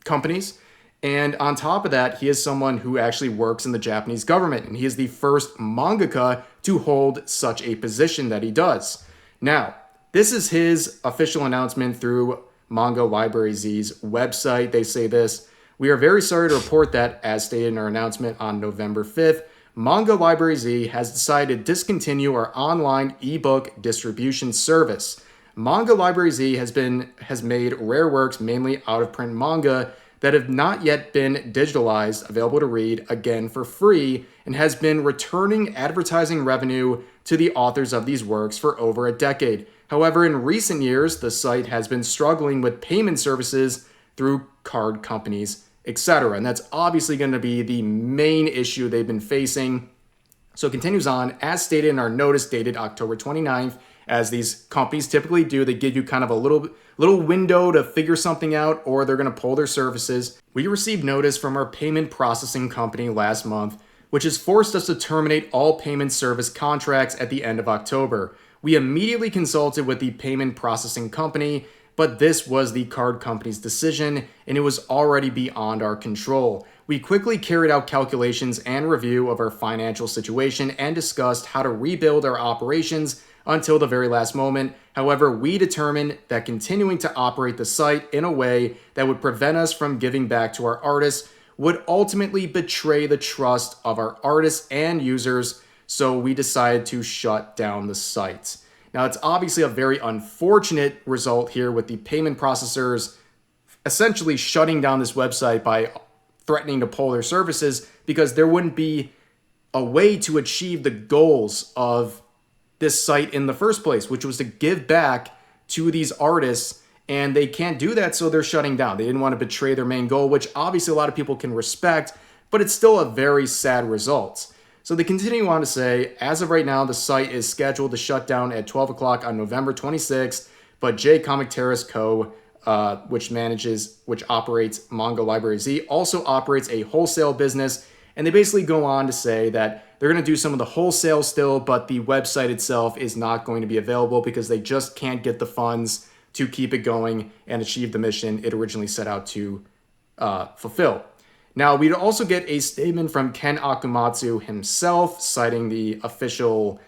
Speaker 21: companies. And on top of that, he is someone who actually works in the Japanese government, and he is the first mangaka to hold such a position that he does. Now, this is his official announcement through Manga Library Z's website. They say this: "We are very sorry to report that, as stated in our announcement on November 5th, Manga Library Z has decided to discontinue our online ebook distribution service. Manga Library Z has made rare works, mainly out-of-print manga, that have not yet been digitalized, available to read, again for free, and has been returning advertising revenue to the authors of these works for over a decade. However, in recent years, the site has been struggling with payment services through card companies, etc. And that's obviously going to be the main issue they've been facing. So it continues on, as stated in our notice dated October 29th, as these companies typically do, they give you kind of a little window to figure something out, or they're going to pull their services. We received notice from our payment processing company last month, which has forced us to terminate all payment service contracts at the end of October. We immediately consulted with the payment processing company, but this was the card company's decision, and it was already beyond our control. We quickly carried out calculations and review of our financial situation and discussed how to rebuild our operations until the very last moment. However, we determined that continuing to operate the site in a way that would prevent us from giving back to our artists would ultimately betray the trust of our artists and users, so we decided to shut down the site. Now, it's obviously a very unfortunate result here with the payment processors essentially shutting down this website by threatening to pull their services, because there wouldn't be a way to achieve the goals of this site in the first place, which was to give back to these artists, and they can't do that, so they're shutting down. They didn't want to betray their main goal, which obviously a lot of people can respect, but it's still a very sad result. So they continue on to say, as of right now, the site is scheduled to shut down at 12 o'clock on November 26th, but J Comic Terrace Co., which operates Manga Library Z, also operates a wholesale business. And they basically go on to say that they're going to do some of the wholesale still, but the website itself is not going to be available because they just can't get the funds to keep it going and achieve the mission it originally set out to fulfill. Now, we'd also get a statement from Ken Akumatsu himself, citing the official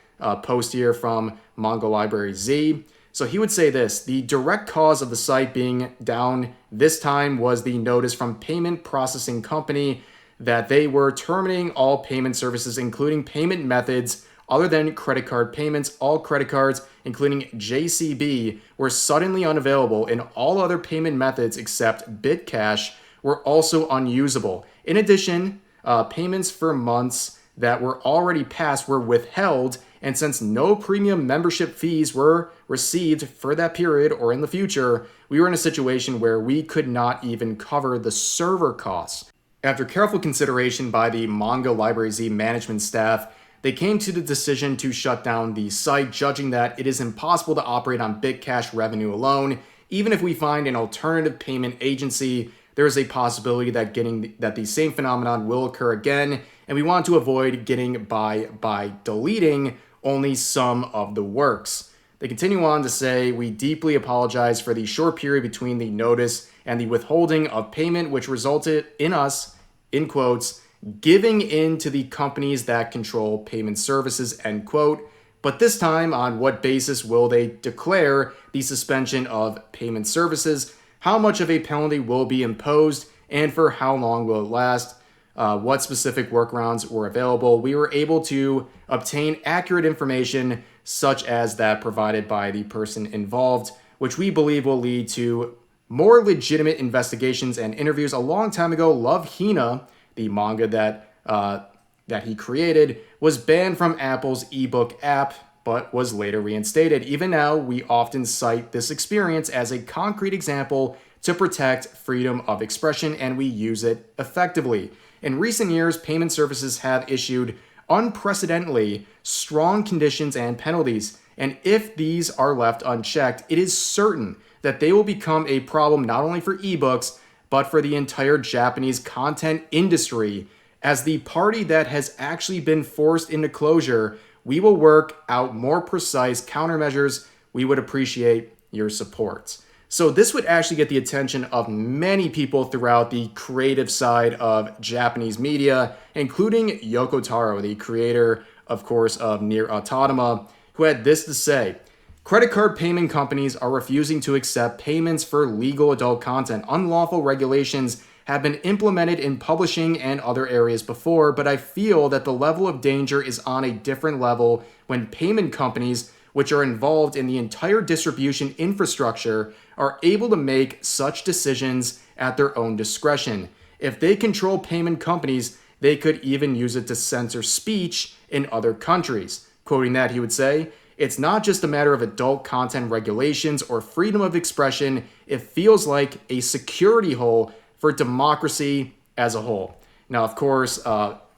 Speaker 21: post here from Manga Library Z. So he would say this: the direct cause of the site being down this time was the notice from payment processing company that they were terminating all payment services, including payment methods other than credit card payments. All credit cards, including JCB, were suddenly unavailable, and all other payment methods except BitCash were also unusable. In addition, payments for months that were already passed were withheld, and since no premium membership fees were received for that period or in the future, we were in a situation where we could not even cover the server costs. After careful consideration by the Manga Library Z management staff, they came to the decision to shut down the site, judging that it is impossible to operate on BitCash revenue alone. Even if we find an alternative payment agency, there is a possibility that the same phenomenon will occur again, and we want to avoid getting by deleting only some of the works. They continue on to say, we deeply apologize for the short period between the notice and the withholding of payment, which resulted in us, in quotes, giving in to the companies that control payment services, end quote. But this time, on what basis will they declare the suspension of payment services? How much of a penalty will be imposed, and for how long will it last? What specific workarounds were available? We were able to obtain accurate information, such as that provided by the person involved, which we believe will lead to more legitimate investigations and interviews. A long time ago, Love Hina, the manga that he created, was banned from Apple's ebook app, but was later reinstated. Even now, we often cite this experience as a concrete example to protect freedom of expression, and we use it effectively. In recent years, payment services have issued unprecedentedly strong conditions and penalties, and if these are left unchecked, it is certain that they will become a problem not only for ebooks, but for the entire Japanese content industry. As the party that has actually been forced into closure, we will work out more precise countermeasures. We would appreciate your support. So this would actually get the attention of many people throughout the creative side of Japanese media, including Yoko Taro, the creator, of course, of Nier Automata, who had this to say: credit card payment companies are refusing to accept payments for legal adult content. Unlawful regulations have been implemented in publishing and other areas before, but I feel that the level of danger is on a different level when payment companies, which are involved in the entire distribution infrastructure, are able to make such decisions at their own discretion. If they control payment companies, they could even use it to censor speech in other countries. Quoting that, he would say, "It's not just a matter of adult content regulations or freedom of expression. It feels like a security hole for democracy as a whole." Now, of course,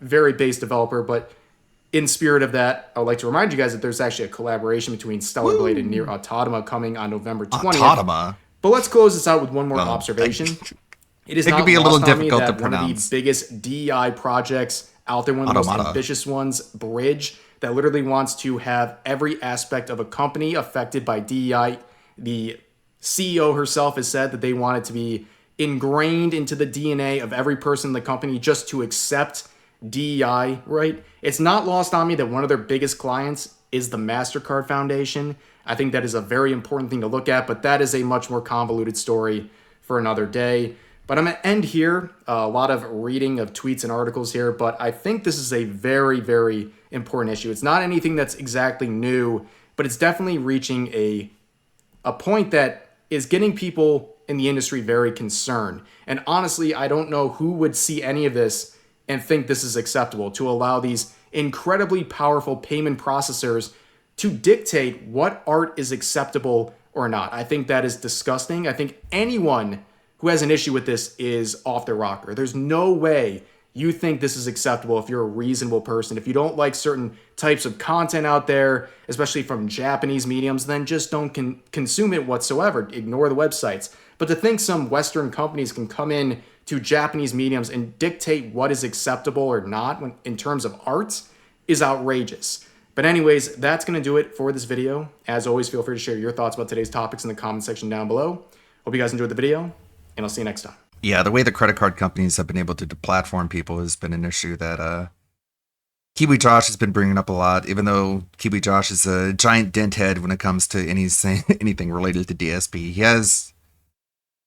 Speaker 21: very base developer, but in spirit of that, I would like to remind you guys that there's actually a collaboration between Stellar Blade and Nier Automata coming on November 20th.
Speaker 1: Automata.
Speaker 21: But let's close this out with one more observation. It is
Speaker 1: It
Speaker 21: not
Speaker 1: could be a little
Speaker 21: lost on me
Speaker 1: difficult
Speaker 21: that
Speaker 1: to
Speaker 21: one of the
Speaker 1: pronounce.
Speaker 21: biggest DEI projects out there, one of the most
Speaker 1: Automata.
Speaker 21: ambitious ones, Bridge, that literally wants to have every aspect of a company affected by DEI. The CEO herself has said that they want it to be ingrained into the DNA of every person in the company just to accept DEI, right? It's not lost on me that one of their biggest clients is the MasterCard Foundation. I think that is a very important thing to look at, but that is a much more convoluted story for another day. But I'm going to end here. A lot of reading of tweets and articles here, but I think this is a very, very important issue. It's not anything that's exactly new, but it's definitely reaching a point that is getting people in the industry very concerned. And honestly, I don't know who would see any of this and think this is acceptable, to allow these incredibly powerful payment processors to dictate what art is acceptable or not. I think that is disgusting. I think anyone who has an issue with this is off their rocker. There's no way you think this is acceptable if you're a reasonable person. If you don't like certain types of content out there, especially from Japanese mediums, then just don't consume it whatsoever. Ignore the websites. But to think some Western companies can come in to Japanese mediums and dictate what is acceptable or not in terms of art is outrageous. But anyways, that's going to do it for this video. As always, feel free to share your thoughts about today's topics in the comment section down below. Hope you guys enjoyed the video, and I'll see you next time.
Speaker 1: Yeah, the way the credit card companies have been able to deplatform people has been an issue that Kiwi Josh has been bringing up a lot, even though Kiwi Josh is a giant dent head when it comes to anything related to DSP. He has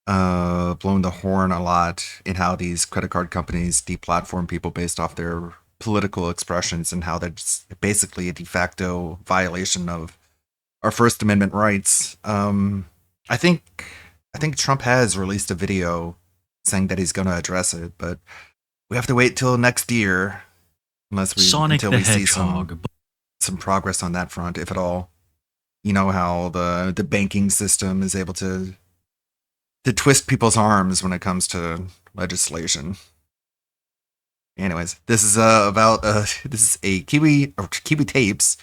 Speaker 1: blown the horn a lot in how these credit card companies deplatform people based off their political expressions, and how that's basically a de facto violation of our First Amendment rights. I think Trump has released a video saying that he's going to address it, but we have to wait till next year, until we see some progress on that front, if at all. You know how the banking system is able to twist people's arms when it comes to legislation. Anyways, this is this is a Kiwi Tapes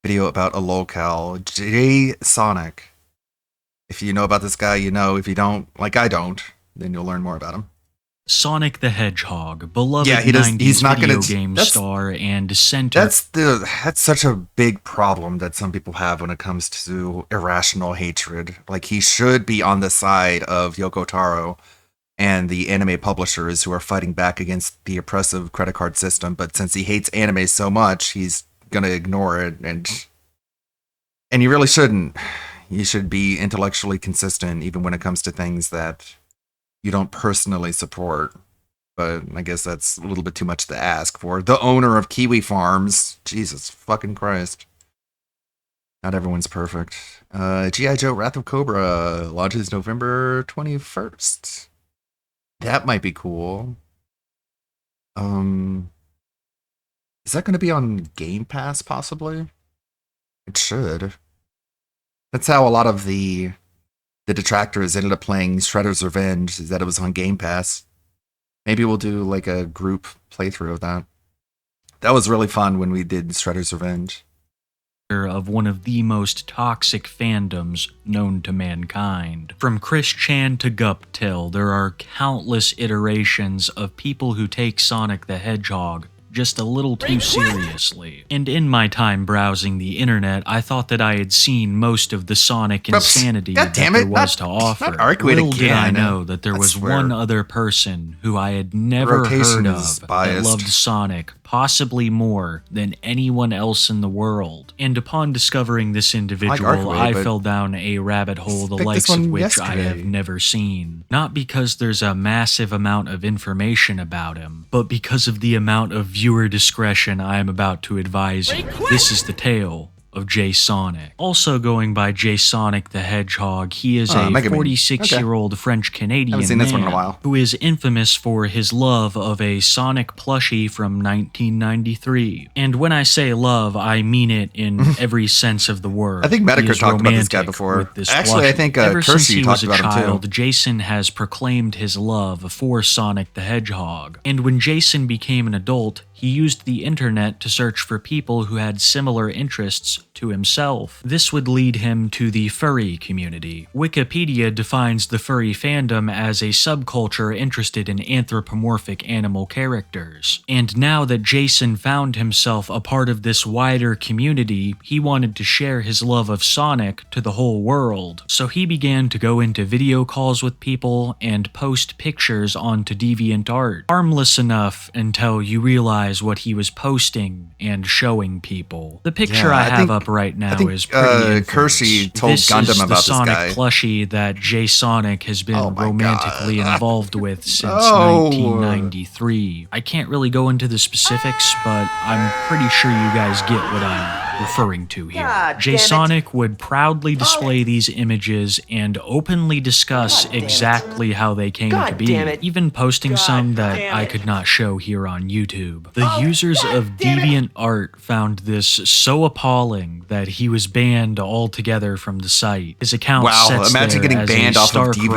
Speaker 1: video about a locale, J Sonic. If you know about this guy, you know. If you don't, like I don't, then you'll learn more about him.
Speaker 5: Sonic the Hedgehog, beloved
Speaker 1: he's not
Speaker 5: video
Speaker 1: gonna,
Speaker 5: game star and center.
Speaker 1: That's such a big problem that some people have when it comes to irrational hatred. Like, he should be on the side of Yoko Taro and the anime publishers who are fighting back against the oppressive credit card system, but since he hates anime so much, he's gonna ignore it, and you really shouldn't. You should be intellectually consistent even when it comes to things that you don't personally support. But I guess that's a little bit too much to ask for the owner of Kiwi Farms. Jesus fucking Christ. Not everyone's perfect. G.I. Joe Wrath of Cobra launches November 21st. That might be cool. Is that going to be on Game Pass, possibly? It should. That's how a lot of the detractors ended up playing Shredder's Revenge, is that it was on Game Pass. Maybe we'll do like a group playthrough of that. That was really fun when we did Shredder's Revenge.
Speaker 5: Of one of the most toxic fandoms known to mankind. From Chris Chan to Guptil, there are countless iterations of people who take Sonic the Hedgehog just a little too seriously. And in my time browsing the internet, I thought that I had seen most of the Sonic insanity that there was to offer. Little did I know that there was one other person who I had never heard of that loved Sonic possibly more than anyone else in the world. And upon discovering this individual, I fell down a rabbit hole the likes of which I have never seen. Not because there's a massive amount of information about him, but because of the amount of viewer discretion I am about to advise you. This is the tale of Jay Sonic. Also going by Jay Sonic the Hedgehog, he is a
Speaker 1: Mega Man.
Speaker 5: 46-year-old French-Canadian
Speaker 1: Haven't seen this one in a
Speaker 5: man
Speaker 1: while.
Speaker 5: who is infamous for his love of a Sonic plushie from 1993. And when I say love, I mean it in every sense of the word.
Speaker 1: I think
Speaker 5: He
Speaker 1: Medica
Speaker 5: is
Speaker 1: talked about this guy
Speaker 5: romantic
Speaker 1: before.
Speaker 5: with this
Speaker 1: Actually, I
Speaker 5: plushie.
Speaker 1: think
Speaker 5: Ever since
Speaker 1: Kersey
Speaker 5: he
Speaker 1: talked
Speaker 5: was a
Speaker 1: about him too.
Speaker 5: child, Jason has proclaimed his love for Sonic the Hedgehog. And when Jason became an adult, he used the internet to search for people who had similar interests to himself. This would lead him to the furry community. Wikipedia defines the furry fandom as a subculture interested in anthropomorphic animal characters. And now that Jason found himself a part of this wider community, he wanted to share his love of Sonic to the whole world. So he began to go into video calls with people and post pictures onto DeviantArt. Harmless enough until you realize what he was posting and showing people. The picture
Speaker 1: Yeah,
Speaker 5: I
Speaker 1: I
Speaker 5: have
Speaker 1: think-
Speaker 5: up right now
Speaker 1: I think,
Speaker 5: is pretty infamous.
Speaker 1: Kersey told
Speaker 5: This
Speaker 1: Gundam
Speaker 5: is the
Speaker 1: about this
Speaker 5: Sonic
Speaker 1: guy.
Speaker 5: plushie that Jay Sonic has been romantically involved with since
Speaker 1: Oh.
Speaker 5: 1993. I can't really go into the specifics, but I'm pretty sure you guys get what I'm referring to here.
Speaker 7: God
Speaker 5: Jay
Speaker 7: damn it.
Speaker 5: Sonic would proudly display these images and openly discuss exactly how they came
Speaker 7: God
Speaker 5: to be,
Speaker 7: damn it.
Speaker 5: even posting some that
Speaker 7: damn
Speaker 5: I
Speaker 7: it.
Speaker 5: could not show here on YouTube. The users of DeviantArt found this so appalling that he was banned altogether from the site. His account
Speaker 1: Wow,
Speaker 5: sits
Speaker 1: imagine
Speaker 5: there
Speaker 1: getting
Speaker 5: as
Speaker 1: banned
Speaker 5: a
Speaker 1: off of
Speaker 5: stark
Speaker 1: DeviantArt.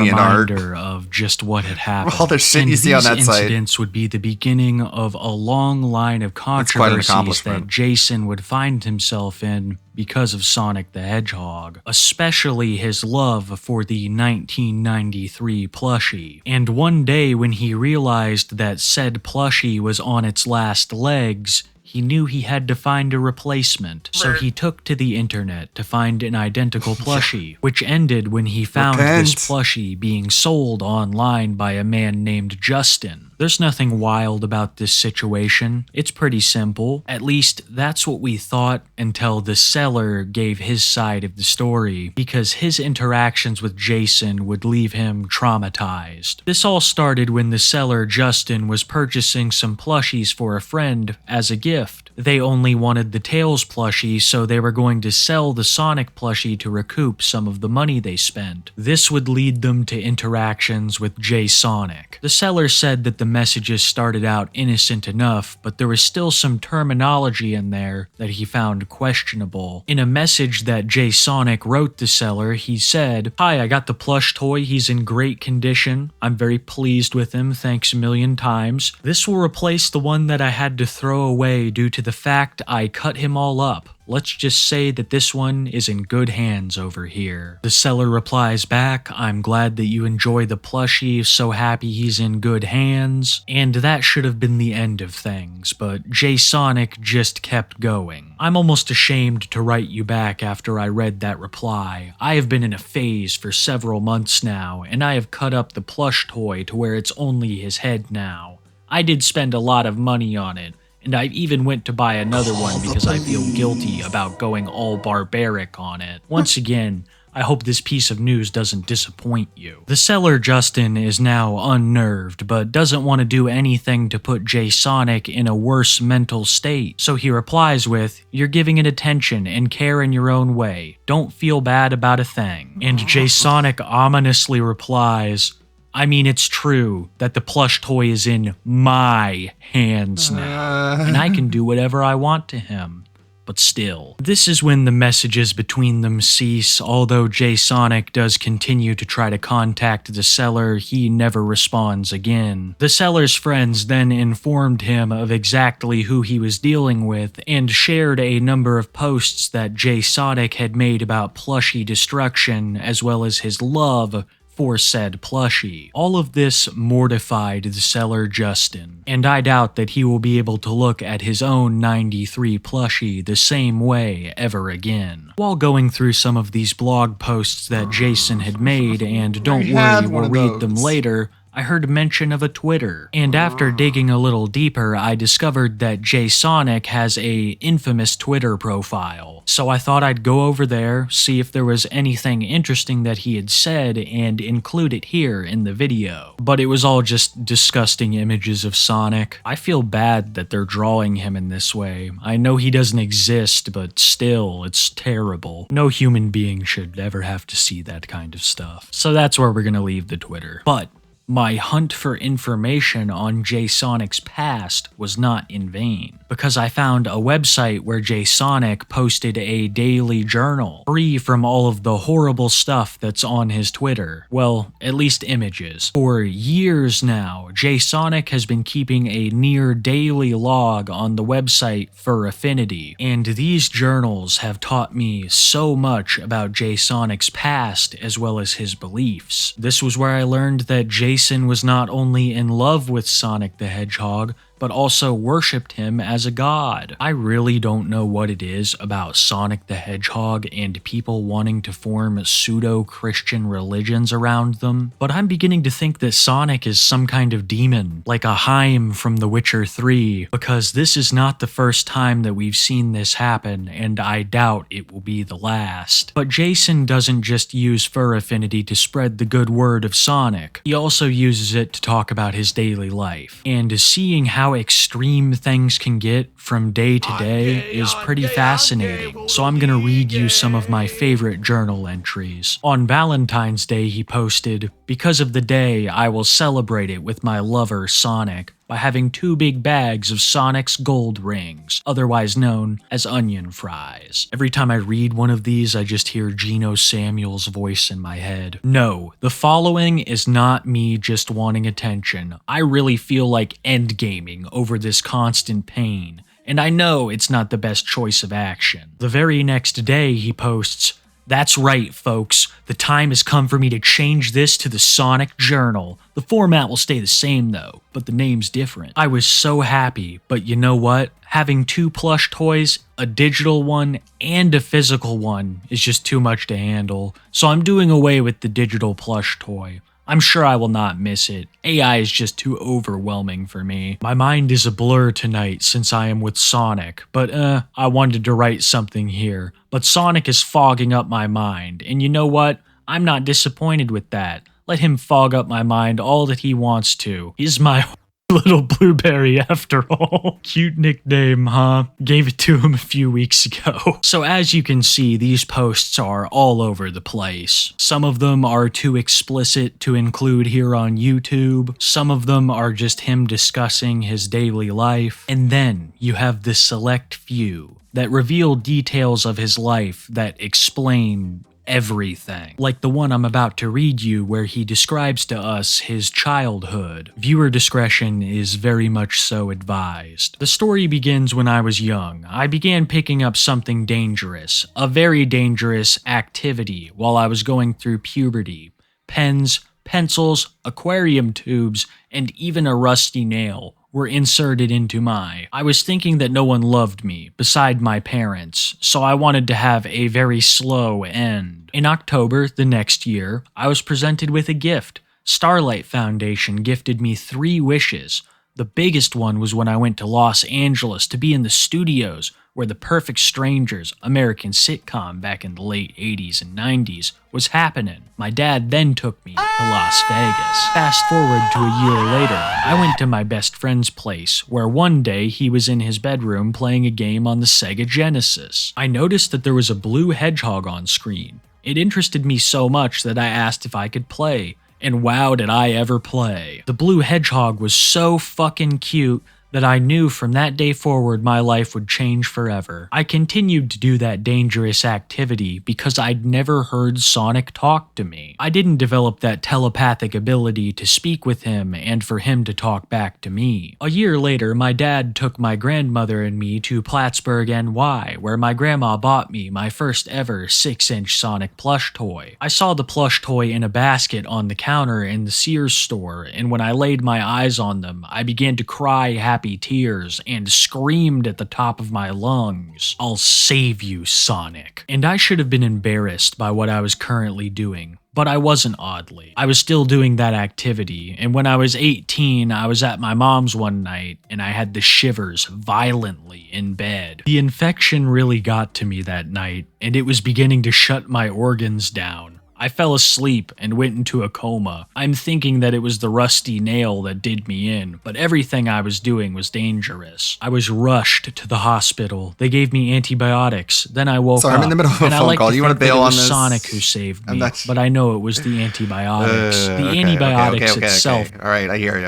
Speaker 5: reminder of just what had happened.
Speaker 1: All the shit
Speaker 5: And
Speaker 1: you see on
Speaker 5: these
Speaker 1: that site.
Speaker 5: incidents would be the beginning of a long line of
Speaker 1: quite an
Speaker 5: controversies
Speaker 1: accomplishment.
Speaker 5: that Jason would find himself in because of Sonic the Hedgehog, especially his love for the 1993 plushie. And one day when he realized that said plushie was on its last legs, he knew he had to find a replacement, so he took to the internet to find an identical plushie, which ended when he found this plushie being sold online by a man named Justin. There's nothing wild about this situation. It's pretty simple. At least that's what we thought until the seller gave his side of the story, because his interactions with Jason would leave him traumatized. This all started when the seller, Justin, was purchasing some plushies for a friend as a gift. They only wanted the Tails plushie, so they were going to sell the Sonic plushie to recoup some of the money they spent. This would lead them to interactions with Jay Sonic. The seller said that the messages started out innocent enough, but there was still some terminology in there that he found questionable. In a message that Jay Sonic wrote the seller, he said, "Hi, I got the plush toy. He's in great condition. I'm very pleased with him. Thanks a million times. This will replace the one that I had to throw away due to the fact I cut him all up. Let's just say that this one is in good hands over here." The seller replies back, "I'm glad that you enjoy the plushie, so happy he's in good hands." And that should have been the end of things, but Jay Sonic just kept going. I'm almost ashamed to write you back after I read that reply. I have been in a phase for several months now, and I have cut up the plush toy to where it's only his head now. I did spend a lot of money on it, and I even went to buy another one because I feel guilty about going all barbaric on it. Once again, I hope this piece of news doesn't disappoint you. The seller, Justin, is now unnerved, but doesn't want to do anything to put Jay Sonic in a worse mental state. So he replies with, "You're giving it attention and care in your own way. Don't feel bad about a thing." And Jay Sonic ominously replies, "I mean, it's true that the plush toy is in my hands now, and I can do whatever I want to him. But still." This is when the messages between them cease. Although Jay Sonic does continue to try to contact the seller, he never responds again. The seller's friends then informed him of exactly who he was dealing with and shared a number of posts that Jay Sonic had made about plushie destruction, as well as his love for said plushie. All of this mortified the seller Justin, and I doubt that he will be able to look at his own 93 plushie the same way ever again. While going through some of these blog posts that Jason had made, and don't worry, we'll read them later, I heard mention of a Twitter, and after digging a little deeper, I discovered that JSonic has a infamous Twitter profile. So I thought I'd go over there, see if there was anything interesting that he had said, and include it here in the video. But it was all just disgusting images of Sonic. I feel bad that they're drawing him in this way. I know he doesn't exist, but still, it's terrible. No human being should ever have to see that kind of stuff. So that's where we're gonna leave the Twitter. But my hunt for information on JSonic's past was not in vain, because I found a website where JSonic posted a daily journal, free from all of the horrible stuff that's on his Twitter. Well, at least images. For years now, JSonic has been keeping a near daily log on the website for Affinity, and these journals have taught me so much about JSonic's past as well as his beliefs. This was where I learned that Jason was not only in love with Sonic the Hedgehog, but also worshipped him as a god. I really don't know what it is about Sonic the Hedgehog and people wanting to form pseudo-Christian religions around them, but I'm beginning to think that Sonic is some kind of demon, like a Heim from The Witcher 3, because this is not the first time that we've seen this happen, and I doubt it will be the last. But Jason doesn't just use Fur Affinity to spread the good word of Sonic, he also uses it to talk about his daily life, and seeing how extreme things can get from day to day is pretty fascinating. So I'm gonna read you some of my favorite journal entries. On Valentine's Day, he posted, "Because of the day, I will celebrate it with my lover Sonic by having 2 big bags of Sonic's gold rings, otherwise known as onion fries." Every time I read one of these, I just hear Geno Samuel's voice in my head. No, the following is not me just wanting attention. I really feel like endgaming over this constant pain, and I know it's not the best choice of action. The very next day, he posts, "That's right, folks. The time has come for me to change this to the Sonic Journal. The format will stay the same though, but the name's different." I was so happy, but you know what? Having 2 plush toys, a digital one and a physical one, is just too much to handle. So I'm doing away with the digital plush toy. I'm sure I will not miss it. AI is just too overwhelming for me. My mind is a blur tonight since I am with Sonic, but I wanted to write something here. But Sonic is fogging up my mind, and you know what? I'm not disappointed with that. Let him fog up my mind all that he wants to. He's my little blueberry after all. Cute nickname, huh? Gave it to him a few weeks ago. So as you can see, these posts are all over the place. Some of them are too explicit to include here on YouTube. Some of them are just him discussing his daily life. And then you have the select few that reveal details of his life that explain everything, like the one I'm about to read you where he describes to us his childhood. Viewer discretion is very much so advised. The story begins when I was young. I began picking up something dangerous, a very dangerous activity while I was going through puberty. Pens, pencils, aquarium tubes, and even a rusty nail were inserted into I was thinking that no one loved me, beside my parents, so I wanted to have a very slow end. In October the next year, I was presented with a gift. Starlight Foundation gifted me 3 wishes. The biggest one was when I went to Los Angeles to be in the studios where The Perfect Strangers, American sitcom back in the late 80s and 90s, was happening. My dad then took me to Las Vegas. Fast forward to a year later, I went to my best friend's place, where one day he was in his bedroom playing a game on the Sega Genesis. I noticed that there was a blue hedgehog on screen. It interested me so much that I asked if I could play. And wow, did I ever play. The blue hedgehog was so fucking cute that I knew from that day forward my life would change forever. I continued to do that dangerous activity because I'd never heard Sonic talk to me. I didn't develop that telepathic ability to speak with him and for him to talk back to me. A year later, my dad took my grandmother and me to Plattsburgh, NY, where my grandma bought me my first ever 6-inch Sonic plush toy. I saw the plush toy in a basket on the counter in the Sears store, and when I laid my eyes on them, I began to cry happy tears and screamed at the top of my lungs, "I'll save you, Sonic." And I should have been embarrassed by what I was currently doing, But I wasn't oddly. I was still doing that activity, and when I was 18, I was at my mom's one night, and I had the shivers violently in bed. The infection really got to me that night, and it was beginning to shut my organs down. I fell asleep and went into a coma. I'm thinking that it was the rusty nail that did me in, but everything I was doing was dangerous. I was rushed to the hospital. They gave me antibiotics. Then I woke up.
Speaker 1: Sorry, I'm in the middle of a
Speaker 5: and I
Speaker 1: phone
Speaker 5: like
Speaker 1: call.
Speaker 5: to
Speaker 1: You want
Speaker 5: think
Speaker 1: to
Speaker 5: that
Speaker 1: bail
Speaker 5: it
Speaker 1: on
Speaker 5: was
Speaker 1: this?
Speaker 5: Sonic who saved me,
Speaker 1: not-
Speaker 5: but I know it was the antibiotics. The
Speaker 1: Okay,
Speaker 5: antibiotics
Speaker 1: okay.
Speaker 5: itself.
Speaker 1: All right, I hear you.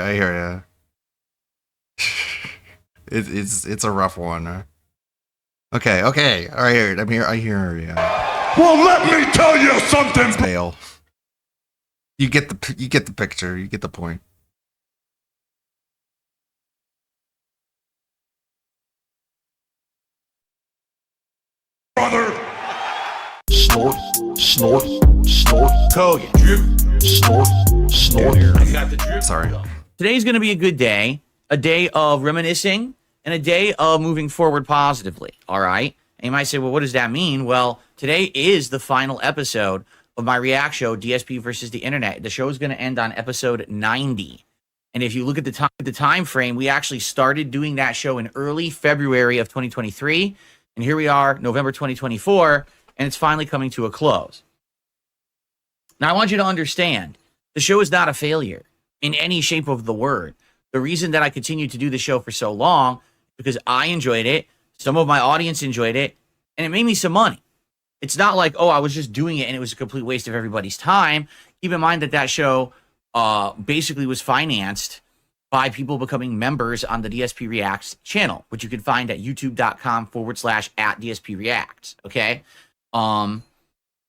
Speaker 1: It's a rough one. Okay. All right, I hear you.
Speaker 14: Well, let me tell you something.
Speaker 1: Bail. You get the picture. You get the point.
Speaker 14: Brother. Snort. Call you. Drip. Snort. I got the drip.
Speaker 1: Sorry.
Speaker 4: Today's going to be a good day, a day of reminiscing, and a day of moving forward positively. All right. And you might say, well, what does that mean? Well, today is the final episode of my React show, DSP versus the Internet. The show is going to end on episode 90. And if you look at the time frame, we actually started doing that show in early February of 2023. And here we are, November 2024, and it's finally coming to a close. Now, I want you to understand, the show is not a failure in any shape of the word. The reason that I continued to do the show for so long, because I enjoyed it, some of my audience enjoyed it, and it made me some money. It's not like, oh, I was just doing it and it was a complete waste of everybody's time. Keep in mind that that show basically was financed by people becoming members on the DSP Reacts channel, which you can find at youtube.com/@DSP Reacts. Okay. And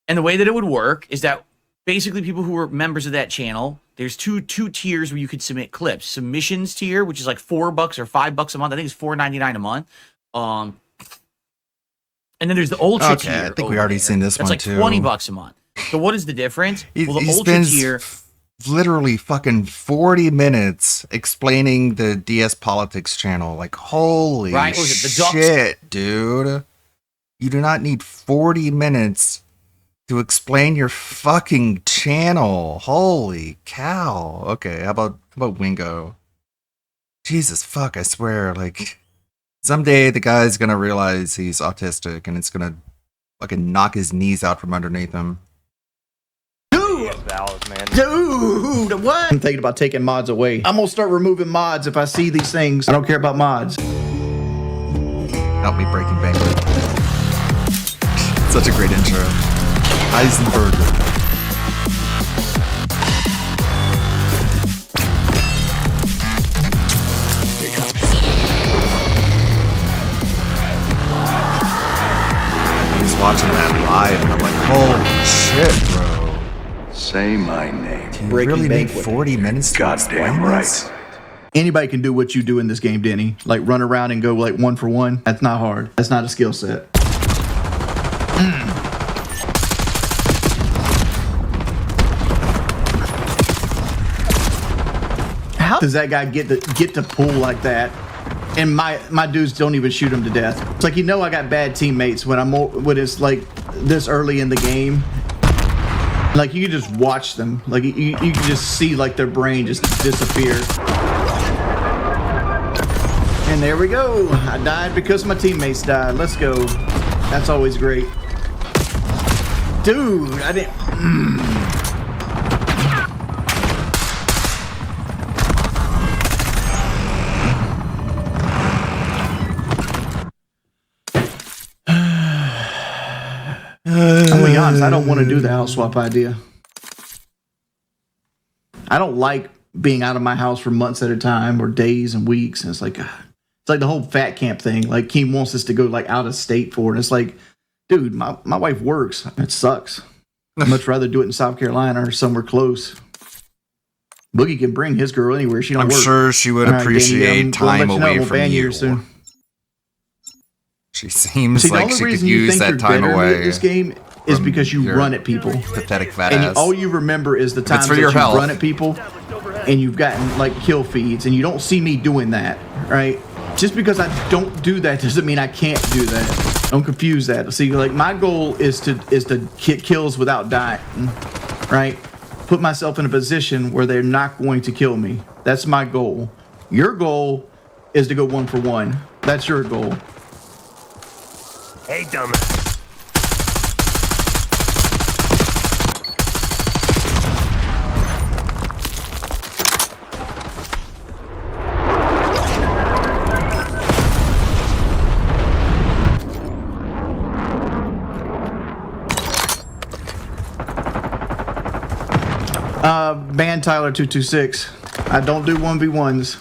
Speaker 4: the way that it would work is that basically people who were members of that channel, there's two tiers where you could submit clips. Submissions tier, which is like $4 or $5 a month. I think it's $4.99 a month. And then there's the ultra tier.
Speaker 1: I think we already seen this
Speaker 4: That's
Speaker 1: one
Speaker 4: like
Speaker 1: too.
Speaker 4: $20 a month. So what is the difference? Well, the
Speaker 1: He
Speaker 4: ultra
Speaker 1: spends
Speaker 4: tier,
Speaker 1: literally fucking 40 minutes explaining the DS Politics channel. Like, holy
Speaker 4: Right, what was it, the ducks?
Speaker 1: shit, dude. You do not need 40 minutes to explain your fucking channel. Holy cow. Okay, how about Wingo? Jesus fuck, I swear, like, someday the guy's gonna realize he's autistic and it's gonna fucking knock his knees out from underneath him.
Speaker 7: Dude, what? I'm thinking about taking mods away. I'm gonna start removing mods if I see these things. I don't care about mods.
Speaker 1: Help me, Breaking Banquet. Such a great intro. Heisenberg. He's watching that live and I'm like, holy shit, bro.
Speaker 22: Say my name.
Speaker 1: Do you really need 40 minutes to explain this?
Speaker 7: Anybody can do what you do in this game, Denny. Like run around and go like 1 for 1. That's not hard. That's not a skill set. How does that guy get to pull like that? And my dudes don't even shoot him to death. It's like, you know, I got bad teammates when it's like this early in the game. Like you can just watch them. Like you can just see like their brain just disappear. And there we go. I died because my teammates died. Let's go. That's always great. Dude, I didn't. I'll be honest, I don't want to do the house swap idea. I don't like being out of my house for months at a time or days and weeks. And it's like the whole fat camp thing. Like Keem wants us to go like out of state for it. It's like, dude, my wife works. It sucks. I'd much rather do it in South Carolina or somewhere close. Boogie can bring his girl anywhere. She don't
Speaker 1: I'm
Speaker 7: work.
Speaker 1: sure she would
Speaker 7: All right,
Speaker 1: appreciate
Speaker 7: Danny, we'll let
Speaker 1: time
Speaker 7: you know,
Speaker 1: away
Speaker 7: we'll
Speaker 1: from
Speaker 7: ban
Speaker 1: you.
Speaker 7: soon.
Speaker 1: She seems
Speaker 7: See, the
Speaker 1: like
Speaker 7: only
Speaker 1: she could
Speaker 7: reason you
Speaker 1: use
Speaker 7: think
Speaker 1: that
Speaker 7: you're
Speaker 1: time
Speaker 7: better
Speaker 1: away.
Speaker 7: at this game is
Speaker 1: from
Speaker 7: because you
Speaker 1: your
Speaker 7: run at people.
Speaker 1: Pathetic fat
Speaker 7: And
Speaker 1: ass.
Speaker 7: all you remember is the
Speaker 1: It's
Speaker 7: times
Speaker 1: for
Speaker 7: that
Speaker 1: your
Speaker 7: you
Speaker 1: health.
Speaker 7: run at people and you've gotten like kill feeds and you don't see me doing that, right? Just because I don't do that doesn't mean I can't do that. Don't confuse that. See, like my goal is to get kills without dying. right? Put myself in a position where they're not going to kill me. That's my goal. Your goal is to go 1 for 1. That's your goal.
Speaker 6: Hey, dumbass.
Speaker 7: Ban Tyler 226. I don't do 1v1s.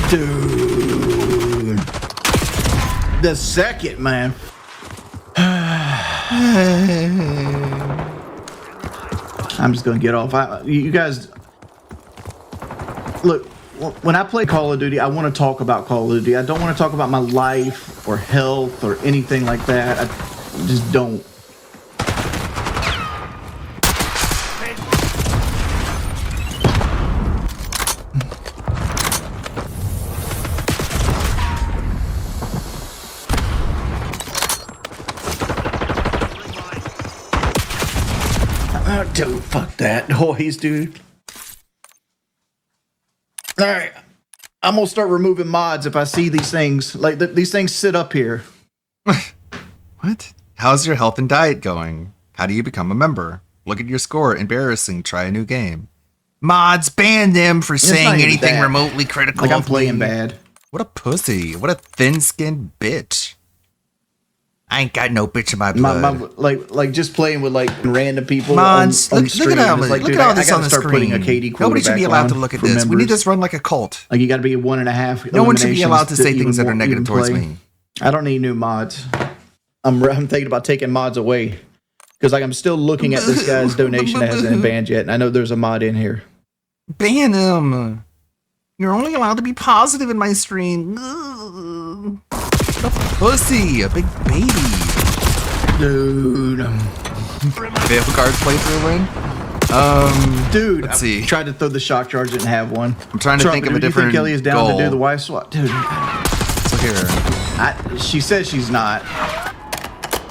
Speaker 7: Dude. The second, man. I'm just gonna get off. You guys, look. When I play Call of Duty, I want to talk about Call of Duty. I don't want to talk about my life or health or anything like that. I just don't. Dude, fuck that noise, dude. All right, I'm gonna start removing mods if I see these things. Like these things sit up here.
Speaker 1: What? How's your health and diet going? How do you become a member? Look at your score. Embarrassing. Try a new game. Mods, ban them for saying anything remotely critical.
Speaker 7: Like I'm playing bad.
Speaker 1: What a pussy. What a thin-skinned bitch. I ain't got no bitch in my blood.
Speaker 7: Like just playing with like random people.
Speaker 1: Mods,
Speaker 7: on
Speaker 1: look
Speaker 7: stream.
Speaker 1: at all,
Speaker 7: It's like,
Speaker 1: look
Speaker 7: dude,
Speaker 1: at all
Speaker 7: I
Speaker 1: this
Speaker 7: gotta
Speaker 1: on the
Speaker 7: start putting
Speaker 1: screen.
Speaker 7: a KD
Speaker 1: Nobody should be allowed to
Speaker 7: on
Speaker 1: look at
Speaker 7: for
Speaker 1: this. We need
Speaker 7: members.
Speaker 1: this run like a cult.
Speaker 7: Like you got to be 1.5.
Speaker 1: No one should be allowed to say
Speaker 7: eliminations
Speaker 1: things that are
Speaker 7: even
Speaker 1: negative towards
Speaker 7: play.
Speaker 1: me.
Speaker 7: I don't need new mods. I'm thinking about taking mods away because like I'm still looking at this guy's donation that hasn't been banned yet, and I know there's a mod in here.
Speaker 1: Ban him. You're only allowed to be positive in my stream. Ugh. What a pussy, a big baby.
Speaker 7: Dude.
Speaker 1: Vehicle cards playthrough win?
Speaker 7: Dude,
Speaker 1: let's see.
Speaker 7: I tried to throw the shock charge, didn't have one.
Speaker 1: I'm trying to think of a different
Speaker 7: Kelly is down
Speaker 1: goal.
Speaker 7: to do the wife swap, dude.
Speaker 1: So here.
Speaker 7: She says she's not.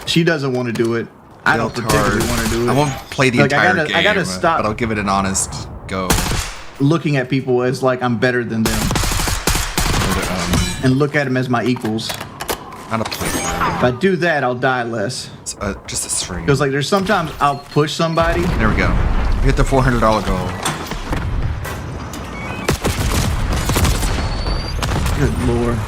Speaker 7: She doesn't want to do it. I don't particularly want to do it.
Speaker 1: I won't play the
Speaker 7: Like,
Speaker 1: entire game.
Speaker 7: I gotta stop
Speaker 1: but I'll give it an honest go.
Speaker 7: looking at people as like I'm better than them, and look at them as my equals.
Speaker 1: Not a playthrough.
Speaker 7: If I do that, I'll die less.
Speaker 1: It's just a stream.
Speaker 7: Because like there's sometimes I'll push somebody.
Speaker 1: There we go. Hit the $400 goal.
Speaker 7: Good lord.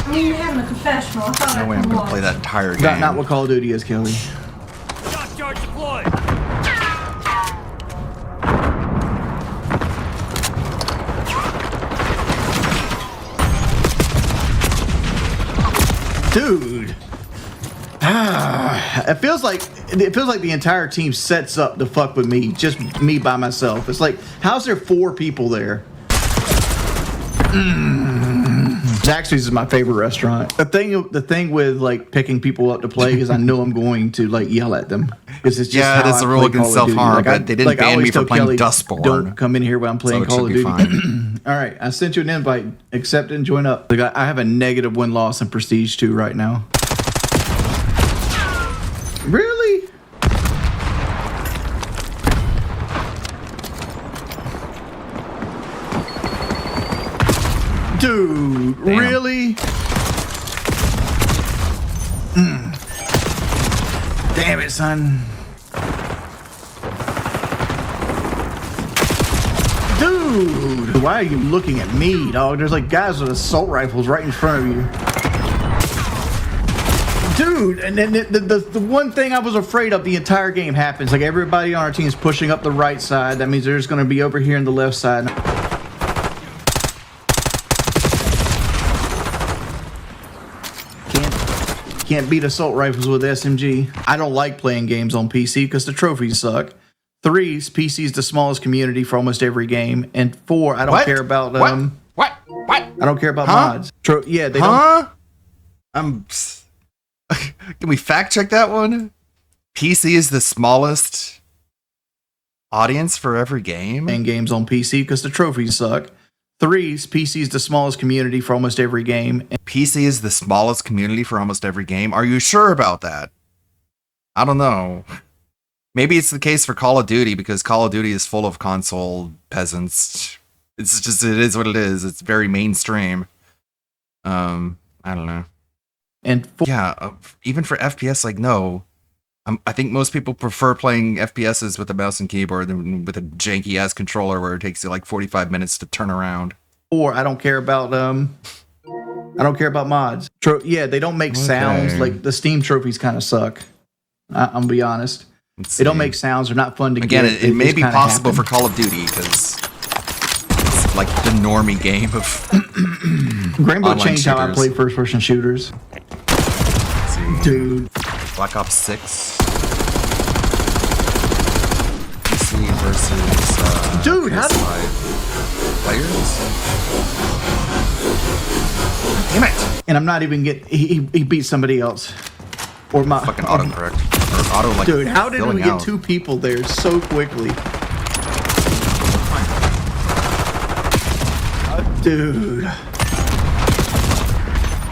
Speaker 3: I mean, you're having a confessional. I thought
Speaker 1: No way I'm gonna play that entire game.
Speaker 7: Not what Call of Duty is, Kelly.
Speaker 6: Shock charge deployed.
Speaker 7: Dude. It feels like the entire team sets up to fuck with me, just me by myself. It's like, how's there 4 people there? Zaxby's is my favorite restaurant. The thing with like picking people up to play is I know I'm going to like yell at them. It's just
Speaker 1: Yeah,
Speaker 7: how
Speaker 1: that's
Speaker 7: I
Speaker 1: a rule
Speaker 7: play
Speaker 1: against
Speaker 7: Call of Duty.
Speaker 1: self-harm,
Speaker 7: Like,
Speaker 1: but they didn't
Speaker 7: I
Speaker 1: ban
Speaker 7: always
Speaker 1: me for
Speaker 7: tell
Speaker 1: playing
Speaker 7: Kelly,
Speaker 1: Dustborn.
Speaker 7: Don't come in here when I'm playing
Speaker 1: So it
Speaker 7: Call
Speaker 1: should
Speaker 7: of
Speaker 1: be
Speaker 7: Duty.
Speaker 1: fine.
Speaker 7: All right, I sent you an invite. Accept it and join up. Like, I have a negative win-loss in Prestige 2 right now. Really? Dude, really? Damn it, son. Dude, why are you looking at me, dog? There's like guys with assault rifles right in front of you. Dude, and then the one thing I was afraid of the entire game happens. Like everybody on our team is pushing up the right side. That means there's going to be over here on the left side. Can't beat assault rifles with SMG. I don't like playing games on PC because the trophies suck. 3, PC is the smallest community for almost every game. And 4, I don't care about
Speaker 1: What?
Speaker 7: I don't care about mods. Yeah, they
Speaker 1: don't. Can we fact check that one? PC is the smallest audience for every game.
Speaker 7: And games on PC because the trophies suck. 3, PC is the smallest community for almost every game.
Speaker 1: PC is the smallest community for almost every game. Are you sure about that? I don't know. Maybe it's the case for Call of Duty because Call of Duty is full of console peasants. It's just, it is what it is. It's very mainstream. I don't know.
Speaker 7: And
Speaker 1: even for FPS, like, no. I think most people prefer playing FPSs with a mouse and keyboard than with a janky ass controller where it takes you like 45 minutes to turn around.
Speaker 7: Or I don't care about mods. Yeah, they don't make sounds. Like the Steam trophies kind of suck. I'm gonna be honest. They don't make sounds. They're not fun to
Speaker 1: Again,
Speaker 7: get.
Speaker 1: it may be possible for Call of Duty because it's like the normie game of
Speaker 7: Rainbow changed how I play first-person shooters. Dude.
Speaker 1: Black Ops 6. PC versus
Speaker 7: dude, how do
Speaker 1: players? Damn it!
Speaker 7: And I'm not even getting. He beat somebody else. Or my
Speaker 1: fucking autocorrect. Or auto like.
Speaker 7: Dude, how did we get
Speaker 1: out.
Speaker 7: 2 people there so quickly? Dude.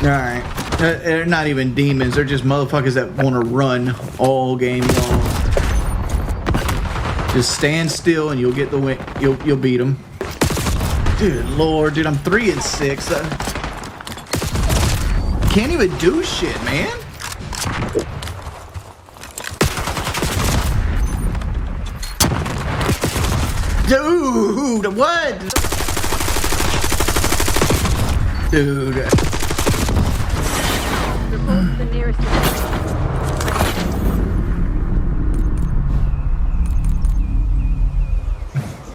Speaker 7: Alright. They're not even demons. They're just motherfuckers that want to run all game long. Just stand still and you'll get the win. You'll beat them. Dude, Lord, dude, I'm 3 and 6. Can't even do shit, man. Dude, what? Dude.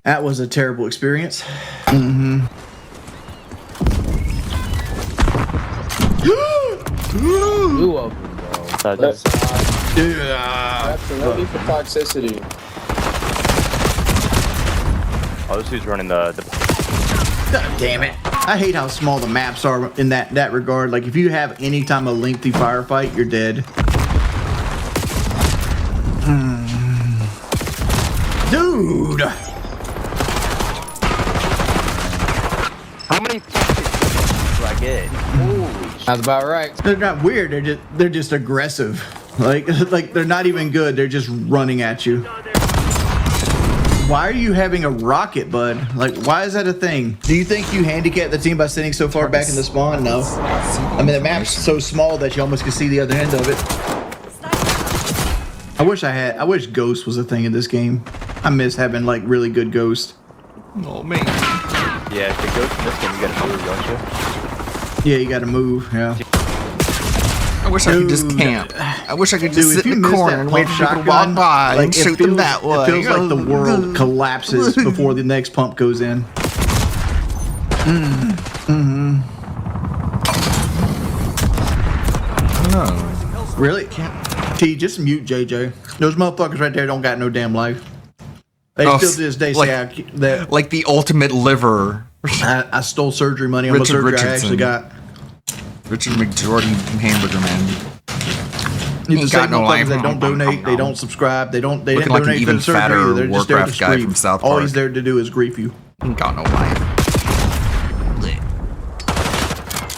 Speaker 7: That was a terrible experience. Mm-hmm.
Speaker 8: Two of them, bro. That's no need for toxicity.
Speaker 9: Oh, this dude's running the
Speaker 7: God damn it. I hate how small the maps are in that regard. Like, if you have any time a lengthy firefight, you're dead. Dude!
Speaker 9: How many do I get?
Speaker 8: That's about right.
Speaker 7: They're not weird. They're just aggressive. Like they're not even good. They're just running at you. Why are you having a rocket, bud? Like, why is that a thing? Do you think you handicapped the team by sitting so far back in the spawn? No. I mean, the map's so small that you almost can see the other end of it. I wish Ghost was a thing in this game. I miss having, like, really good Ghost.
Speaker 1: Oh, man.
Speaker 9: Yeah, if you go to this game, you gotta move, don't you?
Speaker 7: Yeah, you gotta move, yeah.
Speaker 1: I wish I could just camp. I wish I could just sit in the corner and wait for people to walk by and shoot them that way.
Speaker 7: It feels like the world collapses before the next pump goes in. Mm-hmm.
Speaker 1: No.
Speaker 7: Really? T, just mute JJ. Those motherfuckers right there don't got no damn life. They still to this day say that.
Speaker 1: Like the ultimate liver.
Speaker 7: I stole surgery money on the surgery I actually got.
Speaker 1: Richard McJordan Hamburger Man.
Speaker 7: He's the same motherfuckers that don't donate, they don't subscribe, they didn't donate
Speaker 1: like an
Speaker 7: to
Speaker 1: even
Speaker 7: the surgery
Speaker 1: fatter
Speaker 7: either. They're just there to
Speaker 1: Warcraft guy
Speaker 7: grief.
Speaker 1: from South
Speaker 7: All
Speaker 1: Park.
Speaker 7: he's there to do is grief you.
Speaker 1: Ain't got no life.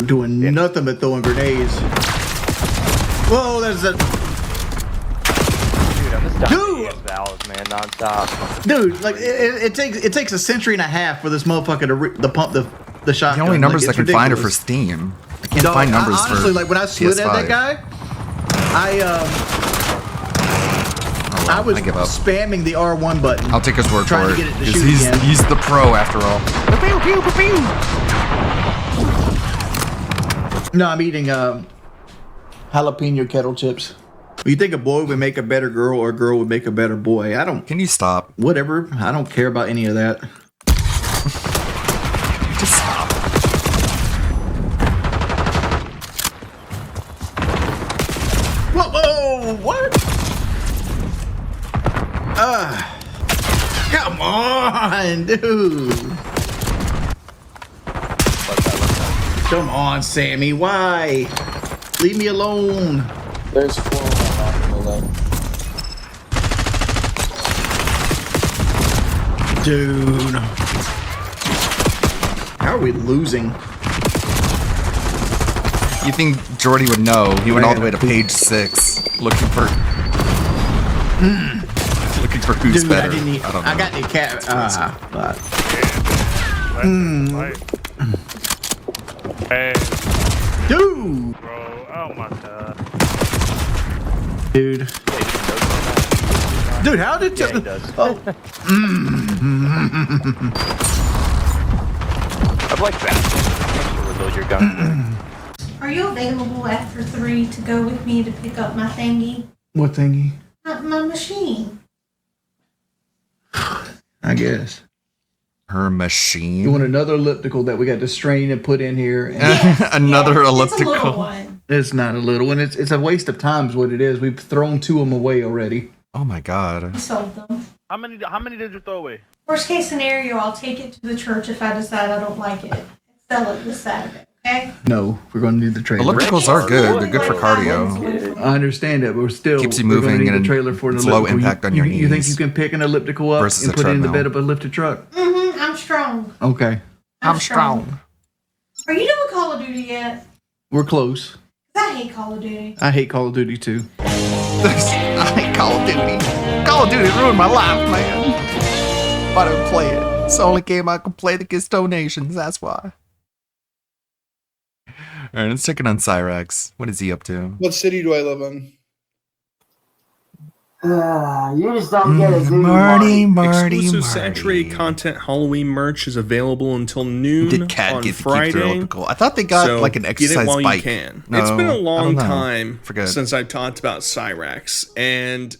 Speaker 7: Doing nothing but throwing grenades. Whoa, there's a
Speaker 9: Dude, I'm just dying to valves, man, non-stop.
Speaker 7: dude. Like it takes a century and a half for this motherfucker to pump the shotgun.
Speaker 1: The only numbers
Speaker 7: like,
Speaker 1: I can find are for
Speaker 7: ridiculous.
Speaker 1: Steam. I can't find numbers
Speaker 7: honestly,
Speaker 1: for
Speaker 7: like when I slid at that
Speaker 1: PS5.
Speaker 7: guy, I was spamming the R1 button.
Speaker 1: I'll take his word
Speaker 7: trying
Speaker 1: for
Speaker 7: to
Speaker 1: it.
Speaker 7: get it to
Speaker 1: 'cause
Speaker 7: shoot again.
Speaker 1: he's the pro after all.
Speaker 7: No, I'm eating jalapeno kettle chips. You think a boy would make a better girl or a girl would make a better boy? I don't.
Speaker 1: Can you stop?
Speaker 7: Whatever. I don't care about any of that.
Speaker 1: Just stop.
Speaker 7: Whoa, what? Come on, dude. Come on, Sammy. Why? Leave me alone.
Speaker 8: There's 4 on the left.
Speaker 7: Dude. How are we losing?
Speaker 1: You think Jordy would know? He went all the way to page 6, looking for who's
Speaker 7: Dude,
Speaker 1: better.
Speaker 7: I don't know. I got the cat.
Speaker 10: Hey.
Speaker 7: Dude.
Speaker 10: Bro, oh my god.
Speaker 7: Dude. Dude, how did you? Oh.
Speaker 9: I'd like that. Reload your gun.
Speaker 3: Are you available after 3 to go with me to pick up my thingy?
Speaker 7: What thingy?
Speaker 3: My machine.
Speaker 7: I guess.
Speaker 1: Her machine.
Speaker 7: You want another elliptical that we got to strain and put in here? And
Speaker 1: Another
Speaker 3: It's
Speaker 1: elliptical.
Speaker 3: a little one.
Speaker 7: It's not a little one. It's a waste of time is what it is. We've thrown 2 of them away already.
Speaker 1: Oh my god.
Speaker 3: I sold them.
Speaker 10: How many did you throw away?
Speaker 3: Worst case scenario, I'll take it to the church if I decide I don't like it. Sell it this Saturday, okay?
Speaker 7: No, we're going to need the trailer.
Speaker 1: Ellipticals are good. They're good for cardio.
Speaker 7: I understand that, but we're still
Speaker 1: Keeps you
Speaker 7: we're gonna
Speaker 1: moving
Speaker 7: need
Speaker 1: and
Speaker 7: the trailer for an
Speaker 1: it's low
Speaker 7: elliptical.
Speaker 1: impact on your
Speaker 7: You think
Speaker 1: knees
Speaker 7: you can pick an elliptical up
Speaker 1: versus
Speaker 7: and
Speaker 1: a
Speaker 7: put it in the
Speaker 1: treadmill.
Speaker 7: bed of a lifted truck?
Speaker 3: Mm-hmm. I'm strong.
Speaker 7: Okay.
Speaker 3: I'm strong. Are you doing Call of Duty yet?
Speaker 7: We're close.
Speaker 3: 'Cause I hate Call of Duty.
Speaker 7: I hate Call of Duty too.
Speaker 1: I hate Call of Duty. Call of Duty ruined my life, man. Why don't play it? It's the only game I can play that gets donations, that's why. Alright, let's check in on Cyrax. What is he up to?
Speaker 11: What city do I live in?
Speaker 23: You just don't get it, dude.
Speaker 24: Exclusive saturated content Halloween merch is available until noon
Speaker 1: Did Cat
Speaker 24: on
Speaker 1: get to keep
Speaker 24: Friday.
Speaker 1: their elliptical? I thought they got
Speaker 24: So
Speaker 1: like an
Speaker 24: get
Speaker 1: exercise
Speaker 24: it while
Speaker 1: bike.
Speaker 24: you can.
Speaker 1: No,
Speaker 24: It's been a
Speaker 1: I
Speaker 24: long
Speaker 1: don't know.
Speaker 24: time
Speaker 1: Forget.
Speaker 24: since I've talked about Cyrax, and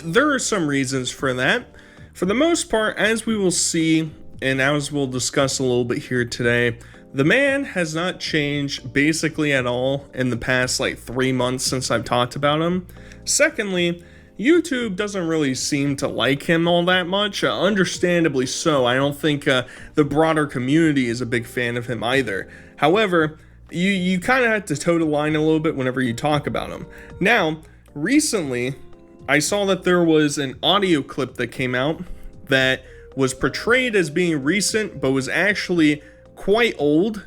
Speaker 24: there are some reasons for that. For the most part, as we will see, and as we'll discuss a little bit here today, the man has not changed basically at all in the past like 3 months since I've talked about him. Secondly, YouTube doesn't really seem to like him all that much, understandably so. I don't think the broader community is a big fan of him either. However, you kind of have to toe the line a little bit whenever you talk about him. Now, recently, I saw that there was an audio clip that came out that was portrayed as being recent, but was actually quite old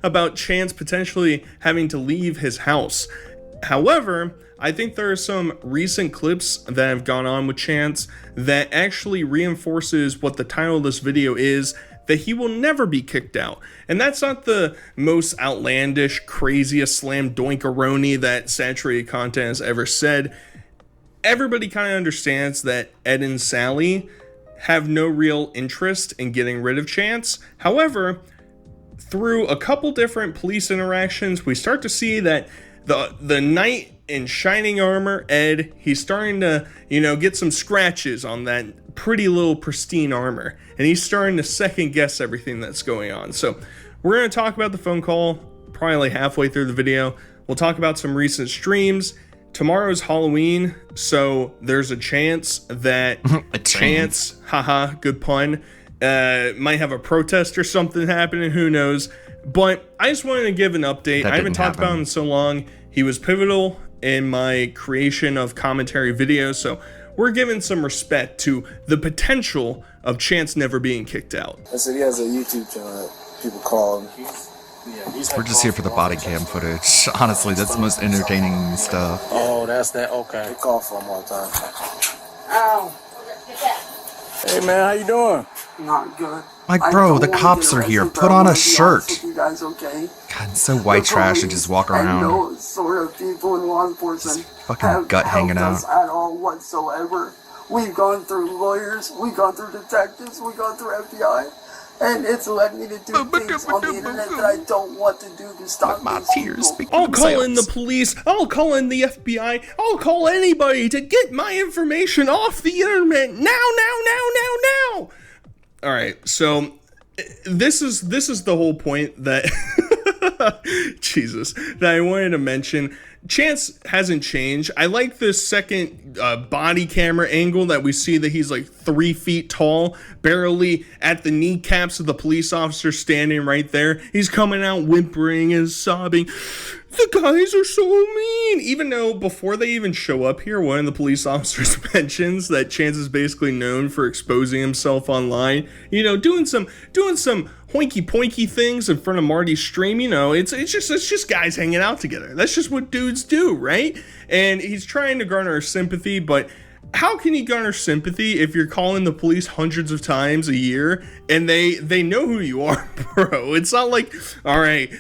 Speaker 24: about Chance potentially having to leave his house. However, I think there are some recent clips that have gone on with Chance that actually reinforces what the title of this video is, that he will never be kicked out. And that's not the most outlandish, craziest slam doinkaroni that saturated content has ever said. Everybody kind of understands that Ed and Sally have no real interest in getting rid of Chance. However, through a couple different police interactions, we start to see that the knight in shining armor, Ed, he's starting to, get some scratches on that pretty little pristine armor. And he's starting to second guess everything that's going on. So we're going to talk about the phone call probably like halfway through the video. We'll talk about some recent streams. Tomorrow's Halloween, so there's a chance that Chance, haha, good pun, might have a protest or something happening, who knows. But I just wanted to give an update. I haven't talked about him in so long. He was pivotal in my creation of commentary videos, so we're giving some respect to the potential of Chance never being kicked out.
Speaker 8: I said he has a YouTube channel that people call him.
Speaker 1: We're just here for the body cam footage. Honestly, that's the most entertaining stuff.
Speaker 8: Oh, that's that. Okay. They call for him all the time.
Speaker 23: Ow.
Speaker 8: Hey man, how you doing?
Speaker 23: Not good.
Speaker 1: Like, bro, the cops are here. Put on a shirt.
Speaker 23: You guys okay?
Speaker 1: God, it's so white trash to just walk around.
Speaker 23: No sort of people in law enforcement
Speaker 1: Fucking
Speaker 23: have
Speaker 1: gut hanging
Speaker 23: helped us
Speaker 1: out.
Speaker 23: at all whatsoever. We've gone through lawyers, we've gone through detectives, we've gone through FBI, and it's led me to do things on the internet that I don't want to do to stop my tears.
Speaker 24: I'll call in the police. I'll call in the FBI. I'll call anybody to get my information off the internet now. All right, so this is the whole point that Jesus that I wanted to mention. Chance hasn't changed. I like this second body camera angle that we see that he's like 3 feet tall, barely at the kneecaps of the police officer standing right there. He's coming out whimpering and sobbing. The guys are so mean. Even though before they even show up here, one of the police officers mentions that Chance is basically known for exposing himself online. Doing some hoinky poinky things in front of Marty's stream. You know, it's just guys hanging out together. That's just what dudes do, right? And he's trying to garner sympathy, but how can he garner sympathy if you're calling the police hundreds of times a year and they know who you are, bro? It's not like, all right,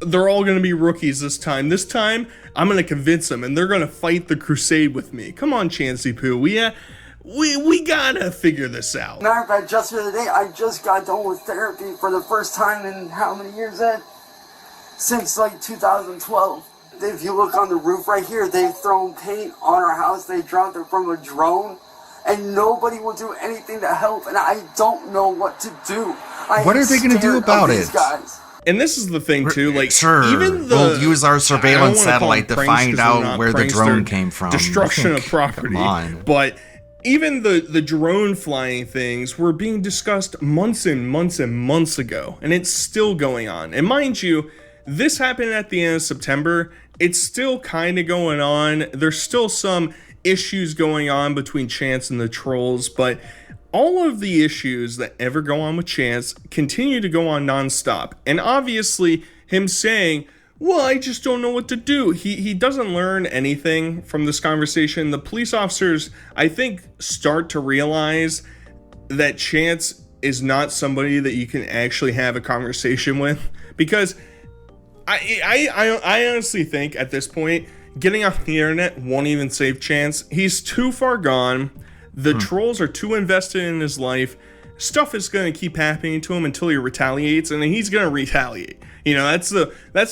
Speaker 24: they're all going to be rookies this time. This time, I'm going to convince them, and they're going to fight the crusade with me. Come on, Chancey Poo. We gotta figure this out.
Speaker 23: Matter of fact, just the other day, I just got done with therapy for the first time in how many years, Ed? Since like 2012. If you look on the roof right here, they've thrown paint on our house. They dropped it from a drone, and nobody will do anything to help, and I don't know what to do.
Speaker 1: What are they going to do about it?
Speaker 23: Guys.
Speaker 24: And this is the thing too, like
Speaker 1: sure,
Speaker 24: even
Speaker 1: we'll use our surveillance satellite to find out where the drone came from.
Speaker 24: Destruction of property. But even the drone flying things were being discussed months and months and months ago, and it's still going on. And mind you, this happened at the end of September. It's still kind of going on. There's still some issues going on between Chance and the trolls, but all of the issues that ever go on with Chance continue to go on nonstop. And obviously, him saying, well, I just don't know what to do. He doesn't learn anything from this conversation. The police officers, I think, start to realize that Chance is not somebody that you can actually have a conversation with. Because I honestly think at this point, getting off the internet won't even save Chance. He's too far gone. The trolls are too invested in his life. Stuff is going to keep happening to him until he retaliates, and then he's going to retaliate. You know, that's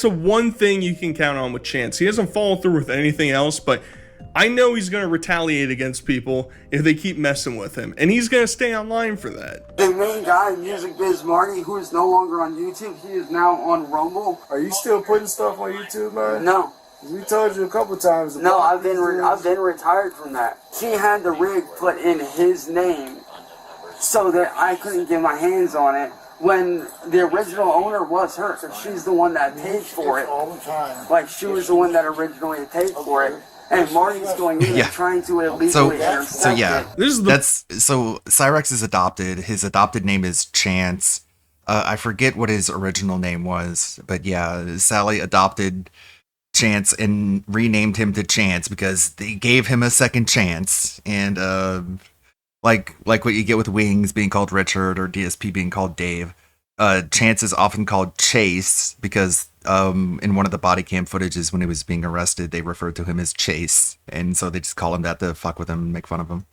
Speaker 24: the one thing you can count on with Chance. He doesn't follow through with anything else, but I know he's going to retaliate against people if they keep messing with him, and he's going to stay online for that.
Speaker 23: The main guy, Music Biz Marty, who is no longer on YouTube, he is now on Rumble.
Speaker 8: Are you still putting stuff on YouTube, man?
Speaker 23: No.
Speaker 8: We told you a couple times.
Speaker 23: No, I've been retired from that. He had the rig put in his name so that I couldn't get my hands on it when the original owner was her. So she's the one that paid for it.
Speaker 8: All the time.
Speaker 23: Like, she was the one that originally paid for it. And Marty's going in and trying to illegally intercept it.
Speaker 1: So Cyrex is adopted. His adopted name is Chance. I forget what his original name was, but yeah, Sally adopted Chance and renamed him to Chance because they gave him a second chance. And like what you get with Wings being called Richard or DSP being called Dave, Chance is often called Chase because in one of the body cam footages when he was being arrested, they referred to him as Chase, and so they just call him that to fuck with him and make fun of him.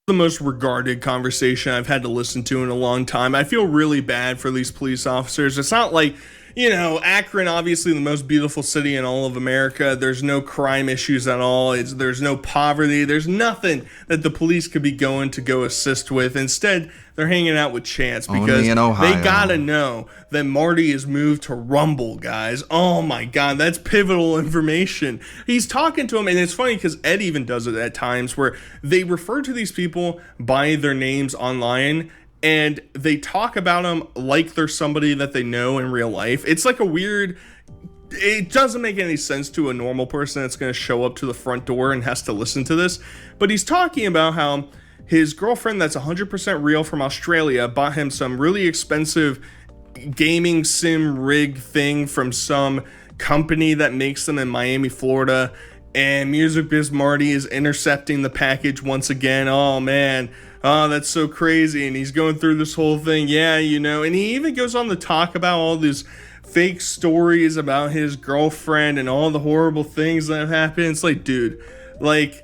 Speaker 24: The most regarded conversation I've had to listen to in a long time. I feel really bad for these police officers. It's not like, you know, Akron, obviously the most beautiful city in all of America. There's no crime issues at all. There's no poverty. There's nothing that the police could be going to go assist with. Instead, they're hanging out with Chance because they gotta know that Marty has moved to Rumble, guys. Oh my God, that's pivotal information. He's talking to him, and it's funny because Ed even does it at times where they refer to these people by their names online, and they talk about them like they're somebody that they know in real life. It's like a weird... It doesn't make any sense to a normal person that's going to show up to the front door and has to listen to this. But he's talking about how his girlfriend that's 100% real from Australia bought him some really expensive gaming sim rig thing from some company that makes them in Miami, Florida. And Music Biz Marty is intercepting the package once again. Oh, man. Oh, that's so crazy. And he's going through this whole thing. Yeah, you know. And he even goes on to talk about all these fake stories about his girlfriend and all the horrible things that have happened. It's like, dude, like...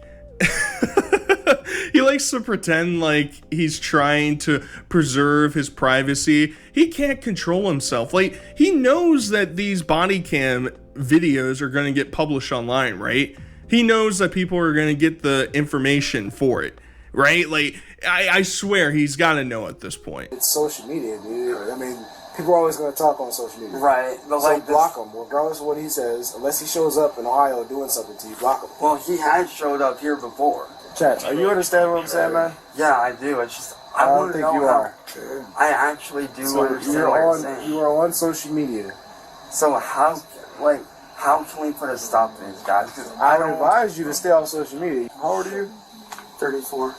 Speaker 24: He likes to pretend like he's trying to preserve his privacy. He can't control himself. Like, he knows that these body cam videos are going to get published online, right? He knows that people are going to get the information for it, right? Like, I swear he's got to know at this point.
Speaker 8: It's social media, dude. I mean, people are always going to talk on social media.
Speaker 23: Right. But
Speaker 8: so like block him, regardless of what he says. Unless he shows up in Ohio doing something to you, block him.
Speaker 23: Well, he has showed up here before.
Speaker 8: Chat, are you understand what I'm saying, man?
Speaker 23: Yeah, I do. It's just I
Speaker 8: don't
Speaker 23: want to
Speaker 8: think
Speaker 23: know
Speaker 8: you
Speaker 23: how.
Speaker 8: are.
Speaker 23: I actually do
Speaker 8: So
Speaker 23: understand what you're saying.
Speaker 8: you are on social media.
Speaker 23: So how can we put a stop to these guys? Because
Speaker 8: I would advise you to stay off social media. How old are you?
Speaker 23: 34.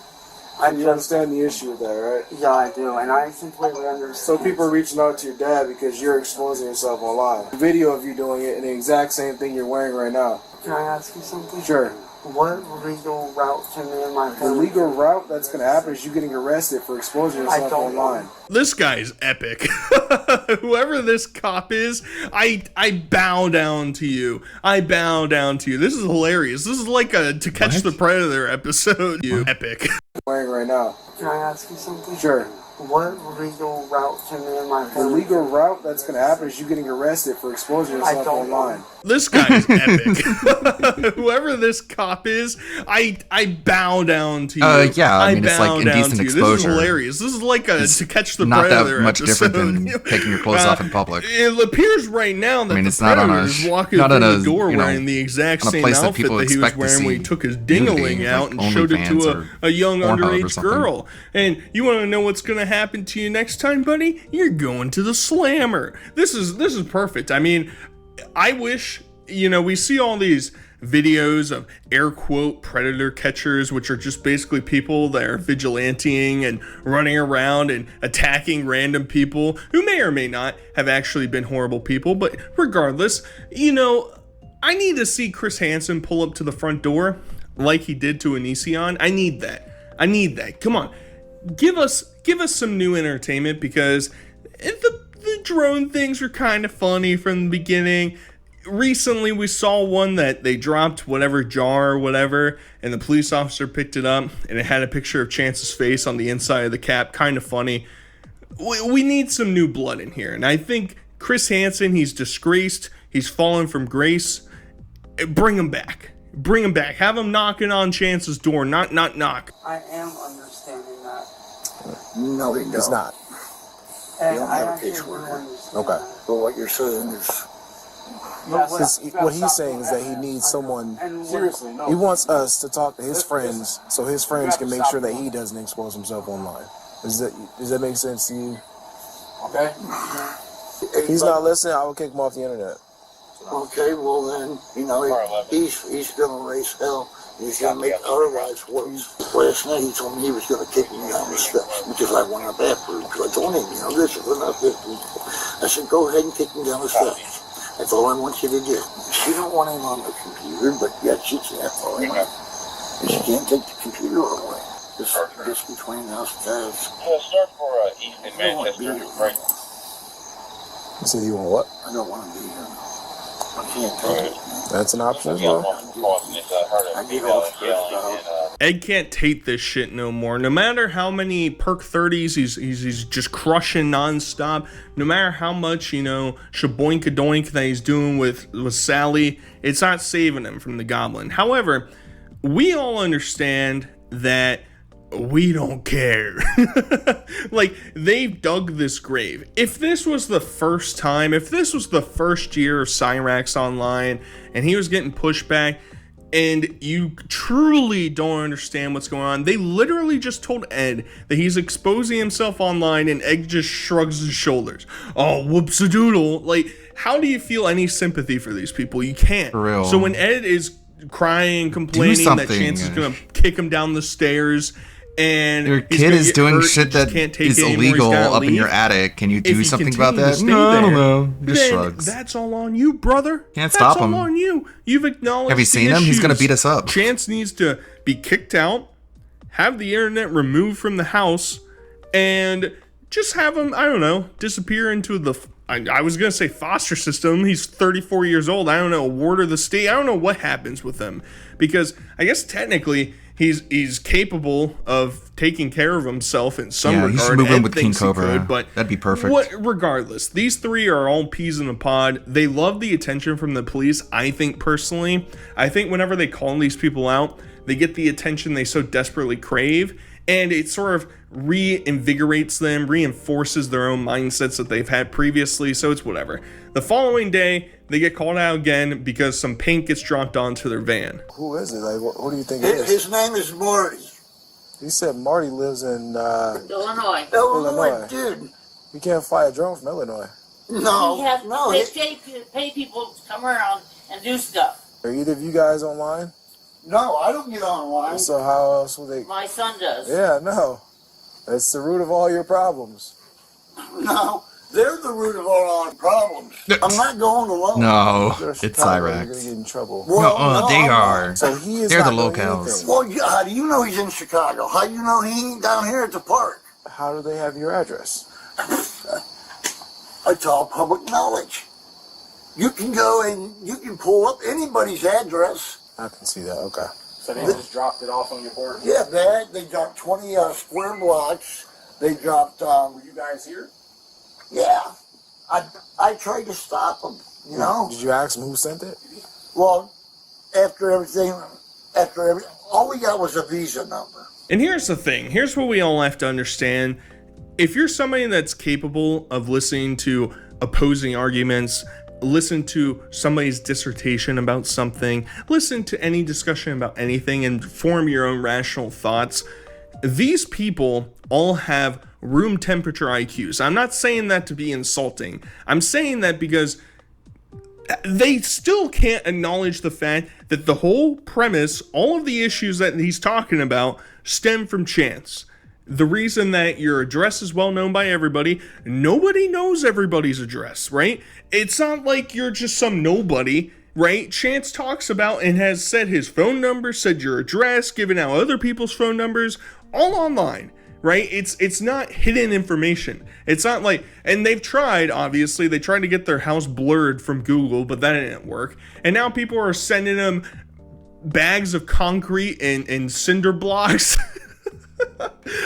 Speaker 8: You understand the issue with that, right?
Speaker 23: Yeah, I do, and I completely understand.
Speaker 8: So people are reaching out to your dad because you're exposing yourself online. Video of you doing it in the exact same thing you're wearing right now.
Speaker 23: Can I ask you something?
Speaker 8: Sure.
Speaker 23: What legal route can me and my
Speaker 8: The
Speaker 23: family
Speaker 8: legal route that's going to happen is you getting arrested for exposing yourself online.
Speaker 24: This guy's epic. Whoever this cop is, I bow down to you. I bow down to you. This is hilarious. This is like a To Catch the Predator episode. You epic.
Speaker 8: Wearing right now.
Speaker 23: Can I ask you something?
Speaker 8: Sure.
Speaker 23: What legal route can me and my
Speaker 8: The
Speaker 23: family
Speaker 8: legal route that's going to happen is you getting arrested for exposing yourself online.
Speaker 24: This guy's epic. Whoever this cop is, I bow down to you.
Speaker 1: Yeah, I mean, it's like
Speaker 24: bow down
Speaker 1: indecent
Speaker 24: to you.
Speaker 1: exposure.
Speaker 24: This is hilarious. This is like a
Speaker 1: It's
Speaker 24: To Catch the
Speaker 1: not
Speaker 24: Predator
Speaker 1: that much
Speaker 24: episode.
Speaker 1: different than taking your clothes off in public.
Speaker 24: It appears right now that
Speaker 1: I mean,
Speaker 24: the
Speaker 1: it's not on
Speaker 24: Predator
Speaker 1: a
Speaker 24: is walking
Speaker 1: not
Speaker 24: through
Speaker 1: on a,
Speaker 24: the door
Speaker 1: you know,
Speaker 24: wearing the exact
Speaker 1: on a
Speaker 24: same
Speaker 1: place that
Speaker 24: outfit
Speaker 1: people
Speaker 24: that he was
Speaker 1: expect to
Speaker 24: wearing when he
Speaker 1: see
Speaker 24: took his
Speaker 1: nudity,
Speaker 24: ding-a-ling out
Speaker 1: like
Speaker 24: and showed it
Speaker 1: OnlyFans
Speaker 24: to
Speaker 1: or
Speaker 24: a young
Speaker 1: Pornhub or
Speaker 24: underage
Speaker 1: something.
Speaker 24: girl. And you want to know what's going to happen to you next time, buddy? You're going to the slammer. This is perfect. I mean, I wish, we see all these videos of air quote predator catchers, which are just basically people that are vigilanting and running around and attacking random people who may or may not have actually been horrible people. But regardless, I need to see Chris Hansen pull up to the front door like he did to Onision. I need that. Come on. Give us some new entertainment, because the drone things were kind of funny from the beginning. Recently, we saw one that they dropped whatever jar or whatever, and the police officer picked it up, and it had a picture of Chance's face on the inside of the cap. Kind of funny. We need some new blood in here, and I think Chris Hansen, he's disgraced. He's fallen from grace. Bring him back. Have him knocking on Chance's door. Knock.
Speaker 23: I am understanding that.
Speaker 11: No, he does not.
Speaker 23: And
Speaker 11: You don't
Speaker 23: I
Speaker 11: have a
Speaker 23: actually
Speaker 11: caseworker.
Speaker 23: do understand.
Speaker 11: Okay. But what you're saying is, what he's saying is that he needs someone.
Speaker 8: Seriously, no.
Speaker 11: He wants us to talk to his friends, so his friends can make sure that he doesn't expose himself online. Does that make sense to you?
Speaker 23: Okay.
Speaker 11: He's not listening. I will kick him off the internet.
Speaker 12: Okay, well then, he's gonna raise hell. He's gonna make our lives worse. Last night he told me he was gonna kick me down the steps because I went in the bathroom. So I told him, this is enough. I said, go ahead and kick me down the steps. That's all I want you to do. She don't want him on the computer, but yet she's that far away. She can't take the computer away. Just between us guys.
Speaker 15: Start for East in Manchester, right?
Speaker 11: You said you want what?
Speaker 12: I don't want to be here. I can't take it.
Speaker 11: That's an option as well.
Speaker 12: I get all stressed out.
Speaker 24: Ed can't take this shit no more. No matter how many perk 30s he's just crushing nonstop. No matter how much, shaboinkadoink that he's doing with Sally, it's not saving him from the goblin. However, we all understand that we don't care. Like, they've dug this grave. If this was the first time, if this was the first year of Cyrax Online and he was getting pushback and you truly don't understand what's going on, they literally just told Ed that he's exposing himself online, and Ed just shrugs his shoulders. Oh, whoops-a-doodle. Like, how do you feel any sympathy for these people? You can't.
Speaker 1: For real.
Speaker 24: So when Ed is crying, complaining that Chance is going to kick him down the stairs, and
Speaker 1: your kid is doing shit that is illegal up in your attic. Can you do something about that? No, I don't know. Just shrugs.
Speaker 24: That's all on you, brother.
Speaker 1: Can't stop him.
Speaker 24: That's all on you. You've acknowledged.
Speaker 1: Have you seen him? He's gonna beat us up.
Speaker 24: Chance needs to be kicked out, have the internet removed from the house, and just have him, I don't know, disappear into the. I was gonna say foster system. He's 34 years old. I don't know, ward of the state. I don't know what happens with him, because I guess technically he's capable of taking care of himself in some regard.
Speaker 1: You should move in with King Cobra.
Speaker 24: But
Speaker 1: that'd be perfect.
Speaker 24: Regardless, these three are all peas in a pod. They love the attention from the police. I think personally, whenever they call these people out, they get the attention they so desperately crave, and it sort of reinvigorates them, reinforces their own mindsets that they've had previously. So it's whatever. The following day, they get called out again because some paint gets dropped onto their van.
Speaker 11: Who is it? Like, who do you think it is?
Speaker 12: His name is Marty.
Speaker 11: He said Marty lives in
Speaker 12: Illinois. Dude.
Speaker 11: You can't fly a drone from Illinois.
Speaker 12: No.
Speaker 16: He has to pay people to come around and do stuff.
Speaker 11: Are either of you guys online?
Speaker 12: No, I don't get online.
Speaker 11: So how else will they?
Speaker 17: My son does.
Speaker 11: Yeah, no. That's the root of all your problems.
Speaker 12: No, they're the root of all our problems. I'm not going alone.
Speaker 1: No,
Speaker 11: Go to
Speaker 1: it's
Speaker 11: Chicago, you're
Speaker 1: Cyrax.
Speaker 11: gonna get in trouble.
Speaker 12: Well,
Speaker 1: They
Speaker 12: I'm
Speaker 1: are.
Speaker 12: not.
Speaker 11: So he is
Speaker 1: They're the
Speaker 11: not doing
Speaker 1: locals.
Speaker 11: anything.
Speaker 12: Well, how do you know he's in Chicago? How do you know he ain't down here at the park?
Speaker 11: How do they have your address?
Speaker 12: It's all public knowledge. You can go and you can pull up anybody's address.
Speaker 11: I can see that. Okay.
Speaker 10: So they just dropped it off on your board?
Speaker 12: Yeah, they dropped 20 square blocks. They dropped. Were
Speaker 10: you guys here?
Speaker 12: Yeah, I tried to stop them. You know.
Speaker 11: Did you ask them who sent it?
Speaker 12: Well, all we got was a Visa number.
Speaker 24: And here's the thing. Here's what we all have to understand. If you're somebody that's capable of listening to opposing arguments, listen to somebody's dissertation about something, listen to any discussion about anything, and form your own rational thoughts, these people all have room temperature IQs. I'm not saying that to be insulting. I'm saying that because they still can't acknowledge the fact that the whole premise, all of the issues that he's talking about, stem from chance. The reason that your address is well known by everybody, nobody knows everybody's address, right? It's not like you're just some nobody, right? Chance talks about and has said his phone number, said your address, given out other people's phone numbers, all online, right? It's not hidden information. It's not like, and they've tried, obviously, they tried to get their house blurred from Google, but that didn't work. And now people are sending them bags of concrete and cinder blocks.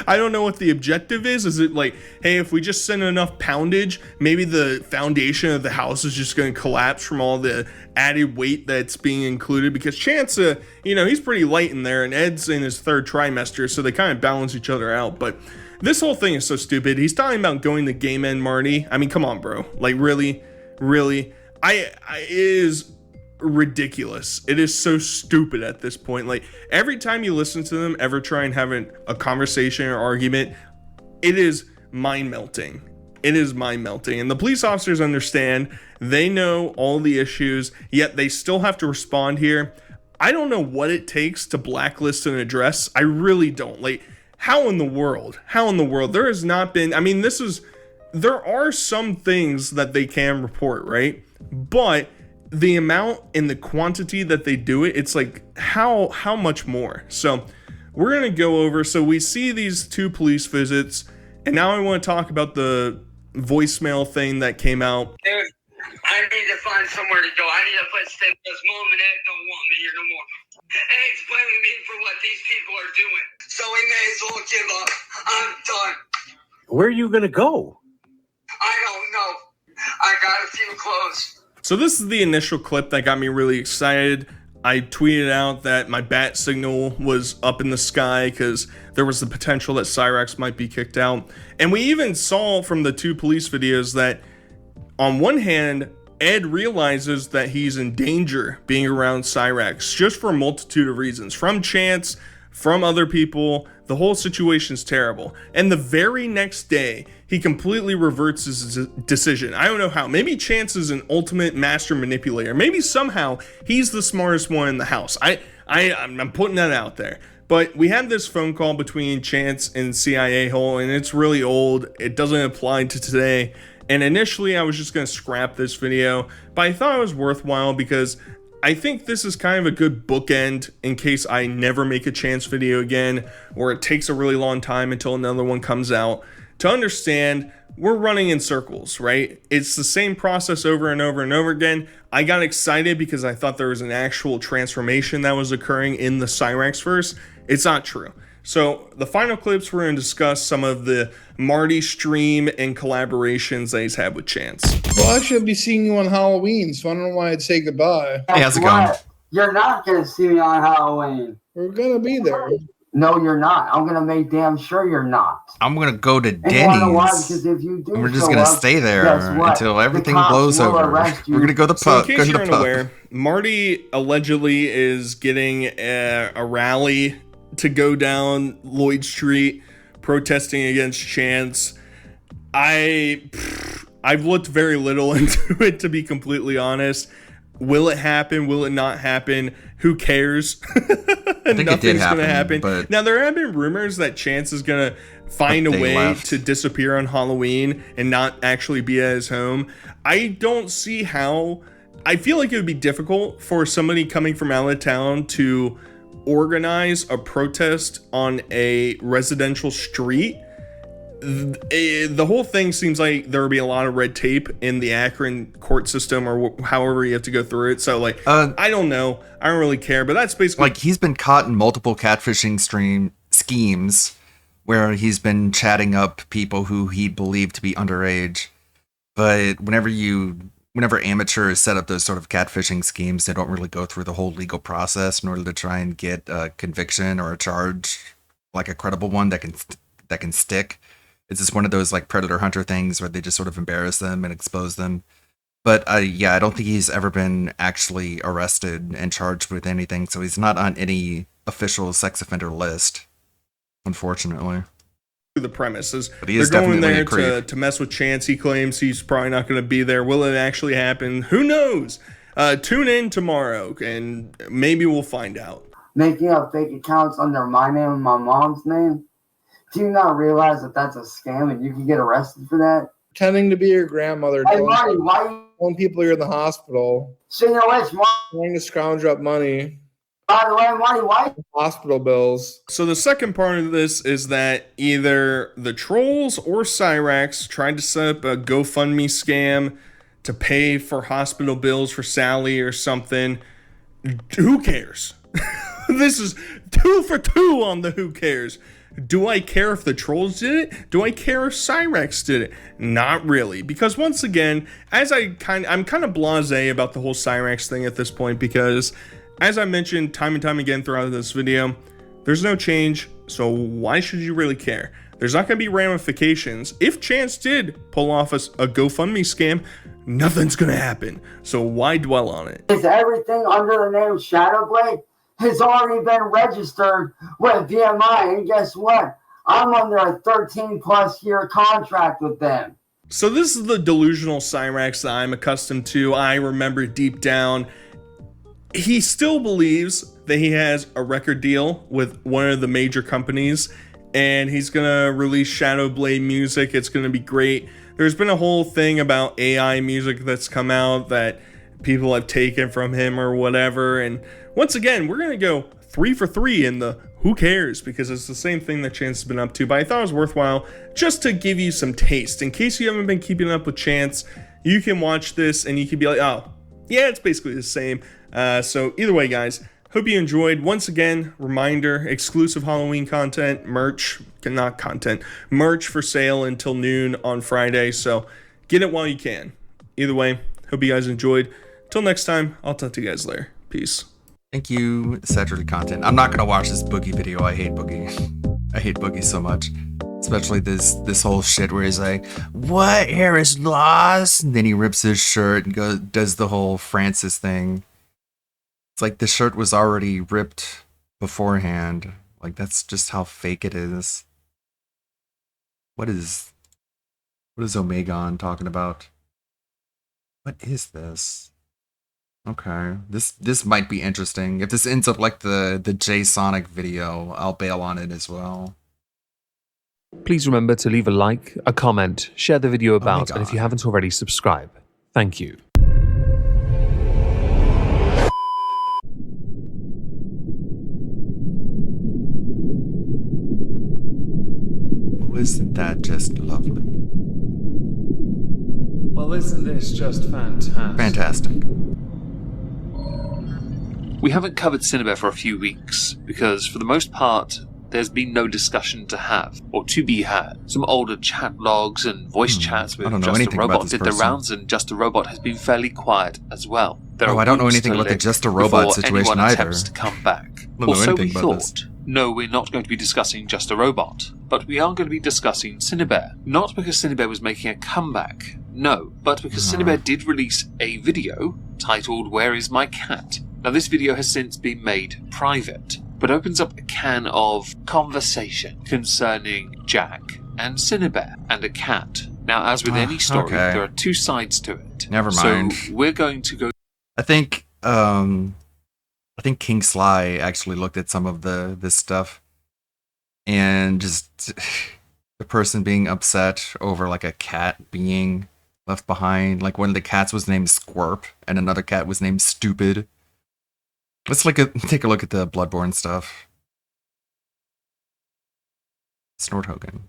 Speaker 24: I don't know what the objective is. Is it like, hey, if we just send enough poundage, maybe the foundation of the house is just going to collapse from all the added weight that's being included? Because Chance, he's pretty light in there, and Ed's in his third trimester, so they kind of balance each other out. But this whole thing is so stupid. He's talking about going to Gay Men Marty. I mean, come on, bro. Like, really? It is ridiculous. It is so stupid at this point. Like, every time you listen to them ever try and have a conversation or argument, it is mind melting. And the police officers understand. They know all the issues, yet they still have to respond here. I don't know what it takes to blacklist an address. I really don't. Like, how in the world? There has not been, there are some things that they can report, right? But the amount and the quantity that they do it, it's like, how much more? So we're going to go over, so we see these 2 police visits, and now I want to talk about the voicemail thing that came out.
Speaker 13: Dude, I need to find somewhere to go. I need a place to stay because Mom and Ed don't want me here no more. And it's blaming me for what these people are doing. So we may as well give up. I'm done.
Speaker 16: Where are you going to go?
Speaker 13: I don't know. I got a few clothes.
Speaker 24: So this is the initial clip that got me really excited. I tweeted out that my bat signal was up in the sky because there was the potential that Cyrax might be kicked out. And we even saw from the 2 police videos that on one hand, Ed realizes that he's in danger being around Cyrax just for a multitude of reasons. From Chance, from other people, the whole situation's terrible. And the very next day, he completely reverts his decision. I don't know how. Maybe Chance is an ultimate master manipulator. Maybe somehow he's the smartest one in the house. I'm putting that out there. But we had this phone call between Chance and CIA Hole, and it's really old. It doesn't apply to today. And initially, I was just going to scrap this video, but I thought it was worthwhile because I think this is kind of a good bookend in case I never make a Chance video again, or it takes a really long time until another one comes out, to understand we're running in circles, right? It's the same process over and over and over again. I got excited because I thought there was an actual transformation that was occurring in the Cyrax verse. It's not true. So the final clips, we're going to discuss some of the Marty stream and collaborations that he's had with Chance.
Speaker 18: Well, actually, I'll be seeing you on Halloween, so I don't know why I'd say goodbye.
Speaker 1: Hey, how's it going?
Speaker 23: You're not going to see me on Halloween.
Speaker 18: We're going to be there.
Speaker 23: No, you're not. I'm going to make damn sure you're not.
Speaker 1: I'm going to go to
Speaker 23: And you wanna know why?
Speaker 1: Denny's.
Speaker 23: Because if you do
Speaker 1: And we're just
Speaker 23: show
Speaker 1: going to
Speaker 23: up,
Speaker 1: stay there
Speaker 23: guess what?
Speaker 1: until
Speaker 23: The
Speaker 1: everything
Speaker 23: cops
Speaker 1: blows
Speaker 23: will
Speaker 1: over.
Speaker 23: arrest you.
Speaker 1: We're going to go to the
Speaker 24: So in
Speaker 1: pub.
Speaker 24: case
Speaker 1: Go to
Speaker 24: you're
Speaker 1: the pub.
Speaker 24: unaware, Marty allegedly is getting a rally to go down Lloyd Street protesting against Chance. I've looked very little into it, to be completely honest. Will it happen? Will it not happen? Who cares?
Speaker 1: I think it did
Speaker 24: gonna happen.
Speaker 1: but
Speaker 24: Now, there have been rumors that Chance is going to find a
Speaker 1: they
Speaker 24: way
Speaker 1: left.
Speaker 24: to disappear on Halloween and not actually be at his home. I don't see how. I feel like it would be difficult for somebody coming from out of town to organize a protest on a residential street. The whole thing seems like there would be a lot of red tape in the Akron court system, or however you have to go through it. So, like, I don't know. I don't really care. But that's basically,
Speaker 1: like, he's been caught in multiple catfishing schemes where he's been chatting up people who he believed to be underage. But whenever amateurs set up those sort of catfishing schemes, they don't really go through the whole legal process in order to try and get a conviction or a charge, like a credible one that can stick. It's just one of those like predator hunter things where they just sort of embarrass them and expose them. But yeah, I don't think he's ever been actually arrested and charged with anything, so he's not on any official sex offender list, unfortunately.
Speaker 24: the premises.
Speaker 1: But he
Speaker 24: They're
Speaker 1: is
Speaker 24: going
Speaker 1: definitely
Speaker 24: there
Speaker 1: a creep.
Speaker 24: to mess with Chance. He claims he's probably not going to be there. Will it actually happen? Who knows? Tune in tomorrow, and maybe we'll find out.
Speaker 23: Making up fake accounts under my name and my mom's name. Do you not realize that that's a scam and you can get arrested for that?
Speaker 18: Pretending to be your grandmother.
Speaker 23: Hey, Marty, why?
Speaker 18: Telling people you're in the hospital.
Speaker 23: So you know what, Marty?
Speaker 18: Trying to scrounge up money.
Speaker 23: By the way, Marty, why?
Speaker 18: Hospital bills.
Speaker 24: So the second part of this is that either the trolls or Cyrax tried to set up a GoFundMe scam to pay for hospital bills for Sally or something. Who cares? This is 2 for 2 on the who cares. Do I care if the trolls did it? Do I care if Cyrax did it? Not really, because once again, I'm kind of blasé about the whole Cyrax thing at this point, because as I mentioned time and time again throughout this video, there's no change, so why should you really care? There's not going to be ramifications. If Chance did pull off a GoFundMe scam, nothing's going to happen, so why dwell on it?
Speaker 23: Is everything under the name Shadowblade has already been registered with VMI, and guess what? I'm under a 13+ year contract with them.
Speaker 24: So this is the delusional Cyrax that I'm accustomed to. I remember deep down, he still believes that he has a record deal with one of the major companies, and he's gonna release Shadowblade music. It's gonna be great. There's been a whole thing about AI music that's come out that people have taken from him or whatever, and once again, we're gonna go 3 for 3 in the who cares, because it's the same thing that Chance has been up to, but I thought it was worthwhile just to give you some taste. In case you haven't been keeping up with Chance, you can watch this and you can be like, oh, yeah, it's basically the same. So either way, guys, hope you enjoyed. Once again, reminder, exclusive Halloween content, merch for sale until noon on Friday, so get it while you can. Either way, hope you guys enjoyed. Till next time, I'll talk to you guys later. Peace.
Speaker 1: Thank you, saturated content. I'm not gonna watch this Boogie video. I hate Boogie. I hate Boogie so much. Especially this whole shit where he's like, what hair is lost? And then he rips his shirt and does the whole Francis thing. It's like the shirt was already ripped beforehand. Like, that's just how fake it is. What is Omegon talking about? What is this? Okay, this might be interesting. If this ends up like the J Sonic video, I'll bail on it as well.
Speaker 2: Please remember to leave a like, a comment, share the video about, and if you haven't already, subscribe. Thank you.
Speaker 1: Isn't that just lovely?
Speaker 19: Well, isn't this just fantastic?
Speaker 1: Fantastic.
Speaker 2: We haven't covered Cinnabar for a few weeks, because for the most part, there's been no discussion to have, or to be had. Some older chat logs and voice chats with Just a Robot did the rounds, and Just a Robot has been fairly quiet as well.
Speaker 1: I don't know anything about the Just a Robot situation either.
Speaker 2: Attempts to come back.
Speaker 1: I don't know
Speaker 2: so
Speaker 1: anything
Speaker 2: we
Speaker 1: about
Speaker 2: thought.
Speaker 1: this.
Speaker 2: No, we're not going to be discussing Just a Robot, but we are going to be discussing Cinnabar. Not because Cinnabar was making a comeback, no, but because Cinnabar did release a video titled Where Is My Cat? Now this video has since been made private, but opens up a can of conversation concerning Jack and Cinnabar and a cat. Now, as with any story, there are two sides to it.
Speaker 1: Never mind.
Speaker 2: So we're going to go
Speaker 1: I think King Sly actually looked at some of this stuff and just the person being upset over like a cat being left behind. Like one of the cats was named Squirp and another cat was named Stupid. Let's take a look at the Bloodborne stuff. Snorthogen.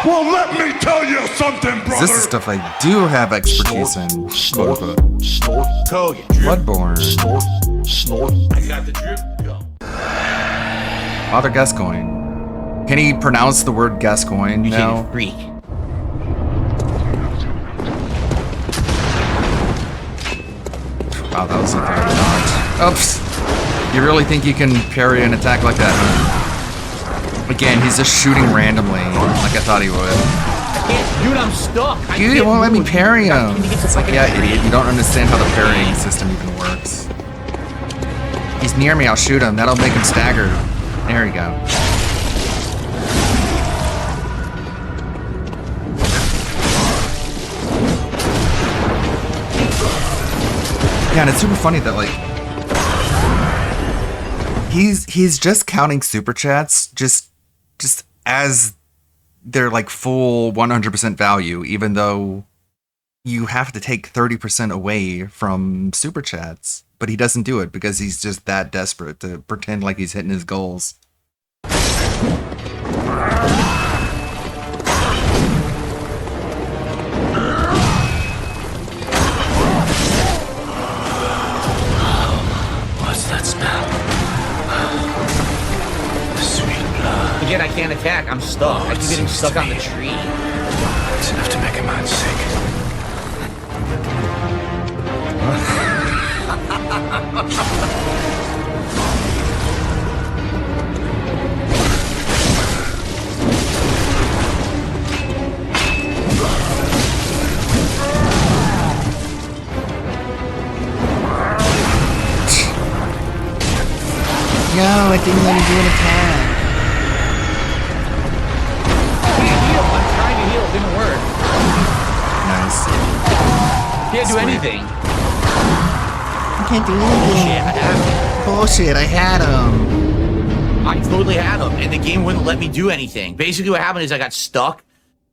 Speaker 6: Well, let me tell you something, brother.
Speaker 1: This is stuff I do have expertise in.
Speaker 4: Snorthogen.
Speaker 1: Bloodborne.
Speaker 4: Snort. I got the drip. Go.
Speaker 1: Father Gascoigne. Can he pronounce the word Gascoigne now?
Speaker 4: Freak.
Speaker 1: Wow, that was something I not. Oops. You really think you can parry an attack like that, huh? Again, he's just shooting randomly, like I thought he would.
Speaker 4: Dude, I'm stuck.
Speaker 1: Dude, it won't let me parry him. It's like, yeah, idiot, you don't understand how the parrying system even works. He's near me, I'll shoot him. That'll make him stagger. There you go. Yeah, and it's super funny that like he's just counting super chats just as their like full 100% value, even though you have to take 30% away from super chats. But he doesn't do it because he's just that desperate to pretend like he's hitting his goals.
Speaker 4: That smell. The sweet blood. Again, I can't attack. I'm stuck. I keep getting stuck on the tree.
Speaker 6: It's enough to make a man sick.
Speaker 1: No, I didn't let him do an attack.
Speaker 4: I'm trying to heal. It didn't work.
Speaker 1: Nice.
Speaker 4: Can't do anything.
Speaker 1: I can't do anything. Bullshit, I had him.
Speaker 4: I totally had him, and the game wouldn't let me do anything. Basically, what happened is I got stuck.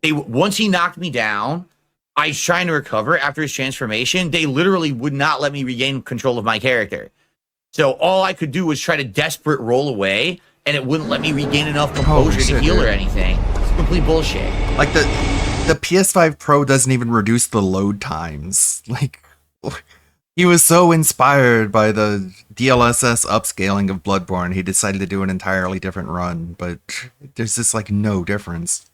Speaker 4: Once he knocked me down, I was trying to recover after his transformation. They literally would not let me regain control of my character. So all I could do was try to desperate roll away, and it wouldn't let me regain enough composure to heal or anything. It's complete bullshit.
Speaker 1: Like the PS5 Pro doesn't even reduce the load times. Like he was so inspired by the DLSS upscaling of Bloodborne, he decided to do an entirely different run, but there's just like no difference.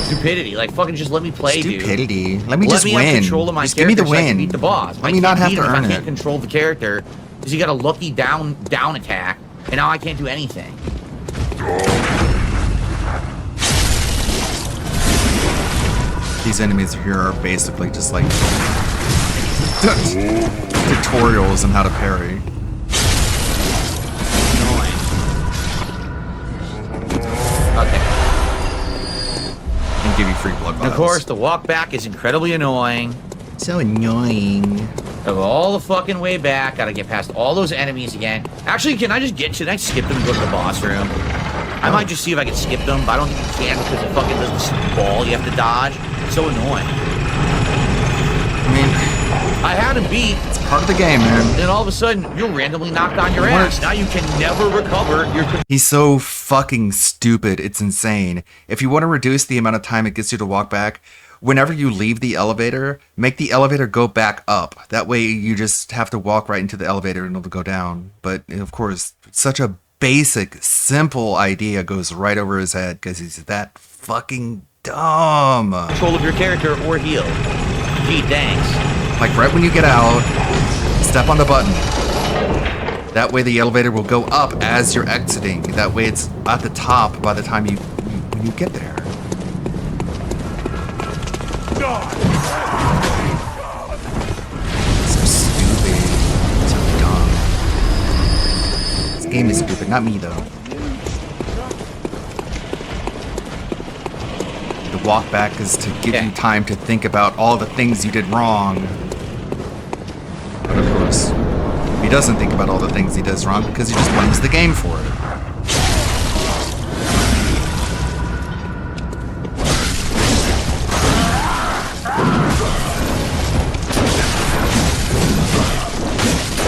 Speaker 4: Stupidity, like fucking just let me play,
Speaker 1: Stupidity.
Speaker 4: dude.
Speaker 1: Let me just
Speaker 4: have
Speaker 1: win.
Speaker 4: Control of my
Speaker 1: just give me
Speaker 4: character
Speaker 1: the
Speaker 4: so I
Speaker 1: win.
Speaker 4: can beat the boss.
Speaker 1: Let me not have to earn
Speaker 4: I
Speaker 1: it.
Speaker 4: can't control the character because he got a lucky down attack, and now I can't do anything.
Speaker 1: These enemies here are basically just like tutorials on how to parry.
Speaker 4: Okay.
Speaker 1: And give you free blood vials.
Speaker 4: Of course, the walk back is incredibly annoying.
Speaker 1: So annoying.
Speaker 4: Go all the fucking way back. Gotta get past all those enemies again. Actually, can I skip them and go to the boss room? I might just see if I can skip them, but I don't think you can because it fucking does this ball you have to dodge. It's so annoying.
Speaker 1: I mean,
Speaker 4: I had him beat.
Speaker 1: It's part of the game, man.
Speaker 4: Then all of a sudden, you're randomly knocked on your ass. Now you can never recover your...
Speaker 1: He's so fucking stupid. It's insane. If you want to reduce the amount of time it gets you to walk back, whenever you leave the elevator, make the elevator go back up. That way you just have to walk right into the elevator and it'll go down. But, of course, such a basic, simple idea goes right over his head because he's that fucking dumb.
Speaker 4: Control of your character or heal. Gee, thanks.
Speaker 1: Like right when you get out, step on the button. That way the elevator will go up as you're exiting. That way it's at the top by the time when you get there. So stupid. So dumb. This game is stupid, not me though. walk back is to give you time to think about all the things you did wrong. But of course, he doesn't think about all the things he does wrong because he just blames the game for it.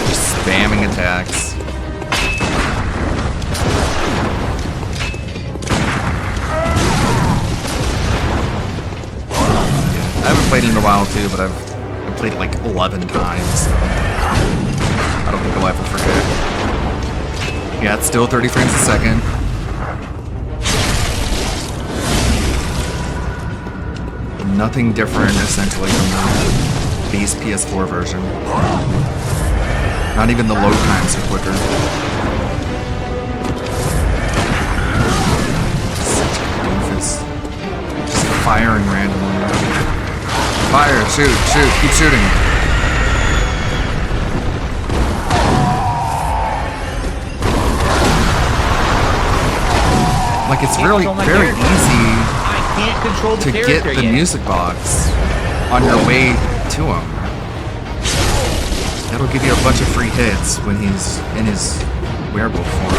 Speaker 1: Just spamming attacks. I haven't played it in a while too, but I've played it like 11 times. So I don't think I'll ever forget. Yeah, it's still 30 frames a second. Nothing different essentially from the base PS4 version. Not even the load times are quicker. Such a doofus. Just firing randomly. Fire, shoot, keep shooting. Like, it's really very easy to get the music box on your way to him. That'll give you a bunch of free hits when he's in his wearable form.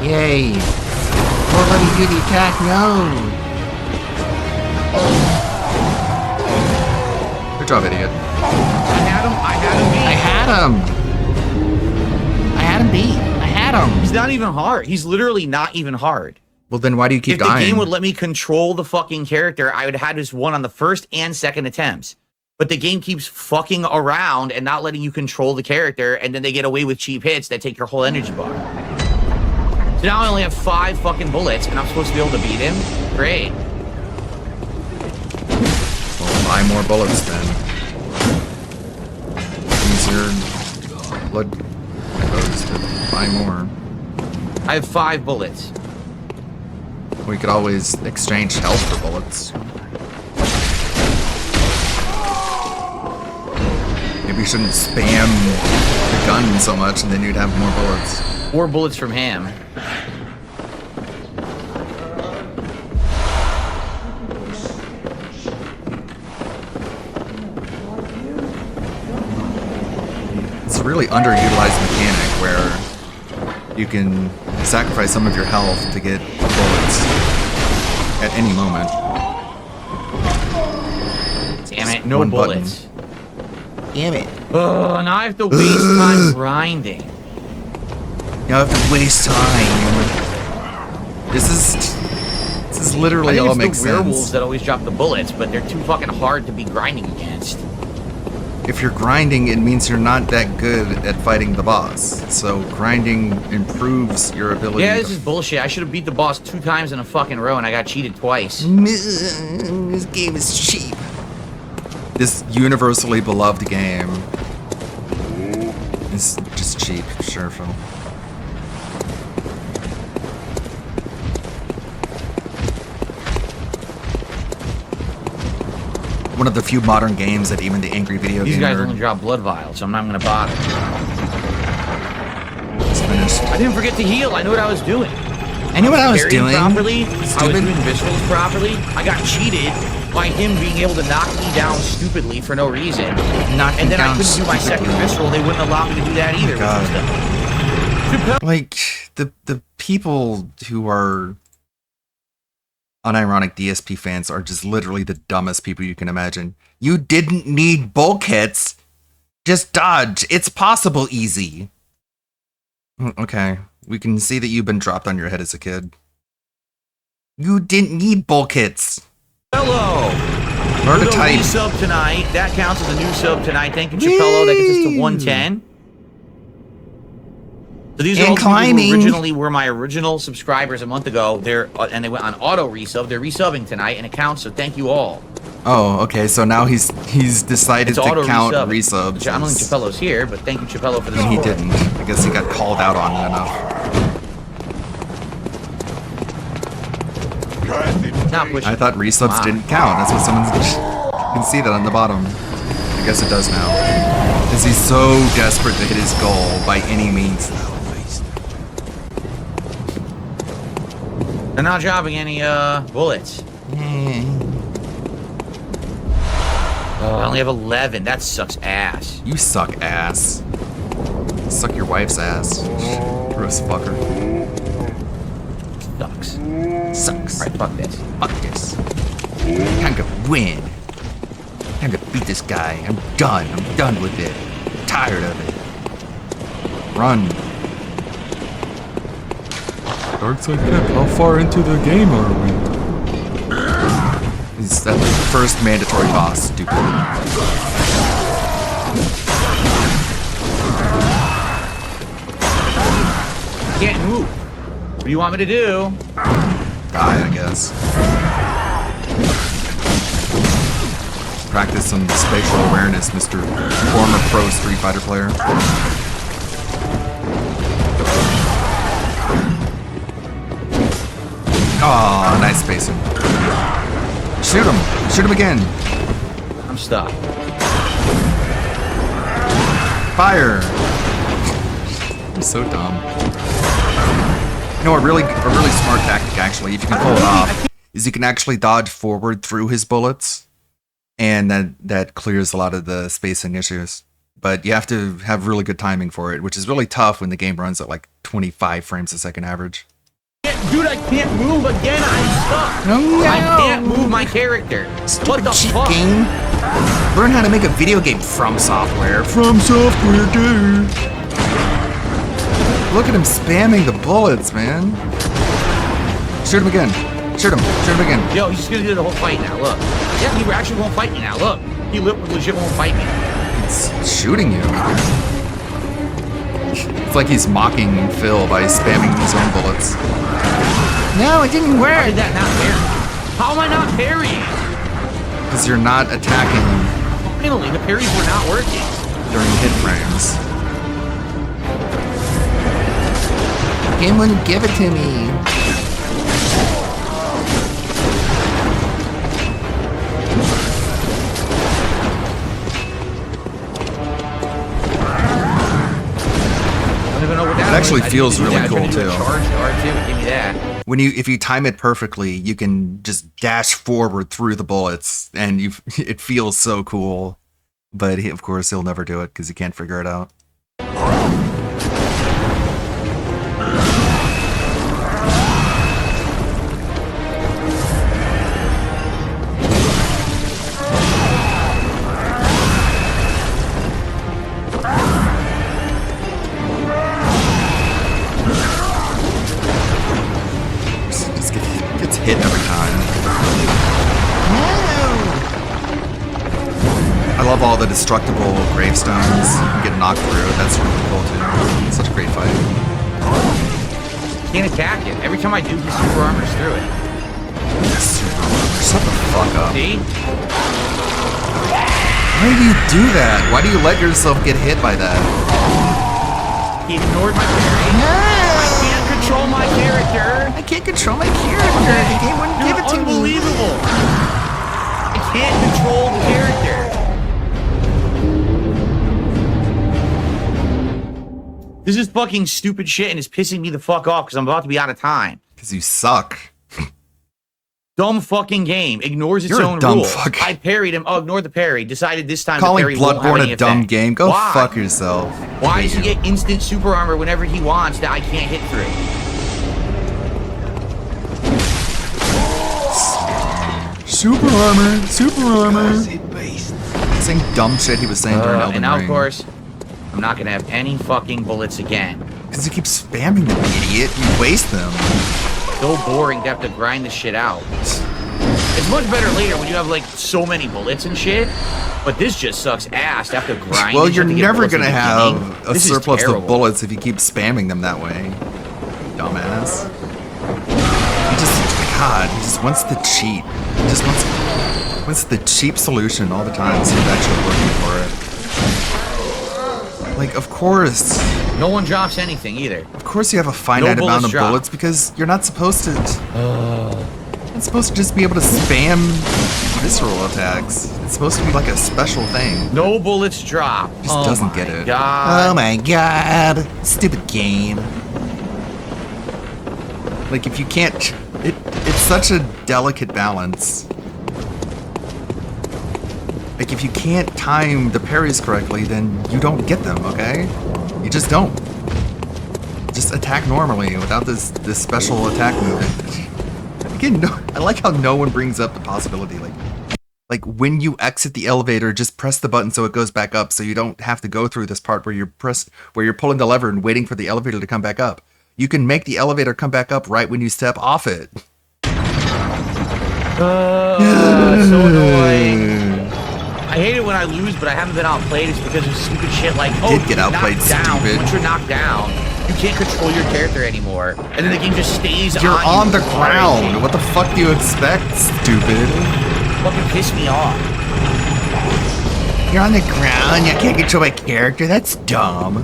Speaker 1: Yay! Won't let me do the attack, no! Good job, idiot.
Speaker 4: I had him. He's not even hard. He's literally not even hard.
Speaker 1: Well, then why do you keep
Speaker 4: dying? If the game would let me control the fucking character, I would have had this one on the first and second attempts. But the game keeps fucking around and not letting you control the character, and then they get away with cheap hits that take your whole energy bar. So now I only have 5 fucking bullets, and I'm supposed to be able to beat him? Great.
Speaker 1: Well, buy more bullets then. Use your blood goes to buy more.
Speaker 4: I have 5 bullets.
Speaker 1: We could always exchange health for bullets. Maybe you shouldn't spam the gun so much and then you'd have more bullets.
Speaker 4: 4 bullets from him.
Speaker 1: It's a really underutilized mechanic where you can sacrifice some of your health to get bullets at any moment.
Speaker 4: Damn it, no bullets.
Speaker 1: Damn it.
Speaker 4: Oh, now I have to waste time grinding.
Speaker 1: You have to waste time. This is literally all makes sense.
Speaker 4: I think it's the werewolves that always drop the bullets, but they're too fucking hard to be grinding against.
Speaker 1: If you're grinding, it means you're not that good at fighting the boss. So grinding improves your ability.
Speaker 4: Yeah, this is bullshit. I should have beat the boss 2 times in a fucking row, and I got cheated twice.
Speaker 1: This game is cheap. This universally beloved game is just cheap, sure, Phil. One of the few modern games that even the angry video
Speaker 4: These
Speaker 1: gamer...
Speaker 4: guys only drop blood vials, so I'm not gonna bother.
Speaker 1: It's finished.
Speaker 4: I didn't forget to heal. I knew what I was doing.
Speaker 1: I knew what I was doing.
Speaker 4: Properly. I was doing viscerals properly. I got cheated by him being able to knock me down stupidly for no reason. And then I couldn't do my second visceral. They wouldn't allow me to do that either.
Speaker 1: Like, the people who are unironic DSP fans are just literally the dumbest people you can imagine. You didn't need bulkheads. Just dodge. It's possible easy. Okay. We can see that you've been dropped on your head as a kid. You didn't need bulkheads.
Speaker 4: Hello.
Speaker 1: Learn to type.
Speaker 4: Resub tonight. That counts as a new sub tonight. Thank you, Chapello. That gets us to 110. So these are all people who originally were my original subscribers a month ago. And they went on auto resub. They're resubbing tonight, and it counts. So thank you all.
Speaker 1: Oh, okay. So now he's decided to count resubs.
Speaker 4: I don't think Chapello's here, but thank you, Chapello, for the
Speaker 1: support. He didn't. I guess he got called out on it enough. I thought resubs didn't count. That's what someone's... You can see that on the bottom. I guess it does now. Because he's so desperate to hit his goal by any means.
Speaker 4: They're not dropping any bullets. Oh, I only have 11. That sucks ass.
Speaker 1: You suck ass. Suck your wife's ass. Gross fucker.
Speaker 4: Sucks.
Speaker 1: Sucks.
Speaker 4: Alright, fuck this.
Speaker 1: Fuck this. Time to win. Time to beat this guy. I'm done. I'm done with it. I'm tired of it. Run. Darkside Pip, how far into the game are we? He's at the first mandatory boss, stupid.
Speaker 4: Can't move. What do you want me to do?
Speaker 1: Die, I guess. Practice some spatial awareness, Mr. Former pro Street Fighter player. Oh, nice spacing. Shoot him! Shoot him again!
Speaker 4: I'm stuck.
Speaker 1: Fire! You're so dumb. You know, a really smart tactic, actually, if you can pull it off, is you can actually dodge forward through his bullets, and that clears a lot of the spacing issues. But you have to have really good timing for it, which is really tough when the game runs at like 25 frames a second average.
Speaker 4: Dude, I can't move again. I'm stuck.
Speaker 1: No.
Speaker 4: I can't move my character. What the
Speaker 1: cheap
Speaker 4: fuck?
Speaker 1: Game. Learn how to make a video game from software. From software, dude. Look at him spamming the bullets, man. Shoot him again. Shoot him. Shoot him again.
Speaker 4: Yo, he's just gonna do the whole fight now. Look. Yeah, he actually won't fight me now. Look. He legit won't fight me.
Speaker 1: It's shooting you. It's like he's mocking Phil by spamming his own bullets. No, it didn't work.
Speaker 4: How did that not parry? How am I not parrying?
Speaker 1: Because you're not attacking.
Speaker 4: Finally, the parries were not working.
Speaker 1: During hit frames. The game wouldn't give it to me. It actually feels really cool too. When if you time it perfectly, you can just dash forward through the bullets, and it feels so cool. But of course, he'll never do it because he can't figure it out. Hit every time. I love all the destructible gravestones. You get knocked through. That's really cool too. It's such a great fight.
Speaker 4: Can't attack it. Every time I do, his super armor's through it.
Speaker 1: Super armor. Shut the fuck up.
Speaker 4: See?
Speaker 1: Why do you do that? Why do you let yourself get hit by that?
Speaker 4: He ignored my parry.
Speaker 1: No!
Speaker 4: I can't control my character.
Speaker 1: I can't control my character. The game wouldn't give it to me.
Speaker 4: Unbelievable. I can't control the character. This is fucking stupid shit and it's pissing me the fuck off because I'm about to be out of time.
Speaker 1: Because you suck.
Speaker 4: Dumb fucking game. Ignores its
Speaker 1: You're
Speaker 4: own
Speaker 1: a dumb
Speaker 4: rules.
Speaker 1: fuck.
Speaker 4: I parried him. Oh, ignored the parry. Decided this time
Speaker 1: Calling
Speaker 4: the parry won't have
Speaker 1: Bloodborne
Speaker 4: any
Speaker 1: a dumb
Speaker 4: effect.
Speaker 1: game? Go
Speaker 4: Why?
Speaker 1: fuck yourself.
Speaker 4: Why does he get instant super armor whenever he wants that I can't hit through?
Speaker 1: Super armor. Super armor. Saying dumb shit he was saying during Elden
Speaker 4: And now,
Speaker 1: Ring.
Speaker 4: of course, I'm not gonna have any fucking bullets again.
Speaker 1: Because you keep spamming them, idiot. You waste them.
Speaker 4: So boring to have to grind this shit out. It's much better later when you have like so many bullets and shit. But this just sucks ass to have to grind.
Speaker 1: Well,
Speaker 4: and
Speaker 1: you're
Speaker 4: to get
Speaker 1: never
Speaker 4: bullets in
Speaker 1: gonna
Speaker 4: the
Speaker 1: have
Speaker 4: beginning.
Speaker 1: a
Speaker 4: This is
Speaker 1: surplus of
Speaker 4: terrible.
Speaker 1: bullets if you keep spamming them that way. Dumbass. He just wants the cheat. He just wants the cheap solution all the time instead of actually working for it. Like, of course.
Speaker 4: No one drops anything either.
Speaker 1: Of course you have a finite
Speaker 4: No
Speaker 1: amount of
Speaker 4: bullets drop.
Speaker 1: bullets because you're not supposed to... It's supposed to just be able to spam visceral attacks. It's supposed to be like a special thing.
Speaker 4: No bullets drop.
Speaker 1: Just doesn't get it.
Speaker 4: God.
Speaker 1: Oh my god. Stupid game. Like if you can't It's such a delicate balance. Like, if you can't time the parries correctly, then you don't get them, okay? You just don't. Just attack normally without this special attack movement. Again, no, I like how no one brings up the possibility, like when you exit the elevator, just press the button so it goes back up, so you don't have to go through this part where you're pulling the lever and waiting for the elevator to come back up. You can make the elevator come back up right when you step off it.
Speaker 4: So annoying. I hate it when I lose, but I haven't been outplayed. It's because of stupid shit like, oh,
Speaker 1: Did get outplayed, stupid.
Speaker 4: Once you're knocked down, you can't control your character anymore, and then the game just stays on.
Speaker 1: You're on
Speaker 4: you
Speaker 1: the ground. What the fuck do you expect, stupid?
Speaker 4: Fucking piss me off.
Speaker 1: You're on the ground. You can't control my character. That's dumb.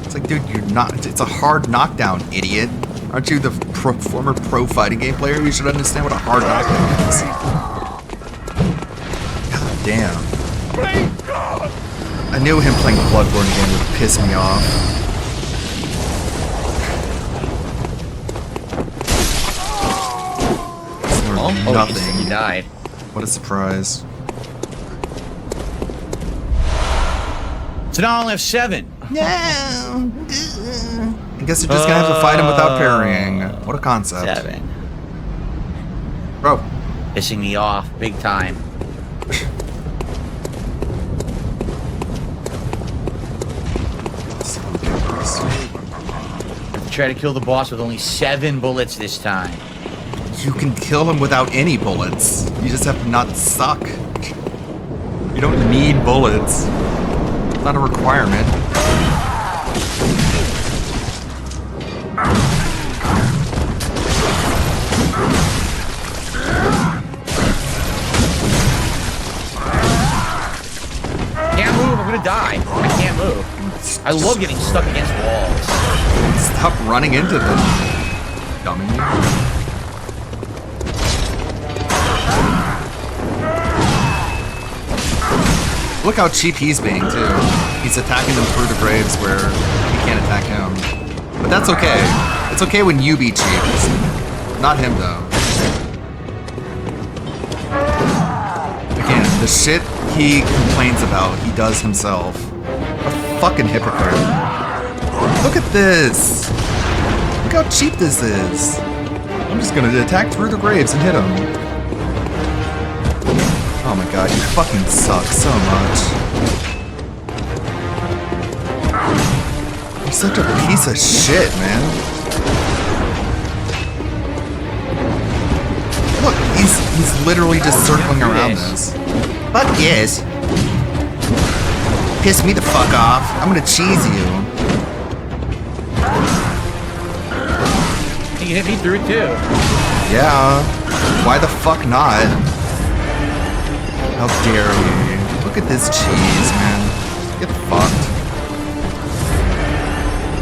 Speaker 1: It's like, dude, you're not. It's a hard knockdown, idiot. Aren't you the former pro fighting game player? You should understand what a hard knockdown is. God damn. I knew him playing Bloodborne again would piss me off. Nothing.
Speaker 4: He died.
Speaker 1: What a surprise.
Speaker 4: So now I only have 7.
Speaker 1: Yeah. I guess you're just gonna have to fight him without parrying. What a concept.
Speaker 4: 7.
Speaker 1: Bro.
Speaker 4: Pissing me off big time. Try to kill the boss with only 7 bullets this time.
Speaker 1: You can kill him without any bullets. You just have to not suck. You don't need bullets. It's not a requirement.
Speaker 4: Can't move, I'm gonna die. I can't move. I love getting stuck against walls.
Speaker 1: Stop running into them, dummy. Look how cheap he's being, too. He's attacking them through the graves where he can't attack him. But that's okay. It's okay when you be cheap. Not him, though. Again, the shit he complains about, he does himself. A fucking hypocrite. Look at this! Look how cheap this is! I'm just gonna attack through the graves and hit him. Oh my god, you fucking suck so much. You're such a piece of shit, man. Look, he's literally just circling around this. Fuck yes. Piss me the fuck off. I'm gonna cheese you.
Speaker 4: You hit me through it too.
Speaker 1: Yeah. Why the fuck not? How dare you? Look at this cheese, man. Get fucked.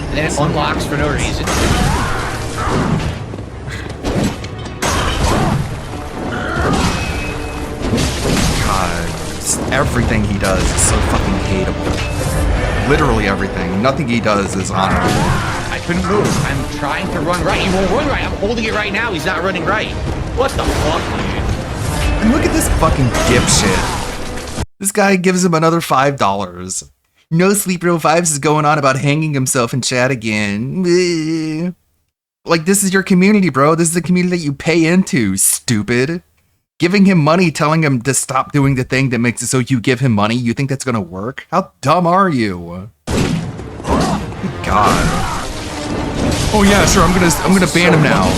Speaker 4: And then it unlocks for no reason.
Speaker 1: God, everything he does is so fucking hateable. Literally everything. Nothing he does is honorable.
Speaker 4: I couldn't move. I'm trying to run right. He won't run right. I'm holding it right now. He's not running right. What the fuck, dude?
Speaker 1: And look at this fucking dipshit. This guy gives him another $5. No Sleep Real Vibes is going on about hanging himself in chat again. Like, this is your community, bro. This is the community that you pay into, stupid. Giving him money, telling him to stop doing the thing that makes it so you give him money, you think that's gonna work? How dumb are you? Good God. Oh yeah, sure, I'm gonna ban him now.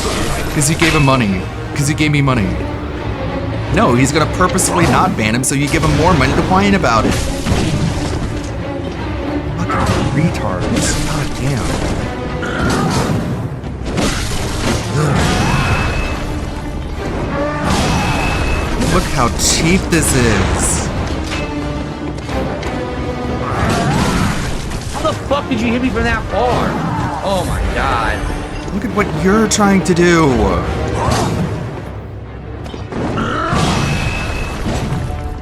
Speaker 1: Because you gave him money. Because you gave me money. No, he's gonna purposefully not ban him so you give him more money to whine about it. Fucking retards. God damn. Look how cheap this is.
Speaker 4: How the fuck did you hit me from that far? Oh my god.
Speaker 1: Look at what you're trying to do.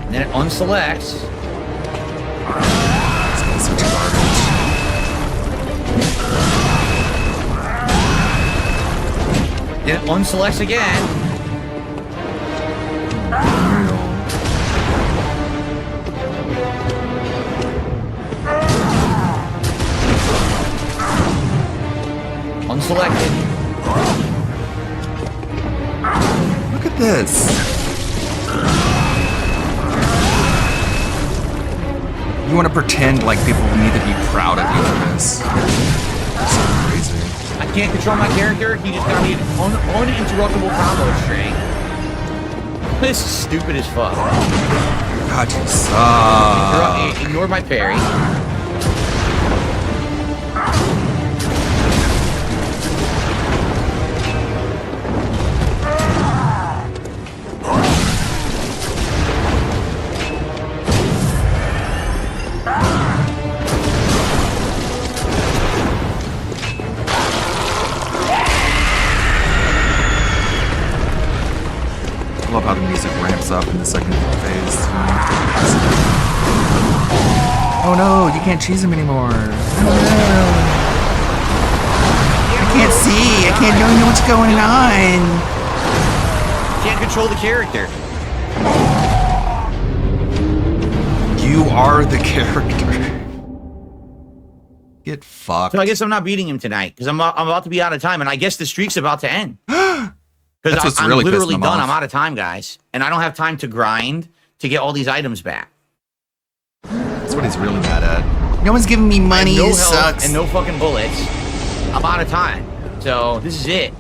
Speaker 4: And then it unselects.
Speaker 1: This guy's such garbage.
Speaker 4: It unselects again. Unselected.
Speaker 1: Look at this. You want to pretend like people need to be proud of you for this. That's so crazy.
Speaker 4: I can't control my character. He just got me an uninterruptible combo string. This is stupid as fuck.
Speaker 1: God, you suck.
Speaker 4: Ignore my parry.
Speaker 1: I love how the music ramps up in the second phase. Oh no, you can't cheese him anymore. I can't see. I can't know what's going on.
Speaker 4: Can't control the character.
Speaker 1: You are the character. Get fucked.
Speaker 4: So I guess I'm not beating him tonight because I'm about to be out of time, and I guess the streak's about to end. Because I'm
Speaker 1: really
Speaker 4: literally
Speaker 1: pissing them
Speaker 4: done.
Speaker 1: off.
Speaker 4: I'm out of time, guys, and I don't have time to grind to get all these items back.
Speaker 1: That's what he's really mad at. No one's giving me money.
Speaker 4: No
Speaker 1: It
Speaker 4: health
Speaker 1: sucks.
Speaker 4: and no fucking bullets. I'm out of time. So this is it.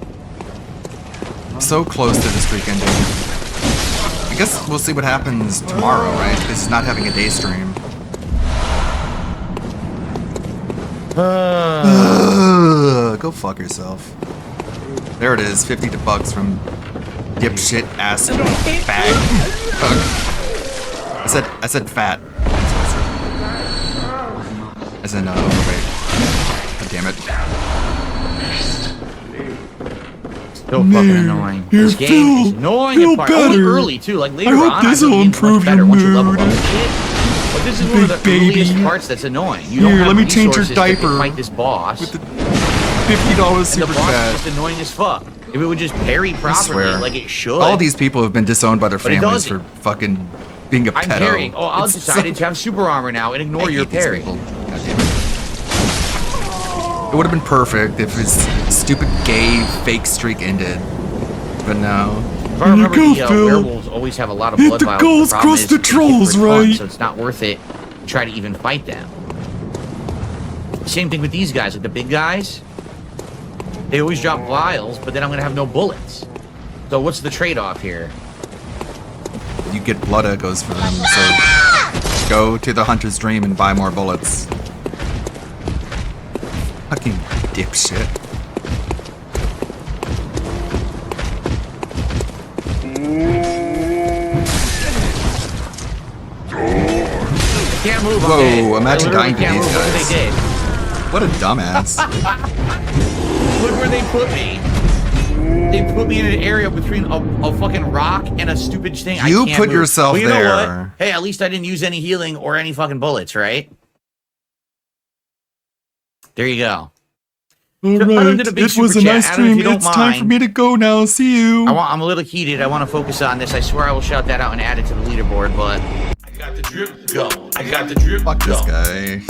Speaker 1: So close to the streak ending. I guess we'll see what happens tomorrow, right? Because he's not having a day stream. Go fuck yourself. There it is, 50 bucks from dipshit ass bag. I said fat. I said overweight. God damn it.
Speaker 4: So fucking annoying. This game is annoying at parts. Only early too. Like later on, I think the game's much better once you level up and shit. But this is one of the earliest parts that's annoying. You don't have
Speaker 1: let me change your
Speaker 4: resources
Speaker 1: diaper
Speaker 4: to fight this boss.
Speaker 1: with the $50
Speaker 4: And
Speaker 1: super
Speaker 4: the boss
Speaker 1: chat.
Speaker 4: is just annoying as fuck. If it would just parry
Speaker 1: I
Speaker 4: properly,
Speaker 1: swear.
Speaker 4: like it should.
Speaker 1: All these people have been disowned by their
Speaker 4: But it
Speaker 1: families for
Speaker 4: doesn't.
Speaker 1: fucking being a
Speaker 4: I'm
Speaker 1: pedo.
Speaker 4: parrying. Oh, I'll
Speaker 1: It's
Speaker 4: decide to have super armor now and ignore your parry.
Speaker 1: God damn it. It would have been perfect if his stupid gay fake streak ended. But no.
Speaker 4: If I remember, the werewolves always have a lot of blood vials.
Speaker 1: goals,
Speaker 4: The problem
Speaker 1: cross
Speaker 4: is
Speaker 1: the
Speaker 4: they hit
Speaker 1: trolls,
Speaker 4: for fun,
Speaker 1: right?
Speaker 4: So it's not worth it to try to even fight them. Same thing with these guys, like the big guys. They always drop vials, but then I'm gonna have no bullets. So what's the trade-off here?
Speaker 1: You get blood echoes for them, so go to the Hunter's Dream and buy more bullets. Fucking dipshit.
Speaker 4: Can't move.
Speaker 1: Whoa, imagine
Speaker 4: I literally
Speaker 1: dying to
Speaker 4: can't
Speaker 1: these
Speaker 4: move. Look
Speaker 1: guys.
Speaker 4: what they did.
Speaker 1: What a dumbass.
Speaker 4: Look where they put me. They put me in an area between a fucking rock and a stupid thing. I
Speaker 1: You
Speaker 4: can't
Speaker 1: put
Speaker 4: move.
Speaker 1: yourself
Speaker 4: Well, you know
Speaker 1: there.
Speaker 4: what? Hey, at least I didn't use any healing or any fucking bullets, right? There you go.
Speaker 1: Alright,
Speaker 4: did a big
Speaker 1: it was
Speaker 4: super
Speaker 1: a
Speaker 4: chat.
Speaker 1: nice
Speaker 4: Adam, if
Speaker 1: stream.
Speaker 4: you don't
Speaker 1: It's time for
Speaker 4: mind.
Speaker 1: me to go now. See you.
Speaker 4: I'm a little heated. I want to focus on this. I swear I will shout that out and add it to the leaderboard, but I got the drip go. I got the drip
Speaker 1: Fuck
Speaker 4: go.
Speaker 1: this guy.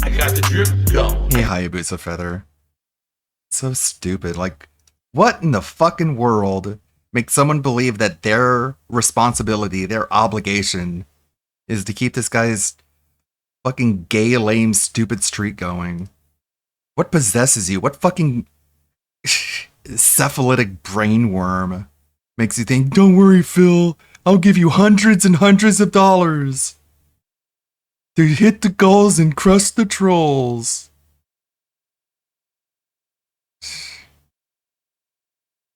Speaker 4: I got the drip go.
Speaker 1: Hey, Hayabusa Feather. So stupid. Like, what in the fucking world makes someone believe that their responsibility, their obligation, is to keep this guy's fucking gay, lame, stupid streak going? What possesses you? What fucking cephalitic brainworm makes you think, don't worry, Phil, I'll give you hundreds and hundreds of dollars to hit the goals and crush the trolls?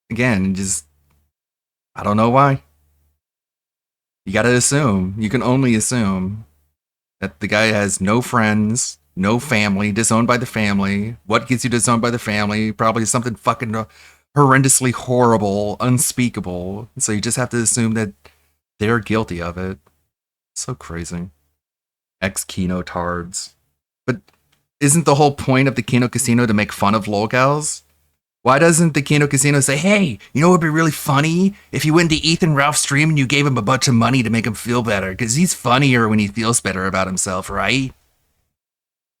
Speaker 1: Again, just, I don't know why. You gotta assume, you can only assume that the guy has no friends, no family, disowned by the family. What gets you disowned by the family? Probably something fucking horrendously horrible, unspeakable. So you just have to assume that they're guilty of it. So crazy. Ex-Kino tards. But isn't the whole point of the Kino Casino to make fun of locals? Why doesn't the Kino Casino say, hey, you know what would be really funny? If you went to Ethan Ralph's stream and you gave him a bunch of money to make him feel better, because he's funnier when he feels better about himself, right?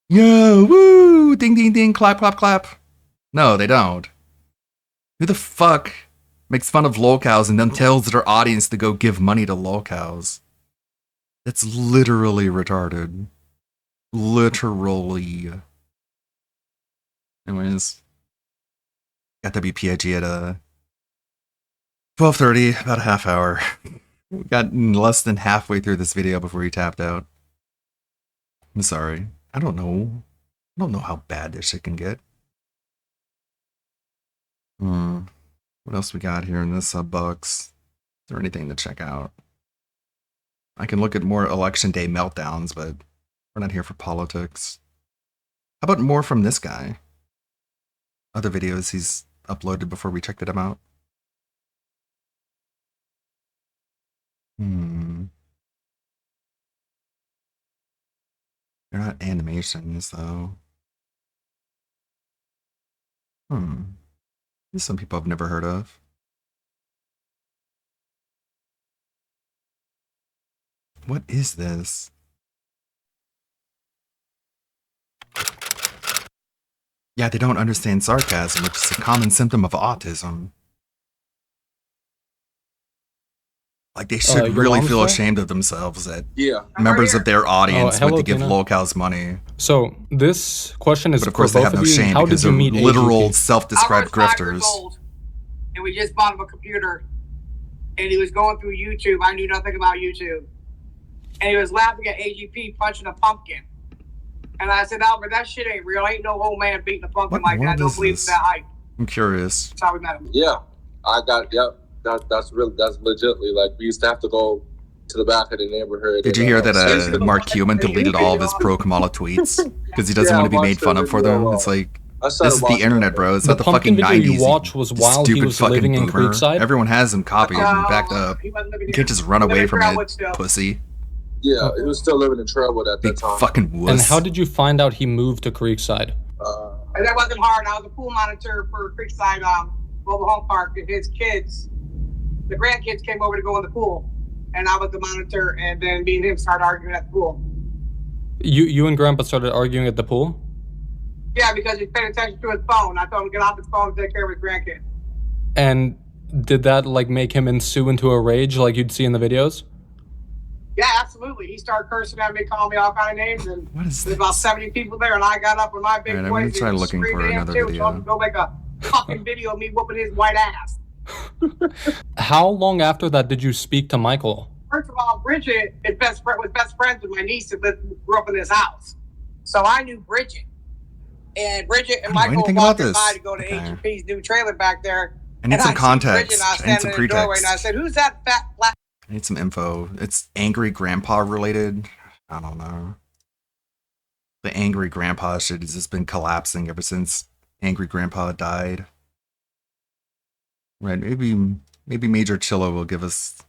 Speaker 1: Yeah, woo! Ding, ding, ding, clap, clap, clap. No, they don't. Who the fuck makes fun of lolcows and then tells their audience to go give money to lolcows? That's literally retarded. Literally. Anyways. Got WPIG at 12:30, about a half hour. We got less than halfway through this video before he tapped out. I'm sorry. I don't know. I don't know how bad this shit can get. What else we got here in this sub box? Is there anything to check out? I can look at more election day meltdowns, but we're not here for politics. How about more from this guy? Other videos he's uploaded before we checked them out. They're not animations, though. There's some people I've never heard of. What is this? Yeah, they don't understand sarcasm, which is a common symptom of autism. Like, they should really feel ashamed of themselves that members of their audience went to give lolcows money.
Speaker 5: So, this question is
Speaker 1: but of course
Speaker 5: for
Speaker 1: they
Speaker 5: both
Speaker 1: have no
Speaker 5: of you.
Speaker 1: shame
Speaker 5: How
Speaker 1: because
Speaker 5: did you
Speaker 1: they're
Speaker 5: meet
Speaker 1: literal
Speaker 5: AGP?
Speaker 1: self-described grifters.
Speaker 14: And we just bought him a computer. And he was going through YouTube. I knew nothing about YouTube. And he was laughing at AGP punching a pumpkin. And I said, Albert, that shit ain't real. Ain't no old man beating a pumpkin like that. Don't believe that hype.
Speaker 1: I'm curious.
Speaker 14: That's how we met him.
Speaker 20: Yeah, I got, yep. That's legitly, like, we used to have to go to the back of the neighborhood.
Speaker 1: Did you hear that Mark Cuban deleted all of his pro-Kamala tweets? Because he doesn't want to be made fun of for them? It's like, this is the internet, bro. It's not the fucking 90s.
Speaker 5: You watch was while he was living in Creekside?
Speaker 1: Everyone has them copied and backed up. You can't just run away from it, pussy.
Speaker 20: Yeah, he was still living in Trailwood at that time.
Speaker 1: Fucking wuss.
Speaker 5: And how did you find out he moved to Creekside?
Speaker 14: And that wasn't hard. I was a pool monitor for Creekside Mobile Home Park, and his kids, the grandkids came over to go in the pool, and I was the monitor, and then me and him started arguing at the pool.
Speaker 5: You and Grandpa started arguing at the pool?
Speaker 14: Yeah, because he's paying attention to his phone. I told him to get off his phone and take care of his grandkids.
Speaker 5: And did that like make him ensue into a rage like you'd see in the videos?
Speaker 14: Yeah, absolutely. He started cursing at me, calling me all kind of names, and there's about 70 people there, and I got up with my big
Speaker 1: I'm
Speaker 14: voice
Speaker 1: gonna try
Speaker 14: and
Speaker 1: looking for
Speaker 14: screamed at him
Speaker 1: another
Speaker 14: too.
Speaker 1: video.
Speaker 14: Told him to go make a fucking video of me whooping his white ass.
Speaker 5: How long after that did you speak to Michael?
Speaker 14: First of all, Bridget was best friends with my niece that grew up in this house. So I knew Bridget. And Bridget and Michael walked by to go to HP's new trailer back there.
Speaker 1: I need some context. I need some pretext.
Speaker 14: And I said, who's that fat black?
Speaker 1: I need some info. It's angry grandpa related. I don't know. The angry grandpa shit has just been collapsing ever since angry grandpa died. Right, maybe Major Chillo will give us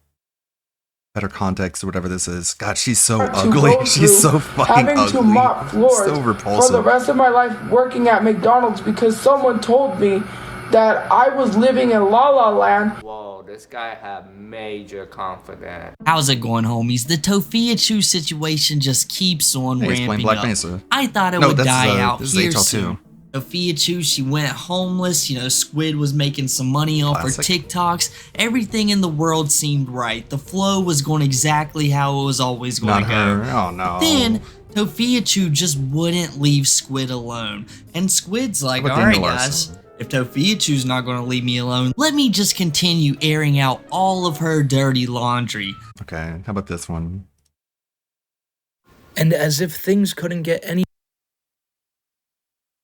Speaker 1: better context or whatever this is. God, she's so ugly. She's so fucking
Speaker 21: having
Speaker 1: ugly.
Speaker 21: to mop floors
Speaker 1: So repulsive.
Speaker 21: for the rest of my life working at McDonald's because someone told me that I was living in La La Land.
Speaker 25: Whoa, this guy had major confidence.
Speaker 26: How's it going, homies? The Tofiachu situation just keeps on ramping
Speaker 1: Black
Speaker 26: up.
Speaker 1: Mesa.
Speaker 26: I thought it
Speaker 1: No,
Speaker 26: would
Speaker 1: that's,
Speaker 26: die out
Speaker 1: this
Speaker 26: here
Speaker 1: is HL2.
Speaker 26: soon. Tofiachu, she went homeless. You know, Squid was making some money off her TikToks. Everything in the world seemed right. The flow was going exactly how it was always going to go.
Speaker 1: Not her. Oh no.
Speaker 26: Then Tofiachu just wouldn't leave Squid alone. And Squid's like,
Speaker 1: How about
Speaker 26: alright
Speaker 1: Daniel
Speaker 26: guys, if Tofiachu's not going to leave me alone, let me just continue airing out all of her dirty laundry.
Speaker 1: Okay, how about this one?
Speaker 27: And as if things couldn't get any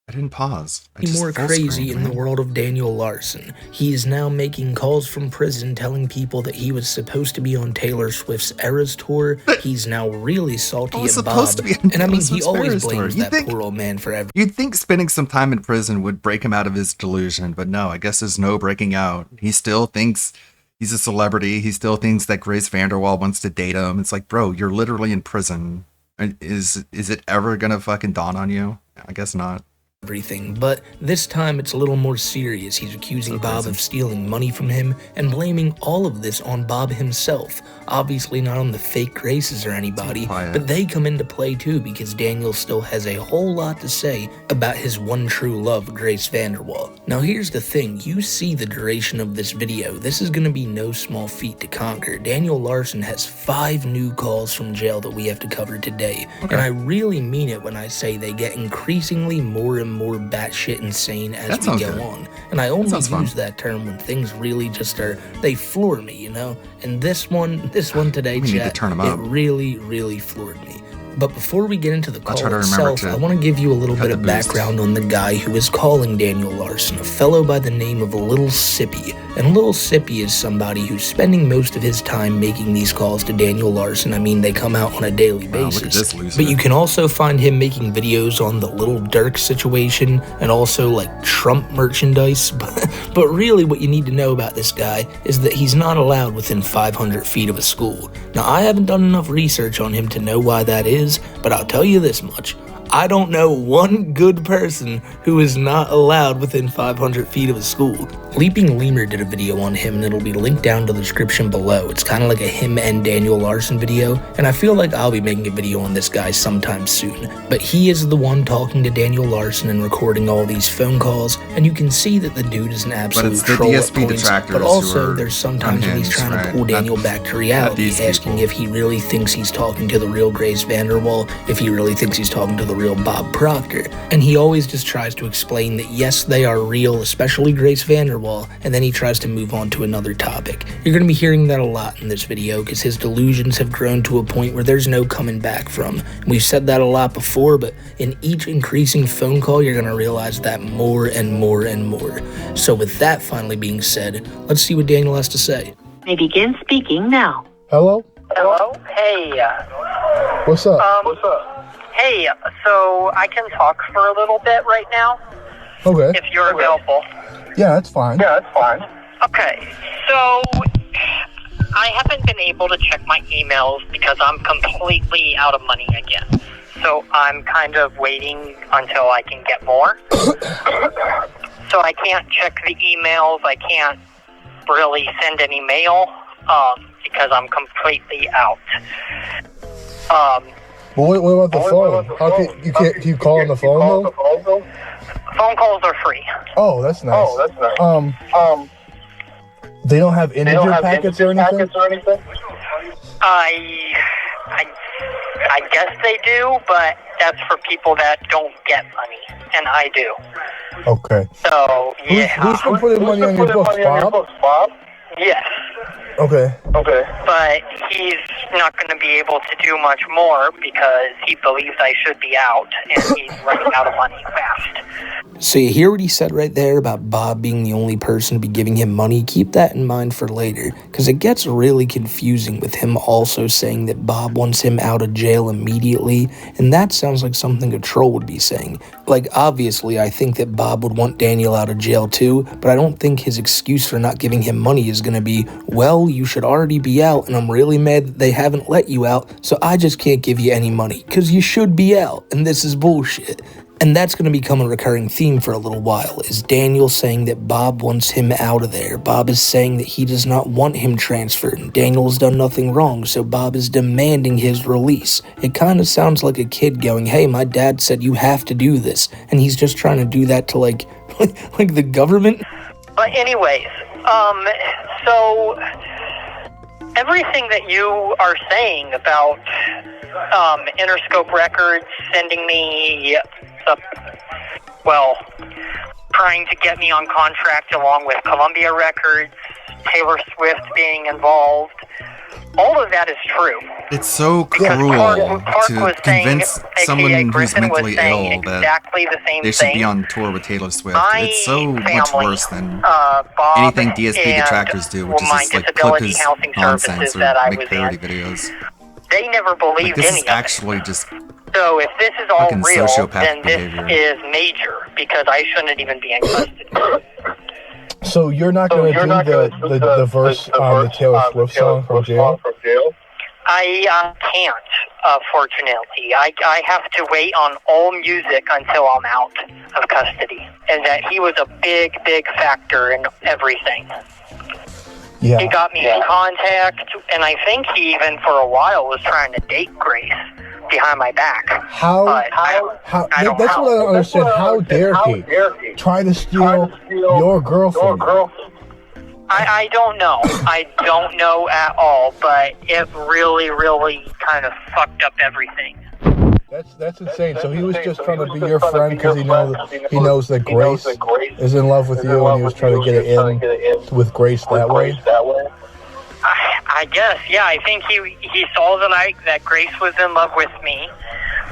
Speaker 1: I didn't pause. I just
Speaker 27: more
Speaker 1: full
Speaker 27: crazy
Speaker 1: screened,
Speaker 27: in the
Speaker 1: man.
Speaker 27: world of Daniel Larson. He is now making calls from prison telling people that he was supposed to be on Taylor Swift's Eras tour. He's now really salty
Speaker 1: was
Speaker 27: at
Speaker 1: supposed
Speaker 27: Bob.
Speaker 1: to be on
Speaker 27: And I mean,
Speaker 1: Taylor
Speaker 27: he
Speaker 1: Swift's
Speaker 27: always
Speaker 1: Eras tour.
Speaker 27: blames
Speaker 1: You
Speaker 27: that
Speaker 1: think-
Speaker 27: poor old man for everything.
Speaker 1: You'd think spending some time in prison would break him out of his delusion, but no, I guess there's no breaking out. He still thinks he's a celebrity. He still thinks that Grace Vanderwaal wants to date him. It's like, bro, you're literally in prison. Is it ever gonna fucking dawn on you? I guess not.
Speaker 27: everything, but this time it's a little more serious. He's accusing Bob of stealing money from him and blaming all of this on Bob himself. Obviously not on the fake Graces or anybody, but they come into play too because Daniel still has a whole lot to say about his one true love, Grace Vanderwall. Now here's the thing, you see the duration of this video. This is going to be no small feat to conquer. Daniel Larson has 5 new calls from jail that we have to cover today, and I really mean it when I say they get increasingly more and more batshit insane as we go on. And I only use that term when things really just they floor me, you know? And this one today, chat, it really floored me. But before we get into the call itself, I want to give you a little bit of background on the guy who is calling Daniel Larson, a fellow by the name of Little Sippy. And Little Sippy is somebody who's spending most of his time making these calls to Daniel Larson. I mean, they come out on a daily basis. But you can also find him making videos on the Little Dirk situation and also like Trump merchandise. But really what you need to know about this guy is that he's not allowed within 500 feet of a school. Now, I haven't done enough research on him to know why that is, but I'll tell you this much. I don't know one good person who is not allowed within 500 feet of a school. Leaping Lemur did a video on him and it'll be linked down to the description below. It's kind of like a him and Daniel Larson video, and I feel like I'll be making a video on this guy sometime soon. But he is the one talking to Daniel Larson and recording all these phone calls, and you can see that the dude is an absolute troll at points, but also there's sometimes when he's trying to pull Daniel back to reality, asking if he really thinks he's talking to the real Grace Vanderwall, if he really thinks he's talking to the real Bob Proctor. And he always just tries to explain that yes, they are real, especially Grace Vanderwall, and then he tries to move on to another topic. You're going to be hearing that a lot in this video because his delusions have grown to a point where there's no coming back from. We've said that a lot before, but in each increasing phone call, you're going to realize that more and more and more. So with that finally being said, let's see what Daniel has to say.
Speaker 3: May begin speaking now.
Speaker 11: Hello?
Speaker 3: Hello? Hey.
Speaker 11: What's up?
Speaker 3: What's up? Hey, so I can talk for a little bit right now?
Speaker 11: Okay.
Speaker 3: If you're available.
Speaker 11: Yeah, that's fine.
Speaker 3: Okay, so I haven't been able to check my emails because I'm completely out of money again. So I'm kind of waiting until I can get more. So I can't check the emails, I can't really send any mail, because I'm completely out.
Speaker 11: Well, what about the phone? How can you call on the phone though?
Speaker 3: Phone calls are free.
Speaker 11: Oh, that's nice. They don't have integer packets or anything?
Speaker 3: I guess they do, but that's for people that don't get money, and I do.
Speaker 11: Okay.
Speaker 3: So, yeah.
Speaker 11: Who's been putting money on your books, Bob?
Speaker 3: Yes.
Speaker 11: Okay.
Speaker 3: But he's not going to be able to do much more because he believes I should be out, and he's running out of money fast.
Speaker 27: So you hear what he said right there about Bob being the only person to be giving him money? Keep that in mind for later, because it gets really confusing with him also saying that Bob wants him out of jail immediately, and that sounds like something a troll would be saying. Like, obviously, I think that Bob would want Daniel out of jail too, but I don't think his excuse for not giving him money is going to be, well, you should already be out, and I'm really mad that they haven't let you out, so I just can't give you any money, because you should be out, and this is bullshit. And that's going to become a recurring theme for a little while, is Daniel saying that Bob wants him out of there. Bob is saying that he does not want him transferred, and Daniel's done nothing wrong, so Bob is demanding his release. It kind of sounds like a kid going, hey, my dad said you have to do this, and he's just trying to do that to, like the government?
Speaker 3: But anyways, so everything that you are saying about Interscope Records sending me trying to get me on contract along with Columbia Records, Taylor Swift being involved, all of that is true.
Speaker 1: It's so cruel to convince someone who's mentally ill that they should be on tour with Taylor Swift. It's so much worse than anything DSP detractors do, which is just like clip his nonsense or make parody videos.
Speaker 3: They never believed
Speaker 1: this
Speaker 3: any
Speaker 1: is
Speaker 3: of
Speaker 1: actually just
Speaker 3: So if this is all real, then this
Speaker 1: behavior.
Speaker 3: is major, because I shouldn't even be in custody.
Speaker 11: So you're not going to do the verse on the Taylor Swift song from jail?
Speaker 3: I can't. fortunately. I have to wait on all music until I'm out of custody. And that he was a big, big factor in everything.
Speaker 7: Yeah.
Speaker 3: He got me in contact, and I think he even for a while was trying to date Grace behind my back.
Speaker 7: How
Speaker 3: I don't
Speaker 7: that's
Speaker 3: know.
Speaker 7: what I don't understand. How dare he try to steal your girl from you?
Speaker 3: I don't know. I don't know at all, but it really, really kind of fucked up everything.
Speaker 7: That's insane. So he was just trying to be your friend because he knows that Grace is in love with you, and he was trying to get it in with Grace that way.
Speaker 3: I guess, yeah. I think he saw that Grace was in love with me,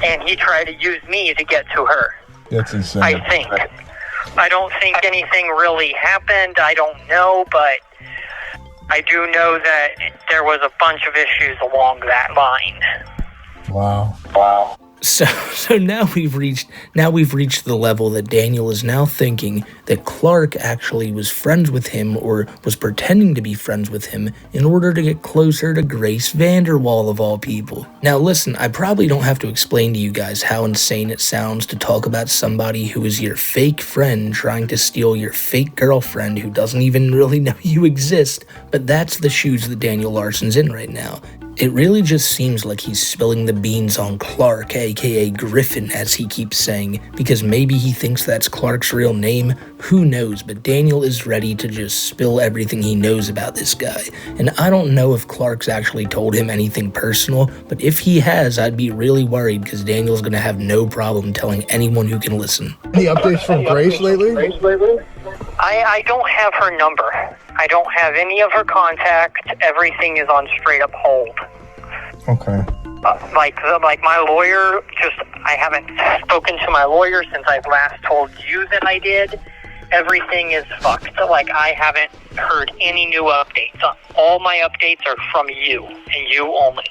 Speaker 3: and he tried to use me to get to her.
Speaker 7: That's insane.
Speaker 3: I think. I don't think anything really happened. I don't know, but I do know that there was a bunch of issues along that line.
Speaker 7: Wow.
Speaker 27: So now we've reached the level that Daniel is now thinking that Clark actually was friends with him or was pretending to be friends with him in order to get closer to Grace Vanderwall of all people. Now listen, I probably don't have to explain to you guys how insane it sounds to talk about somebody who is your fake friend trying to steal your fake girlfriend who doesn't even really know you exist, but that's the shoes that Daniel Larson's in right now. It really just seems like he's spilling the beans on Clark, aka Griffin, as he keeps saying, because maybe he thinks that's Clark's real name. Who knows, but Daniel is ready to just spill everything he knows about this guy. And I don't know if Clark's actually told him anything personal, but if he has, I'd be really worried because Daniel's gonna have no problem telling anyone who can listen.
Speaker 7: Any updates from Grace lately?
Speaker 3: I don't have her number. I don't have any of her contact. Everything is on straight up hold.
Speaker 7: Okay.
Speaker 3: Like my lawyer, I haven't spoken to my lawyer since I've last told you that I did. Everything is fucked. Like, I haven't heard any new updates. All my updates are from you, and you only.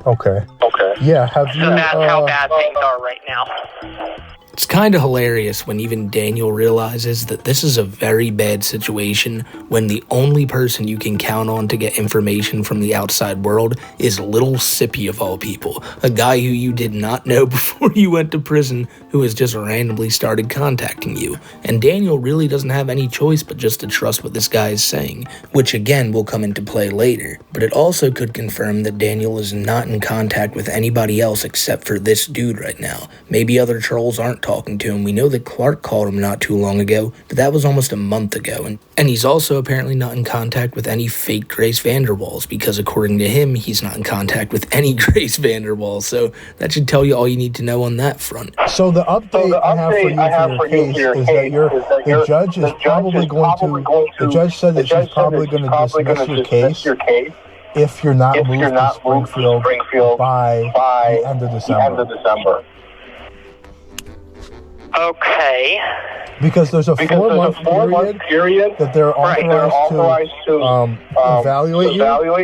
Speaker 7: Okay. Yeah, have you...
Speaker 3: So that's how bad things are right now.
Speaker 27: It's kind of hilarious when even Daniel realizes that this is a very bad situation when the only person you can count on to get information from the outside world is little Sippy of all people, a guy who you did not know before you went to prison who has just randomly started contacting you. And Daniel really doesn't have any choice but just to trust what this guy is saying, which again will come into play later. But it also could confirm that Daniel is not in contact with anybody else except for this dude right now. Maybe other trolls aren't talking to him. We know that Clark called him not too long ago, but that was almost a month ago. And he's also apparently not in contact with any fake Grace Vanderwalls, because according to him, he's not in contact with any Grace Vanderwall. So that should tell you all you need to know on that front.
Speaker 7: So the update I have for you for your case is that the judge is probably going to, the judge said that she's probably going to dismiss your case if you're not moved to Springfield by the end of December.
Speaker 3: Okay.
Speaker 7: Because there's a 4-month period that they're authorized to evaluate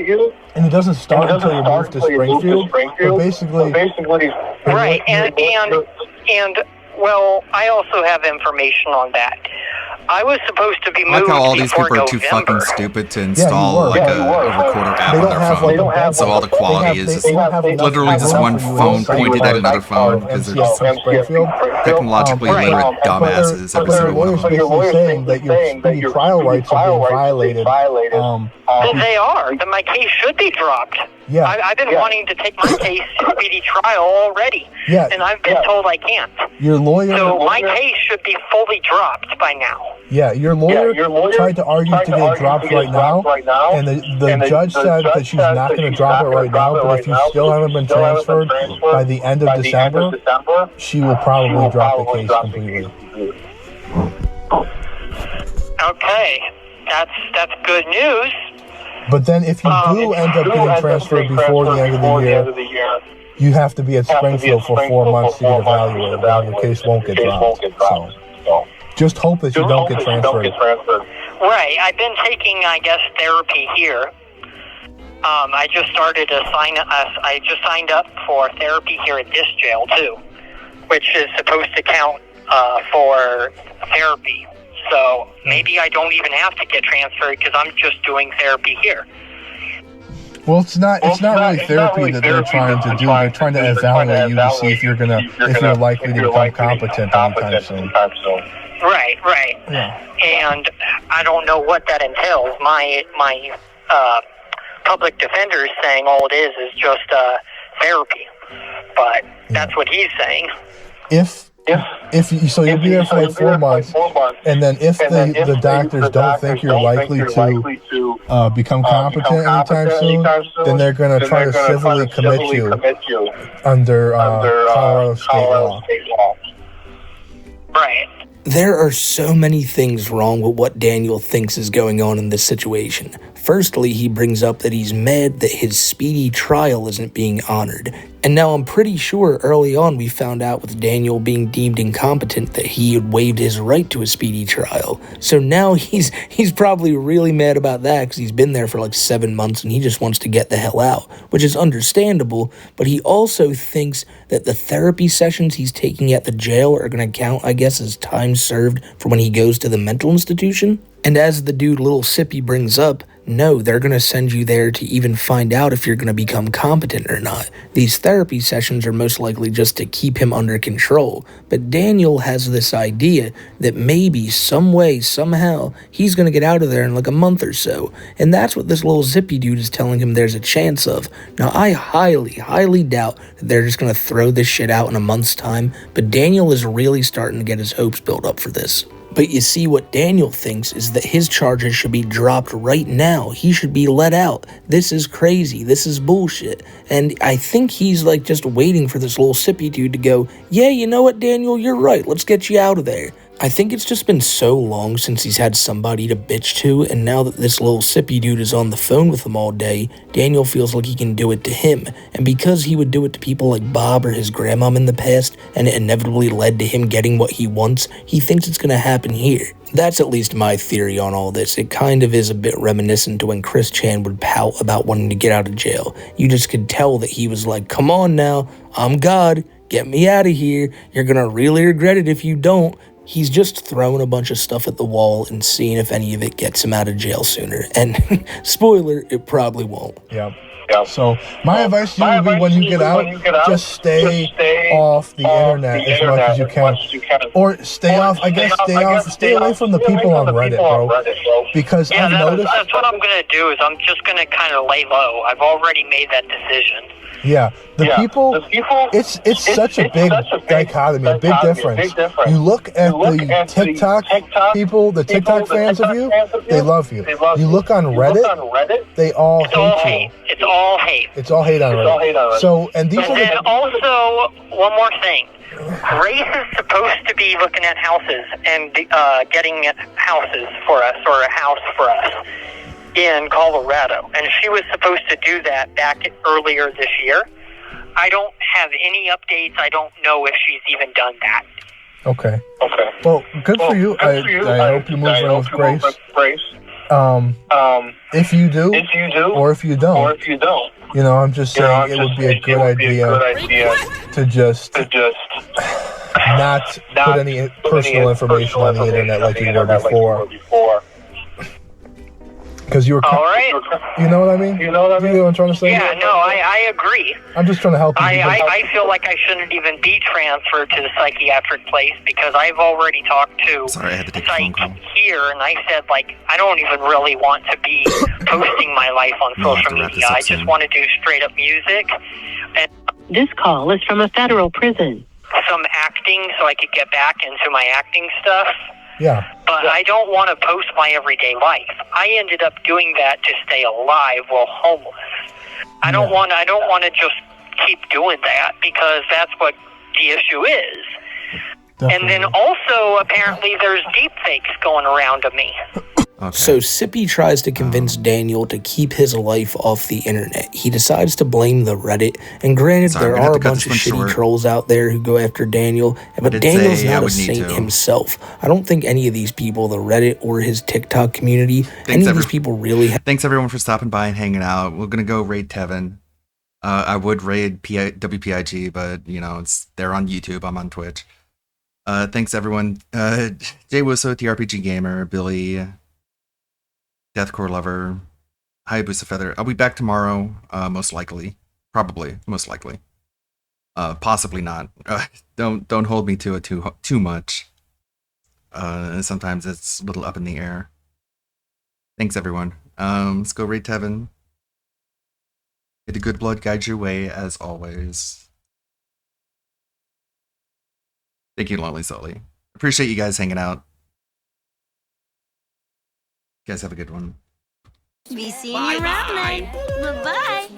Speaker 7: you, and it doesn't start until you move to Springfield. So basically,
Speaker 3: right, and well, I also have information on that. I was supposed to be moved
Speaker 1: I like how all these people are too
Speaker 3: November.
Speaker 1: fucking stupid to install a recorder app on their phone. So all the quality is literally just one phone pointed at another phone because they're just technologically literate dumbasses. Every single one of them.
Speaker 7: basically saying that your trial rights are being violated.
Speaker 3: They are. Then my case should be dropped.
Speaker 7: Yeah.
Speaker 3: I've been wanting to take my case to speedy trial already.
Speaker 7: Yeah.
Speaker 3: And I've been told I can't.
Speaker 7: Your lawyer.
Speaker 3: So my case should be fully dropped by now.
Speaker 7: Yeah, your lawyer tried to argue to get it dropped right now, and the judge said that she's not going to drop it right now, but if you still haven't been transferred by the end of December, she will probably drop the case completely.
Speaker 3: Okay, that's good news.
Speaker 7: But then if you do end up getting transferred before the end of the year, you have to be at Springfield for 4 months to get evaluated, and your case won't get dropped. So just hope that you don't get transferred.
Speaker 3: Right, I've been taking, I guess, therapy here. I just signed up for therapy here at this jail too, which is supposed to count for therapy. So maybe I don't even have to get transferred because I'm just doing therapy here.
Speaker 7: Well, it's not really therapy that they're trying to do. They're trying to evaluate you to see if you're likely to become competent anytime soon.
Speaker 3: Right.
Speaker 7: Yeah.
Speaker 3: And I don't know what that entails. My public defender is saying all it is just therapy, but that's what he's saying.
Speaker 7: If you'll be there for like 4 months, and then if the doctors don't think you're likely to become competent anytime soon, then they're going to try to civilly commit you under Colorado state law.
Speaker 3: Right.
Speaker 27: There are so many things wrong with what Daniel thinks is going on in this situation. Firstly, he brings up that he's mad that his speedy trial isn't being honored. And now I'm pretty sure early on we found out with Daniel being deemed incompetent that he had waived his right to a speedy trial. So now he's probably really mad about that because he's been there for like 7 months and he just wants to get the hell out, which is understandable, but he also thinks that the therapy sessions he's taking at the jail are going to count, I guess, as time served for when he goes to the mental institution. And as the dude Little Sippy brings up, no, they're going to send you there to even find out if you're going to become competent or not. These therapy sessions are most likely just to keep him under control. But Daniel has this idea that maybe, some way, somehow, he's going to get out of there in like a month or so. And that's what this little Zippy dude is telling him there's a chance of. Now, I highly, highly doubt that they're just going to throw this shit out in a month's time. But Daniel is really starting to get his hopes built up for this. But you see, what Daniel thinks is that his charges should be dropped right now. He should be let out. This is crazy. This is bullshit. And I think he's like just waiting for this little sippy dude to go, yeah, you know what, Daniel, you're right. Let's get you out of there. I think it's just been so long since he's had somebody to bitch to, and now that this little sippy dude is on the phone with him all day, Daniel feels like he can do it to him. And because he would do it to people like Bob or his grandmom in the past, and it inevitably led to him getting what he wants, he thinks it's going to happen here. That's at least my theory on all this. It kind of is a bit reminiscent to when Chris Chan would pout about wanting to get out of jail. You just could tell that he was like, come on now, I'm God, get me out of here, you're going to really regret it if you don't. He's just throwing a bunch of stuff at the wall and seeing if any of it gets him out of jail sooner. And spoiler, it probably won't.
Speaker 7: Yep. So my advice to you would be when you get out, just stay off the internet as much as you can. Or stay away from the people on Reddit, bro. Because I've noticed...
Speaker 3: That's what I'm going to do, is I'm just going to kind of lay low. I've already made that decision.
Speaker 7: Yeah, the people, it's such a big dichotomy, a big difference. You look at the TikTok people, the TikTok fans of you, they love you. You look on Reddit, they all hate you.
Speaker 3: It's all hate.
Speaker 7: It's all hate on Reddit. So, and these are
Speaker 3: then also, one more thing. Grace is supposed to be looking at houses and getting houses for us, or a house for us, in Colorado, and she was supposed to do that back earlier this year. I don't have any updates. I don't know if she's even done that.
Speaker 7: Okay. Well, good for you. I hope you move in with Grace. If you do, or if you don't, you know, I'm just saying it would be a good idea to just not put any personal information on the internet like you were before. Because you were,
Speaker 3: all right.
Speaker 7: You know what I mean? You know what I'm trying to say?
Speaker 3: Yeah, no, I agree.
Speaker 7: I'm just trying to help you.
Speaker 3: I feel like I shouldn't even be transferred to the psychiatric place because I've already talked to psych here, and I said, like, I don't even really want to be posting my life on social media. I just want to do straight up music. And
Speaker 8: this call is from a federal prison.
Speaker 3: Some acting so I could get back into my acting stuff.
Speaker 7: Yeah.
Speaker 3: But I don't want to post my everyday life. I ended up doing that to stay alive while homeless. I don't want to just keep doing that because that's what the issue is. Definitely. And then also, apparently, there's deep fakes going around of me.
Speaker 27: Okay. So Sippy tries to convince Daniel to keep his life off the internet. He decides to blame the Reddit, and granted, there are a bunch of shitty trolls out there who go after Daniel, but Daniel's not a saint himself. I don't think any of these people, the Reddit or his TikTok community, any of these people really
Speaker 1: Thanks everyone for stopping by and hanging out. We're gonna go raid Tevin. I would raid WPIG, but you know, they're on YouTube, I'm on Twitch. Thanks everyone. Jay Wusso, TRPG Gamer, Billy, Deathcore Lover, Hayabusa Feather. I'll be back tomorrow, most likely. Probably, most likely. Possibly not. Don't hold me to it too much. Sometimes it's a little up in the air. Thanks, everyone. Let's go raid Tevin. May the good blood guide your way, as always. Thank you, Lonely Sully. Appreciate you guys hanging out. You guys have a good one.
Speaker 9: Be seeing you around then. Bye-bye.